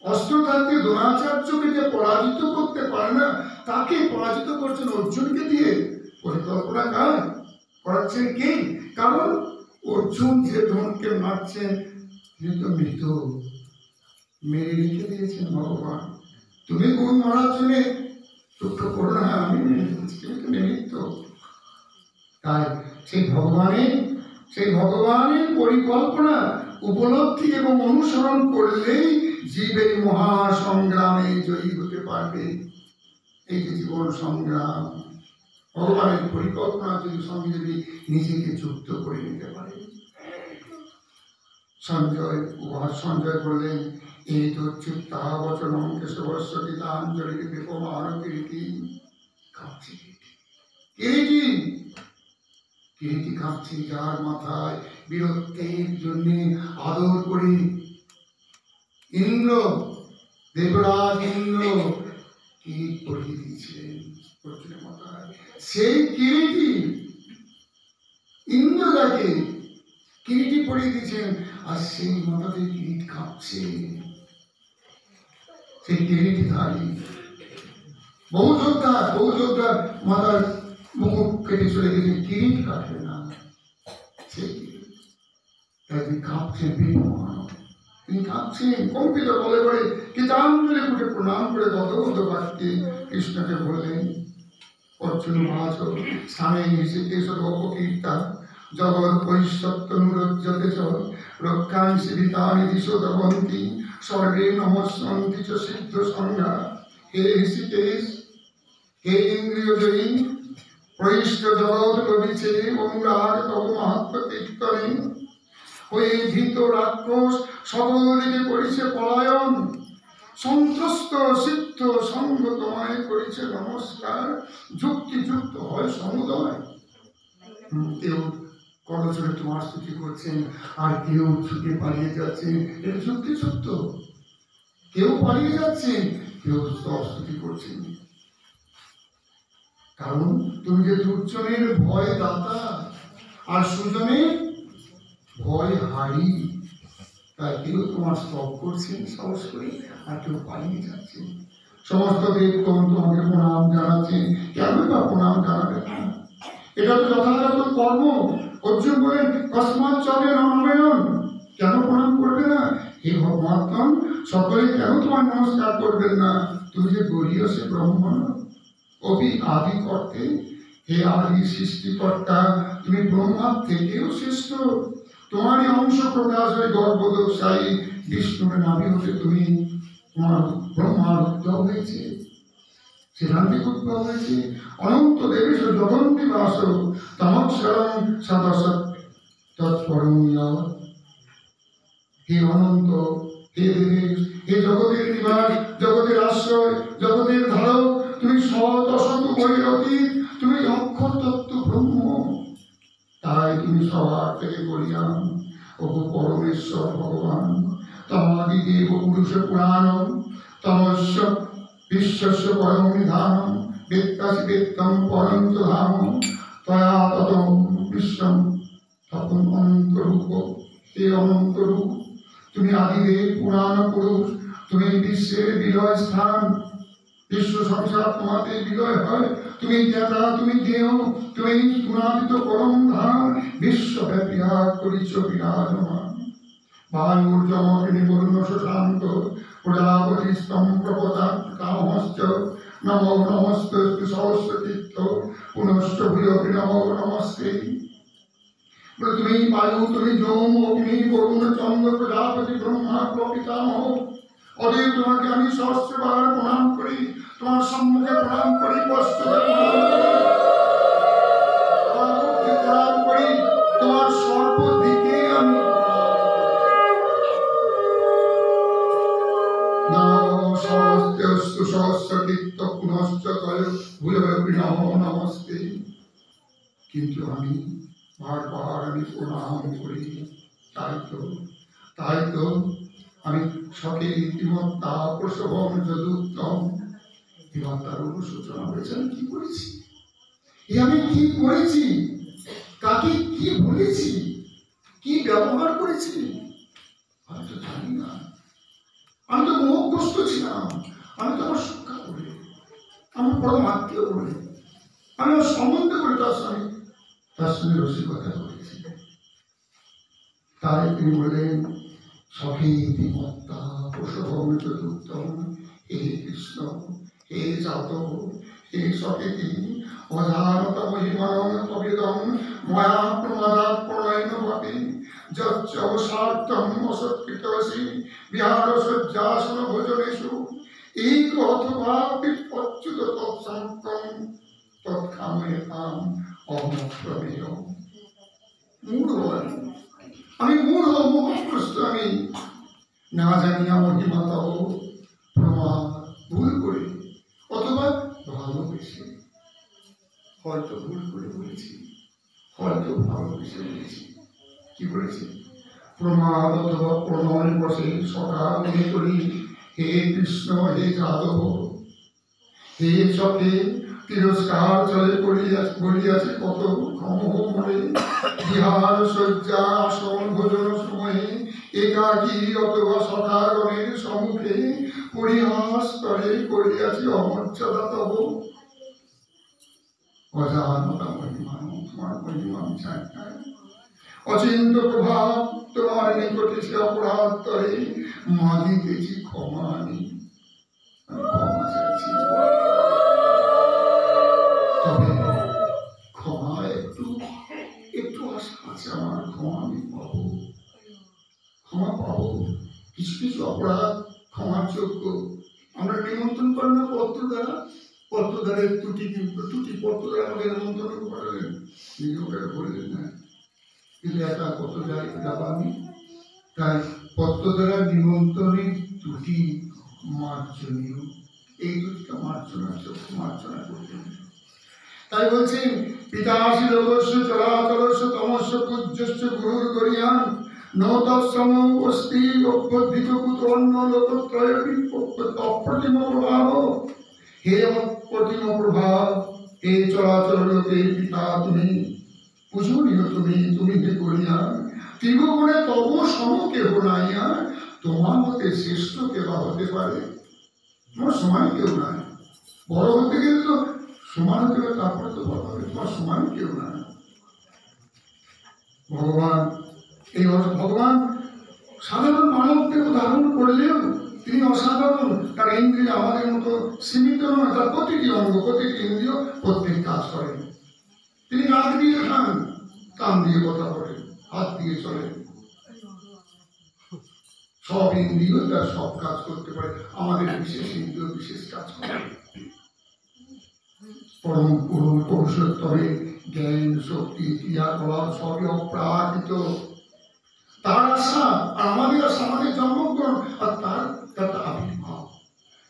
অস্ত্র থাকতে দ্রোণাচার্যকে যে পরাজিত করতে পারে না, তাকে পরাজিত করছেন অর্জুনকে দিয়ে। পরিকল্পনা কার করাচ্ছেন কে? কারণ অর্জুন যে দ্রোণকে মারছেন, তিনি তো মৃত, মেরে রেখে দিয়েছেন ভগবান। তুমি গুণ মারার জন্য দুঃখ করো না, আমি মেরে দিচ্ছি, তুমি তো নিমিত্ত। তাই সেই ভগবানের পরিকল্পনা উপলব্ধি এবং অনুসরণ করলেই জীবের মহাসংগ্রামে জয়ী হতে পারবে। এই যে জীবন সংগ্রাম, ভগবানের পরিকল্পনা যদি নিজেকে যুক্ত করে নিতে পারে। সঞ্জয় বললেন, এই তো চিত্তা বচনম কেশবস্য গীতাঞ্জলি বিপমান কিরীটি। কাঁপছে কিরীটি কাঁপছে, যার মাথায় বীরত্বের জন্য আদর করে দেবরাজ ইন্দ্র কিরীট পরিয়ে দিয়েছিলেন অর্জুনের মাথায়। সেই কিরীটি ইন্দ্র যাকে কিরীটি পরিয়ে দিয়েছেন, আর সেই মাথাতে কিরীট কাঁপছে। সেই কিরীটধারী বহু যোদ্ধার মাথার মুখ কেটে চলে গেছে, কিরীট কাটবে না। সেই কিরীট কাঁপছে, তিনি কাঁপছেন, কম্পিত বলে বলে গীতাঞ্জলি কুটে প্রণাম করে গদগদ বাক্যে কৃষ্ণকে বললেন, অর্জুন মহাজ স্থানে ঋষিকেশ অপকীর্তা জগৎ পৈশ্বত্যনুরজ্জতে চ রক্ষাংসি বিতানি দিশো দবন্তি স্বর্গে নমস্যন্তি চ সিদ্ধ সংজ্ঞা। হে ঋষিকেশ, হে ইন্দ্রিয় জয়ী, পৈষ্ঠ জগৎ লভিছে অনুরাগ তব মাহাত্ম্য কীর্তনে। হয়ে ভীত রাক্ষস সকল দিকে করেছে পলায়ন, সন্ত্রস্ত সিদ্ধ সঙ্গ তোমায় করেছে নমস্কার। যুক্তিযুক্ত হয় সমুদয়। কেউ করজোড়ে তোমার স্তুতি করছেন, আর কেউ ছুটে পালিয়ে যাচ্ছেন, এটা যুক্তিযুক্ত। কেউ পালিয়ে যাচ্ছেন, কেউ স্তুতি করছেন। কারণ তুমি যে দুর্জনের ভয় দাতা আর সুজনের ভয় হারি, তাই কেউ তোমার স্তব করছেন সাহস করে, আর কেউ পালিয়ে যাচ্ছেন। সমস্ত দেবগণ তোমাকে প্রণাম জানাচ্ছেন, কেন বা প্রণাম জানাবে না? এটা তো যথাযথ কর্ম। অর্জুন বলেন, কসমাৎ চলে নময়ন, কেন প্রণাম করবে না? হে ভগবান, সকলে কেন তোমার নমস্কার করবেন না? তুমি যে গরীয় সে ব্রহ্মণ অভি আদি করতে, হে আদি সৃষ্টিকর্তা, তুমি ব্রহ্মার থেকেও শ্রেষ্ঠ। তোমারই অংশ প্রকাশ হয়ে গর্ভদোষায়ী বিষ্ণুর নাভি হতে তুমি তোমার ব্রহ্মার উদ্ভব হয়েছে, সেখান থেকে উদ্ভব হয়েছে। অনন্ত দেবেশ জগন্তি বাস তমক্ষরম সদসৎ তৎপরমীয়। হে অনন্ত, হে দেবেশ, হে জগতের নিবাস, জগতের আশ্রয়, জগতের ধারক, তুমি সৎ অসৎ উভয়ের অতীত, তুমি অক্ষর তত্ত্ব ব্রহ্ম। তাই তুমি সবার থেকে বলিয়ান, ওগো পরমেশ্বর ভগবান, তমাদি দেব পুরুষ পুরাণম, তমস্য বিশ্বস্য পরম নিধানম, বেত্তাসি বেত্তম পরঞ্চ ধাম, তয়া ততম বিশ্বম তখন অনন্তরূপ। হে অনন্তরূপ, তুমি আদিদেব পুরাণ পুরুষ, তুমি বিশ্বের বিলয় স্থান। বিশ্ব সংসার তোমাদের বিলয় হয়, তুমি জ্ঞাতা, তুমি দেহ, তুমি গুণাতীত পরম ধাম, বিশ্বব্যাপী করিছ বিরাজমান। বায়ুর জমগ্নি বরুণ শশাঙ্ক প্রজাপতি স্তম্ভপদাৎ কামশ্চ নমো নমস্তেস্তু সহস্রতীর্থ পুনশ্চ ভূয়পি নমো নমস্তে। তুমি বায়ু, তুমি যৌম, অগ্নি, বরুণ, চন্দ্র, প্রজাপতি, ব্রহ্মা পিতামহ, অতএব তোমাকে আমি সহস্রবার প্রণাম করি, তোমার সম্মুখে প্রণাম করি, পশ্চাতে প্রণাম করি, তোমার সর্বদিকে আমি সহস্রতীর্থ পুনশ্চ ভূয়পি নমো নমস্তে। কিন্তু আমি বারবার আমি প্রণাম করি। তাই তো আমি সকে ইতিমত্তা প্রসবম যদুত্তম, ইতিমত্তার অনুসূচনা হয়েছে। আমি কি করেছি, আমি কি করেছি, কাকে কি বলেছি, কি ব্যবহার করেছি, আমি তো তো জানি না, আমি তো মোহগ্রস্ত ছিলাম, আমি তো আমার সুখা বলে, আমার পরম আত্মীয় বলে, আমি আমার সম্বন্ধ করে তার সঙ্গে রসিকতা করেছি। তাই তিনি বললেন, সখীতি মত্তা পশুভূমিত উত্তম, হে কৃষ্ণ, হে যাদব, হে সখীতি, অজানত মহিমানং তবেদং ময়া প্রমাদাৎ প্রলয়ন ভাবে যচ্চ অবসার্থম অসৎকৃতসি বিহার শয্যাসন ভোজনেষু এক অথবা বিপচ্যুত তৎসঙ্কং তৎকাময়েতাম অহম প্রমেয়। মূঢ় আমি, মূঢ় মোহগ্রস্ত আমি, না জানিয়া মহিমা তব প্রমাদ ভুল করে অথবা ভালোবেসে, হয়তো ভুল করে বলেছি, হয়তো ভালোবেসে বলেছি। কি বলেছি? প্রমাদ অথবা প্রণয় বসে সখা মনে করি, হে কৃষ্ণ, হে যাদব, হে সখে, তিরস্কার চলে বলিয়াছে কত ক্ষমহ মনে, বিহার শয্যা আসন ভোজন সময়ে একাকী অথবা সখাগণের সম্মুখে পরিহাস করে করিয়াছি অমর্যাদা তব। অজানতা মহিমা, তোমার মহিমা আমি জানি না, অচিন্ত প্রভাব তোমার নিকটে সে অপরাধ করে মাগিতেছি ক্ষমা, আমি ক্ষমা চাইছি। তবে ক্ষমা একটু আশা আছে আমার, ক্ষমা আমি পাবো, ক্ষমা পাবো। কিছু কিছু অপরাধ ক্ষমার যোগ্য। আমরা নিমন্ত্রণ করেন না পত্র দ্বারা, পত্র দ্বারা ত্রুটি পত্র দ্বারা আমাদের নিমন্ত্রণ করালেন, নিজেকে বললেন না, কিন্তু একা কত যাবো আমি। তাই পত্র দ্বারা নিমন্ত্রণের ত্রুটি মার্জনীয়, এই ত্রুটিটা মার্জনা করতেন। তাই বলছেন, পিতাসি লোকস্য চলাচলস্য তমস্য পূজ্যস্য গুরুর গরিয়ান ন তৎসম অস্তি অভ্যর্ধিত কুতো অন্য লোকত্রয় অপ্রতিম প্রভাব। হে অপ্রতিম প্রভাব, হে চলাচল লোকের পিতা তুমি, পূজনীয় তুমি হে গরিয়ান, ত্রিভুবনে তব সম কেহ নাইয়া, তোমার মতে শ্রেষ্ঠ কেবা হতে পারে? তোমার সমান কেউ নাই, বড় হতে গেলে তো সমান হতে গেলে তারপরে তো বড় হবে, তোমার সমান কেউ নাই। ভগবান সাধারণ মানব দেহ ধারণ করলেও তিনি অসাধারণ। তার ইন্দ্রিয় আমাদের মতো সীমিত নয়, তার প্রতিটি অঙ্গ, প্রতিটি ইন্দ্রিয় প্রত্যেক কাজ করেন। তিনি নাক দিয়ে খান, কান দিয়ে কথা বলেন, হাত দিয়ে চলেন, সব ইন্দ্রিয় তার সব কাজ করতে পারে। আমাদের বিশেষ ইন্দ্রিয় বিশেষ কাজ করে। পরম পুরুষোত্তমে জ্ঞান শক্তি ক্রিয়াকলাপ সবই অপ্রাকৃত। তার আশা আর আমাদের আশা, আমাদের জন্মগ্রহণ আর তার আবির্ভাব।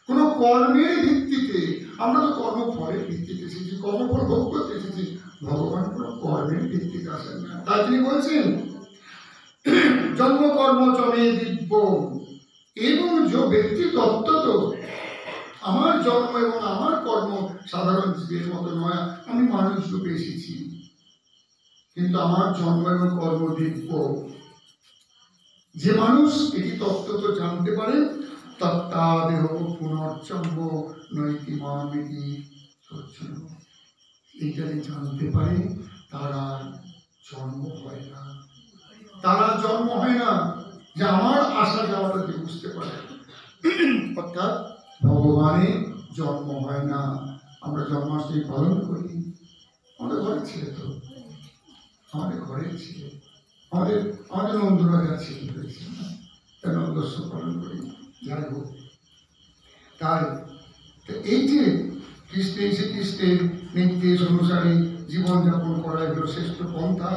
কোন কর্মের ভিত্তিতে, আমরা তো কর্মফলের ভিত্তিতে এসেছি, কর্মফল ভোগ করতে এসেছি। ভগবান কোন কর্মের ভিত্তিতে আসেন না। তাই তিনি বলছেন, জন্মকর্ম চমে দিব্য এবং যে ব্যক্তি তত্ত্ব, তো আমার জন্ম এবং আমার কর্ম সাধারণ জীবের মতো নয়। আমি মানুষ রূপে এসেছি, কিন্তু আমার জন্ম এবং কর্ম দিব্য। যে মানুষ এটি তত্ত্ব তো জানতে পারে, তত্ত্বাদেহ পুনর্জন্ম নৈতি মামিতি সচ্ছন্ন, এইটা জানতে পারে, তারা জন্ম হয় না, তারা জন্ম হয় না। যে আমার আসা যাওয়াটা যে বুঝতে পারে, অর্থাৎ ভগবানের জন্ম হয় না। আমরা জন্মাষ্টমী পালন করি, আমাদের ঘরের ছেলে, তো আমাদের ঘরের ছেলে, আমাদের নন্দরাজা ছেলে হয়েছে, নন্দস্ব পালন করি। যাই হোক, তাই এই যে কৃষ্ণের নির্দেশ অনুসারে জীবনযাপন করাই হল শ্রেষ্ঠ পন্থা।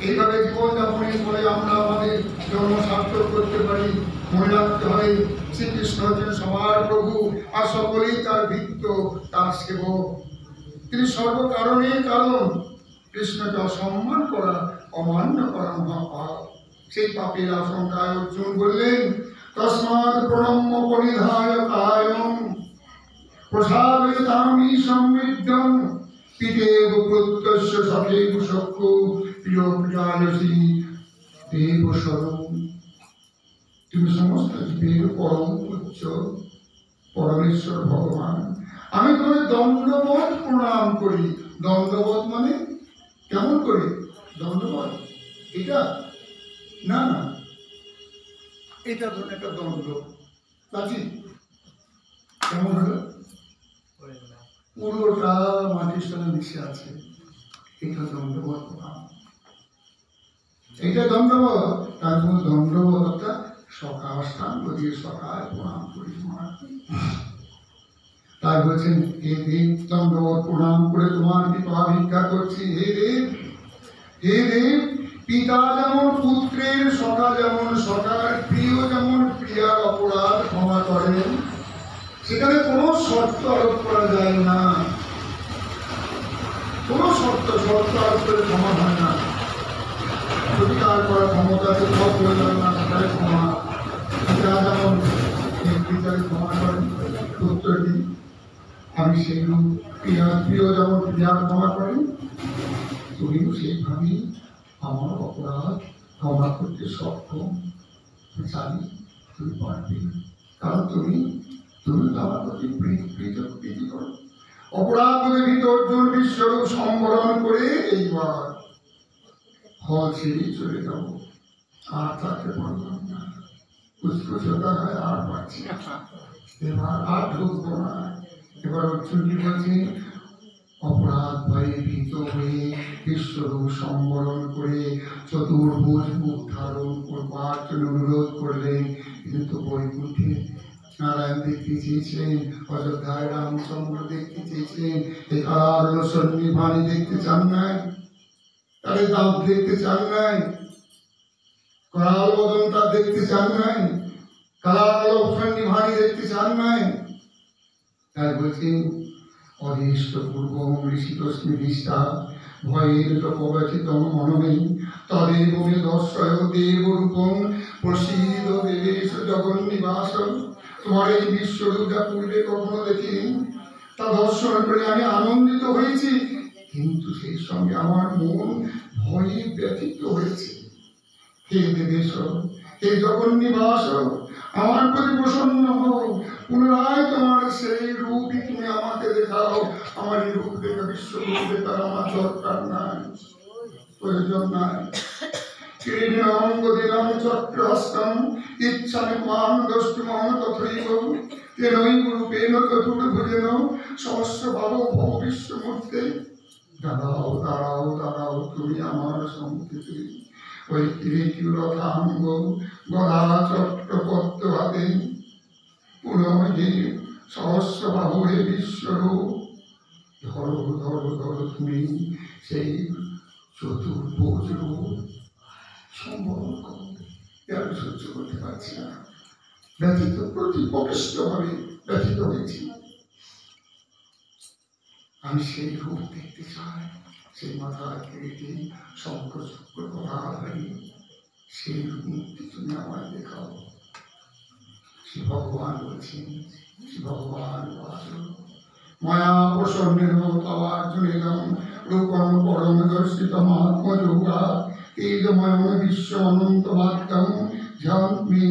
এইভাবে জীবনযাপনের ফলে আমরা আমাদের জন্ম সার্থক করতে পারি। মনে রাখতে হয়, শ্রীকৃষ্ণ হচ্ছেন সবার প্রভু, আর সকলেই তার ভৃত্য, তার সেবক। তিনি সর্বকারণের কারণ। কৃষ্ণকে অসম্মান করা, অমান্য করা মহাপাপ। সেই পাপের আশঙ্কায় অর্জুন বললেন, তস্মাৎ প্রণম্য পরিধায় কায়ং প্রসাদয়তামি সমৃদ্ধং পিতেব পুত্রস্য সখেব সখ্য প্রিয় প্রিয়ায়সী দেব শরণ। তুমি সমস্ত জীবের পরম উচ্চ পরমেশ্বর ভগবান। আমি তোমাকে দণ্ডবত প্রণাম করি। দণ্ডবত মানে কেমন করে দণ্ডবত? এটা না না, এটা ধরুন একটা দণ্ড, প্রাচীন কেমন হলো, পুরোটা মাটির সঙ্গে মিশে আছে, এটা দণ্ডবত প্রণাম। এটা দণ্ডবত, তার জন্য দণ্ডবতটা সকাল স্থান দিয়ে সকাল প্রণাম করি। তাই বলছেন, হে দেব, দণ্ডবত প্রণাম করে তোমার কৃপা ভিক্ষা করছি। হে দেব, হে দেব, পিতা যেমন পুত্রের, সখা যেমন সখার, প্রিয় যেমন প্রিয়ার অপরাধ ক্ষমা করেন, সেখানে কোনো শর্ত আরোপ করা যায় না। কোনো শর্ত আরোপ করে ক্ষমা হয় না। প্রতিকার করার ক্ষমতা প্রয়োজন না, সেখানে ক্ষমা। পিতা যেমন পিতাকে ক্ষমা করেন পুত্রটি, আমি সেই প্রিয় যেমন প্রিয়ার ক্ষমা করেন, তুমিও সেইভাবেই আমার অপরাধ ক্ষমা করতে সক্ষম। জানি তুমি পারবে, কারণ তুমি তো আমার প্রতি প্রীতি করো। অপরাধ বলে ভীত অর্জুন বিশ্বরূপ সম্বরণ করে এইবার হল ছেড়ে চলে যাব, আর থাকতে পারলাম না। উৎকোচতা হয়, আর পাচ্ছি না, এবার আর ঢুকবো না। এবার অর্জুন কি বলছে, অপরাধ ভয়ে ভীত হয়ে বিশ্বরূপ সম্বরণ করে চতুর্ভুজ মুখ ধারণ করবার জন্য অনুরোধ করলেন। কিন্তু বৈকুণ্ঠে নারায়ণ দেখতে চেয়েছেন, অযোধ্যায় রামচন্দ্র দেখতে চেয়েছেন, এই কারার সন্নিভানি দেখতে চান নাই, তাদের দাঁত দেখতে চান নাই, করাল বদন তার দেখতে চান নাই, কারাল সন্নিভানি দেখতে চান নাই। তাই বলছেন, অদৃষ্ট পূর্বম ঋষিত স্মৃতিষ্ঠা ভয়ের প্রবচিত মনমে তদেব মে দর্শয় দেবরূপম প্রসীদ দেবেশ জগন্নিবাস। তোমার এই বিশ্বরূপ যা পূর্বে কখনো দেখিনি, তা দর্শন করে আমি আনন্দিত হয়েছি, কিন্তু সেই সঙ্গে আমার মন ভয়ে ব্যথিত হয়েছে। হে দেবেশ, হে জগন্নিবাস, আমার প্রতি প্রসন্ন হও, পুনরায় তোমার সেই রূপই তুমি আমাকে দেখাও। আমার এই রূপ দেখে বিশ্বরূপ দেখার আমার দরকার নাই, প্রয়োজন নাই। কিরীটং গদিনং চক্রহস্তং ইচ্ছামি মাং দ্রষ্টুমং তথৈব তেনৈব রূপেণ চতুর্ভুজেন সহস্রভাব ভব বিশ্বমূর্তে। দাঁড়াও দাঁড়াও দাঁড়াও, তুমি আমার সম্মুখে। ওই কিরীটিরথাঙ্গ গদা চক্র পদ্ম হাতে পুনঃ সহস্রবাহু হে বিশ্বরূপ। ধরো ধরো ধরো তুমি সেই চতুর্ভুজ রূপ সম্বরণ করো। এর সহ্য করতে পারছি না, ব্যথিত, প্রতি প্রকৃষ্টভাবে ব্যথিত হয়েছি। আমি সেই রূপ দেখতে চাই, সেই মাথায় কিরীটি শঙ্খ চক্র গদাধারী সেই মূর্তি তুমি আমায় দেখাও। শ্রী ভগবান বলছেন, শ্রী ভগবান মায়া প্রসন্নের তবার্জুনেদম রূপম পরম দর্শিত মহাত্মযোগা তেজময়ম বিশ্ব অনন্ত ভাগ্যম ঝামি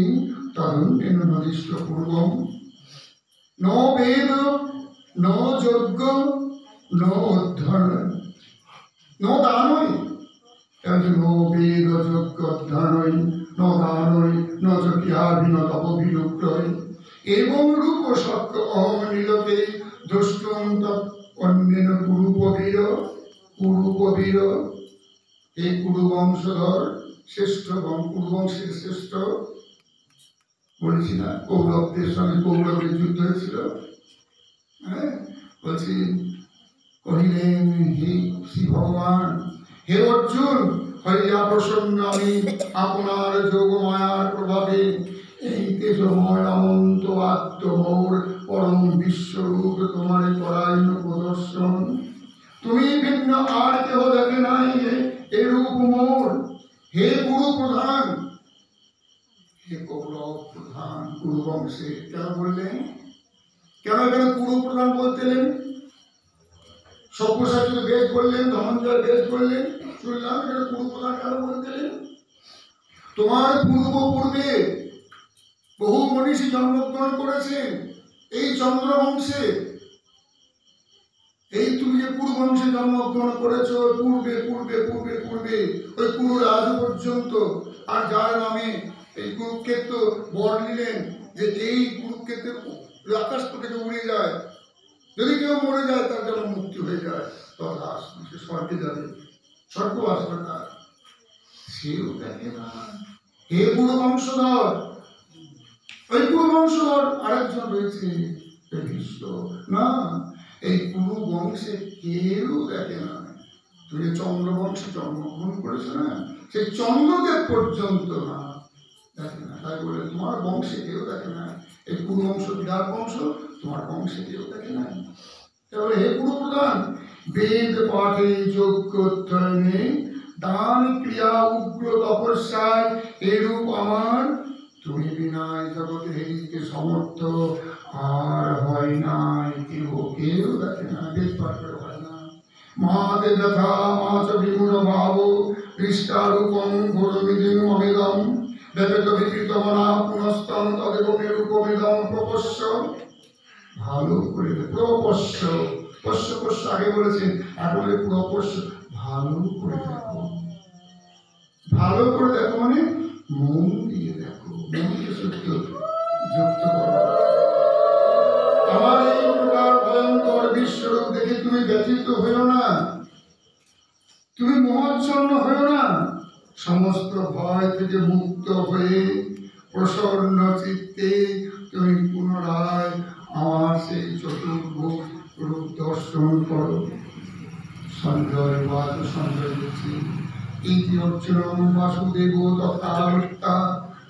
তরুণেন নদিষ্ট পূর্বম। ন বেদ ন যজ্ঞ ন অধ্যয়ন ন দানই, ন বেদ যজ্ঞ অধ্যয়নই ন দানই ন যজ্ঞাভিন তপবিরুক্তই এবং রূপ সত্য অহং নীলকে দ্রষ্টুম অন্যেন কুরুপবীর। এই কুরু বংশধর শ্রেষ্ঠ, কুরু বংশের শ্রেষ্ঠ বলেছি না, কৌরবদের সঙ্গে কৌরবের যুদ্ধ হয়েছিল। হ্যাঁ বলছি, কহিলেন হে শ্রী ভগবান, হে অর্জুন, হইয়া প্রসন্ন আমি আপনার যোগমায়ার প্রভাবে এই তেজময় অনন্ত আত্মমোর পরম বিশ্বরূপ তোমার পরায়ণ প্রদর্শন। তুমি ভিন্ন আর কেহ দেখে নাই এ রূপ মোর। হে গুরু প্রধান, হে কৌরব প্রধান কুরু বংশে। কেন বললেন, কেন এখানে কুরু প্রধান বলতেলেন? সব্যসাচী বেশ বললেন, ধনঞ্জয় বেশ বললেন, শুনলাম এখানে কুরু প্রধান কেন বলতেলেন? তোমার পূর্বে বহু মনীষী জন্মগ্রহণ করেছেন এই চন্দ্রবংশে। এই তুমি যে কুরু বংশে জন্মগ্রহণ করেছ, পূর্বে পূর্বে পূর্বে পূর্বে ওই কুরুর আজ পর্যন্ত, আর যার নামে এই কুরুক্ষেত্র বর নিলেন যে এই কুরুক্ষেত্রের আকাশ থেকে উড়ে যায়, যদি কেউ মরে যায় তার যেন মুক্তি হয়ে যায়, তথা সে স্বর্গে যাবে, স্বর্গবাস তার। সেও দেখে না। হে কুরু বংশধর, ওই কুরু বংশধর আরেকজন রয়েছে ভীষ্ম, না এই কুরু বংশে কেউ দেখে না। তুই চন্দ্র বংশে জন্মগ্রহণ করেছে না, সেই চন্দ্রদেব পর্যন্ত না দেখে না। তাই বলে তোমার বংশে কেউ দেখে না, এই কুরু বংশ বিরাট বংশ, তোমার বংশে কেউ দেখে না। তাহলে হে কুরু প্রধান, বেদ পাঠে যজ্ঞ অধ্যয়নে দান ক্রিয়া উগ্র তপস্যায় এরূপ আমার তুমি বিনায় জগতে হেরিতে সমর্থ আর হয় নাই কেউ, কেউ দেখে না, বেদ পাঠ করে হয় না। মাতে ব্যথা মাচ বিমূঢ় ভাব দৃষ্টারূপম ঘোরমিদিম অমিদম ব্যবেত বিকৃত মনা পুনস্তম তদেব নিরূপমিদম প্রপস্য। ভালো করে প্রপস্য, পশ্য পশ্য আগে বলেছেন, এখন প্রপস্য, ভালো করে দেখো। ভালো করে দেখো মানে মন দিয়ে দেখো, মনকে সত্য যুক্ত করো। আমার এই প্রকার ভয়ঙ্কর বিশ্বরূপ দেখে তুমি ব্যথিত হইও না, তুমি মোহাচ্ছন্ন হইও না। সমস্ত ভয় থেকে মুক্ত হয়ে প্রসন্ন চিত্তে তুমি পুনরায় আমার সেই চতুর্ভুজ রূপ দর্শন করো। সঞ্জয় বাদ সঞ্জয় বলছি, ইতি অর্জুনম বাসুদেব তথা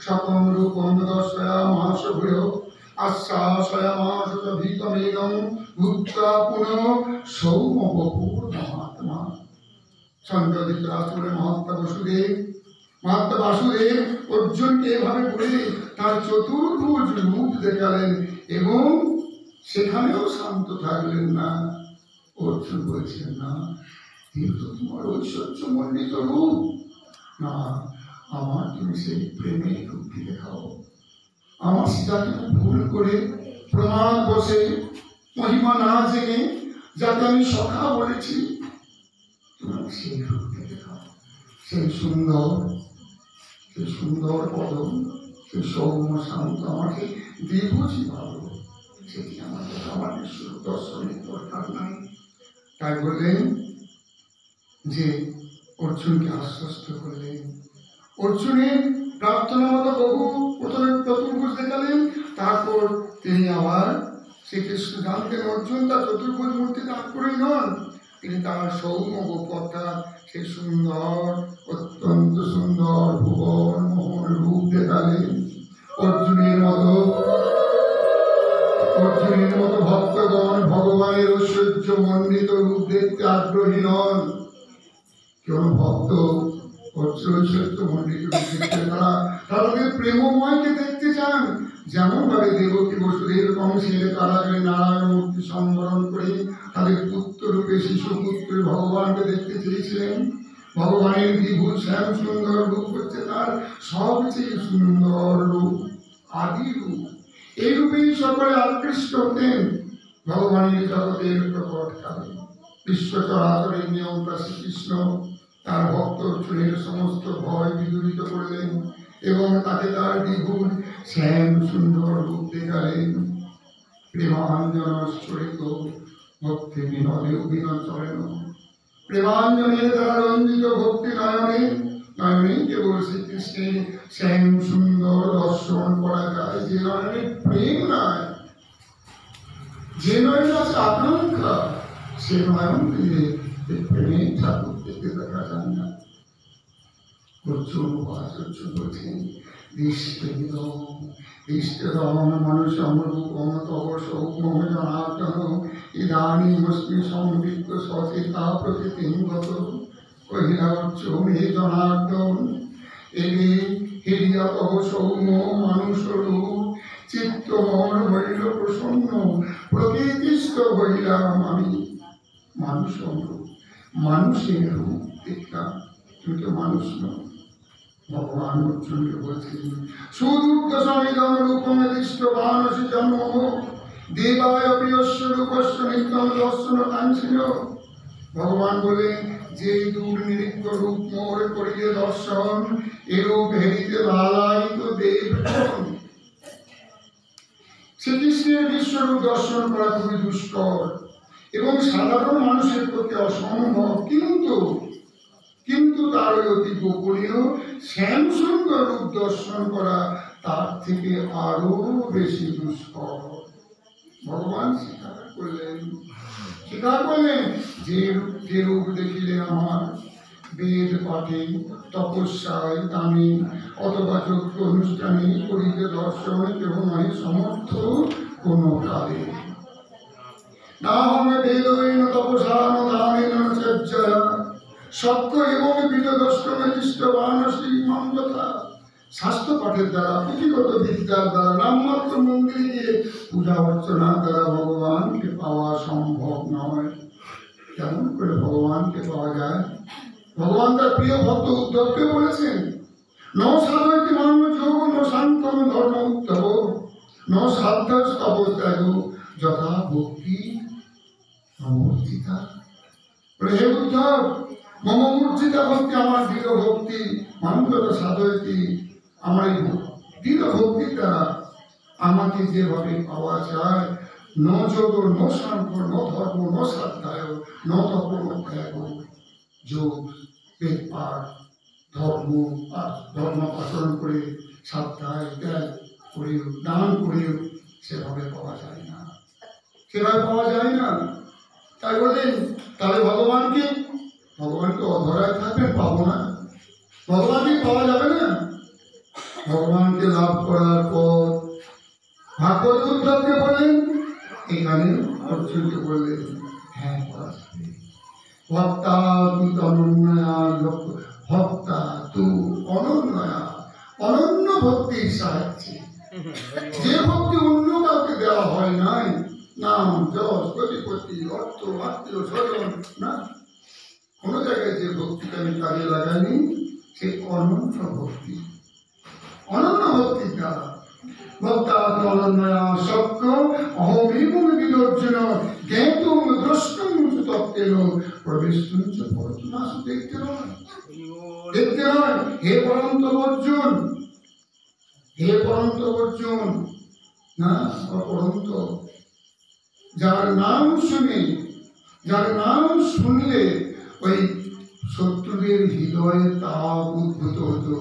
সকম রূপম দর্শয়ামাস ভূয় আশ্বাসয়ামাস চ ভীতমেদং ভূত্বা পুনঃ সৌমবপুর মহাত্মা। সঞ্জয় ধৃতরাষ্ট্রের মহাত্মা বাসুদেব অর্জুনকে এভাবে বলে তার চতুর্ভুজ রূপ দেখালেন এবং সেখানেও শান্ত থাকলেন না। অর্জুন বলছেন, না কিন্তু তোমার ঐশ্বর্য মণ্ডিত রূপ, না আমার তুমি সেই প্রেমের রূপটি দেখাও। আমার যাকে ভুল করে প্রমাণ বসে মহিমা না জেনে যাকে আমি সখা বলেছি, তুমি সেই রূপটি দেখাও। সেই সুন্দর পদম, সেই সৌম্য শান্ত আমাকে দেবজি ভালো, সেটি আমার দর্শনের দরকার নাই। তাই বললেন যে অর্জুনকে আশ্বস্ত করলেন। অর্জুনের প্রার্থনা মতো বহু প্রথমে চতুর্ভুজ দেখালেন, তারপর তিনি আবার শ্রীকৃষ্ণ জানতেন অর্জুন তার চতুর্ভুজ মূর্তি দান করেই নন, তিনি তার সৌম্য অর্থাৎ সেই সুন্দর, অত্যন্ত সুন্দর ভুবন মোহন রূপ দেখালেন। অর্জুনের মতো ভক্তগণ ভগবানের ঐশ্বর্য মণ্ডিত রূপ দেখতে আগ্রহী নন। কেউ ভক্ত ঐশ্বর্য মণ্ডিত রূপ দেখতে তারা তাদের প্রেমময়কে দেখতে চান। যেমন ভাবে দেবকী বসুদেব কংসের কারাগারে নারায়ণ মূর্তি সম্বরণ করে তাদের পুত্র রূপে শিশু পুত্র ভগবানকে দেখতে চেয়েছিলেন। ভগবানের বিভূ শ্যাম সুন্দর রূপ হচ্ছে তার সবচেয়ে সুন্দর রূপ, আদি রূপ। এই রূপেই সকলে আকৃষ্ট হতেন ভগবানের জগতের প্রকট কালে। বিশ্ব চরাচরের নিয়ন্তা শ্রীকৃষ্ণ তার ভক্ত অর্জুনের সমস্ত ভয় বিদূরিত করলেন এবং তাকে তার বিভুর শ্যাম সুন্দর রূপ দেখালেন। প্রেমাঞ্জন স্ফুরিত ভক্তি বিনোদে অভিনয় চলেন। প্রেমাঞ্জনের দ্বারা রঞ্জিত ভক্তি নয়নে কেবল শ্রীকৃষ্ণের শ্যাম সুন্দর দর্শন করা যায়। যে নয়নে প্রেম নাই, যে নয়নে আছে আকাঙ্ক্ষা, সে নয়ন দিয়ে প্রেমের ঠাকুর দেখতে দেখা যায় না। অর্জুন বলছেন, মানুষমরূপম তব সৌম্য জনার্দন ইদানীমস্মি সংবিত্ত সচেতা প্রকৃতিং গত। কহিলা অর্জুন, হে জনার্দন, এলে হেরিয়া তব সৌম্য মানুষ রূপ চিত্ত মন হইল প্রসন্ন, প্রকৃতিস্থ হইলাম আমি মানুষের রূপ দেখলাম। তুমি তো মানুষ নও, ভগবান অর্জুনকে বলছেন সুদূর্ত সমিদম রূপমে দৃষ্ট বানসি জন্ম দেবায় প্রিয়স্য রূপস্য নিত্যম দর্শন কাঞ্চিন। ভগবান বলেন যে দূর নিরীক্ষ রূপ মোর করিলে দর্শন এরূপ হেরিতে লালায়িত দেব। শ্রীকৃষ্ণের বিশ্বরূপ দর্শন করা খুবই দুষ্কর এবং সাধারণ মানুষের পক্ষে অসম্ভব, কিন্তু তার ওই অতি গোপনীয় শ্যাম সুন্দর রূপ দর্শন করা তার থেকে আরো বেশি দুষ্কর। ভগবান স্বীকার করলেন যে রূপ দেখিলে আমার বেদ পাঠে তপস্যায় দানে অথবা যজ্ঞ অনুষ্ঠানে করিতে দর্শনে কেহ নয় সমর্থ কোন কালে। না হমে বেদৈন তপসান দানেন চর্চয়া সত্য এবং বিদদষ্টমে দৃষ্টবানসী মঙ্গতা। শাস্ত্র পাঠের দ্বারা পুঁথিগত বিদ্যার দ্বারা নামমাত্র মন্দিরে গিয়ে পূজা অর্চনার দ্বারা ভগবানকে পাওয়া সম্ভব নয়। কেমন করে ভগবানকে পাওয়া যায়? ভগবান তার প্রিয় ভক্ত উদ্ধবকে বলেছেন ন সাধয়তি মান্য যোগ ন শান্তম ধর্ম উত্তব ন সাধ্যাস তপত্যাগ যথা ভক্তি অমূর্তিতা। হে উদ্ধব, মম মূর্তিতা ভক্তি, আমার দৃঢ় ভক্তি মান্যতা সাধয়তি, আমার এই দৃঢ় ভক্তির দ্বারা আমাকে যেভাবে পাওয়া যায় ন যোগ ন সাংখ্য ন ধর্ম ন শ্রদ্ধায় ন তপ ন ত্যাগ। যোগ বেদ পাঠ ধর্ম আচরণ করে শ্রদ্ধায় ত্যাগ করেও দান করেও সেভাবে পাওয়া যায় না, তাই বলেন তাহলে ভগবানকে অধরায় থাকবেন, পাবো না, ভগবানকে পাওয়া যাবে না। ভগবানকে লাভ করার পর ভাগবত উদ্ধবকে বললেন, এখানে অর্জুনকে বললেন হ্যাঁ পাওয়া যাবে। ভক্তা তু অনন্যয়া ভক্তা তু অনন্যয়া, অনন্য ভক্তির সাহায্যে, যে ভক্তি অন্য কাউকে দেওয়া হয় নাই, নাম যশ গতিপতি অর্থ আত্মীয় স্বজন না, কোন জায়গায় যে ভক্তিকে আমি কাজে লাগাইনি সে অনন্য ভক্তির দ্বারা ভক্তা অনন্যয়া সত্য অহমেবং বিদর্জন জ্ঞাতুম দ্রষ্টুম চ তত্ত্বেন প্রবেশতুম চ পরতুনাস। দেখতে নয় হে পরন্ত অর্জুন, না পরন্ত, যার নাম শুনলে ওই শত্রুদের হৃদয়ে তাপ উদ্ভূত হতো,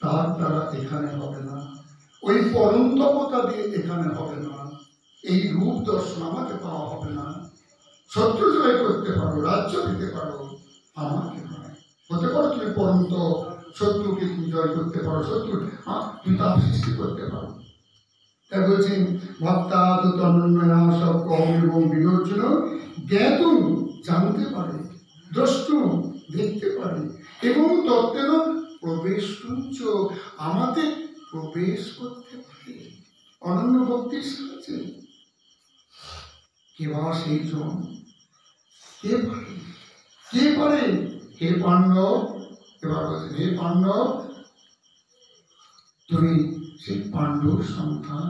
তার দ্বারা এখানে হবে না, ওই পরন্তপতা দিয়ে এখানে হবে না, এই রূপ দর্শন আমাকে পাওয়া হবে না। শত্রু জয় করতে পারো, রাজ্য দিতে পারো, আমাকে নয়। হতে পারো তুমি পরন্ত, শত্রুকে তুমি জয় করতে পারো, তুমি তাপ সৃষ্টি করতে পারো। তাই বলছেন ভক্তা তো তন্ময়া সব কম এবং বিদর্জন জ্ঞাতুম, জানতে পারে, দ্রষ্টু, দেখতে পারে, এবং তত্ত্বের প্রবেশতুঞ্চ, আমাদের প্রবেশ করতে পারে অনন্য ভক্তির সাহায্যে। কেবা সেই জন, কে পারে? হে পাণ্ডব, এবার বলছেন হে পাণ্ডব, তুমি সেই পাণ্ডব সন্তান,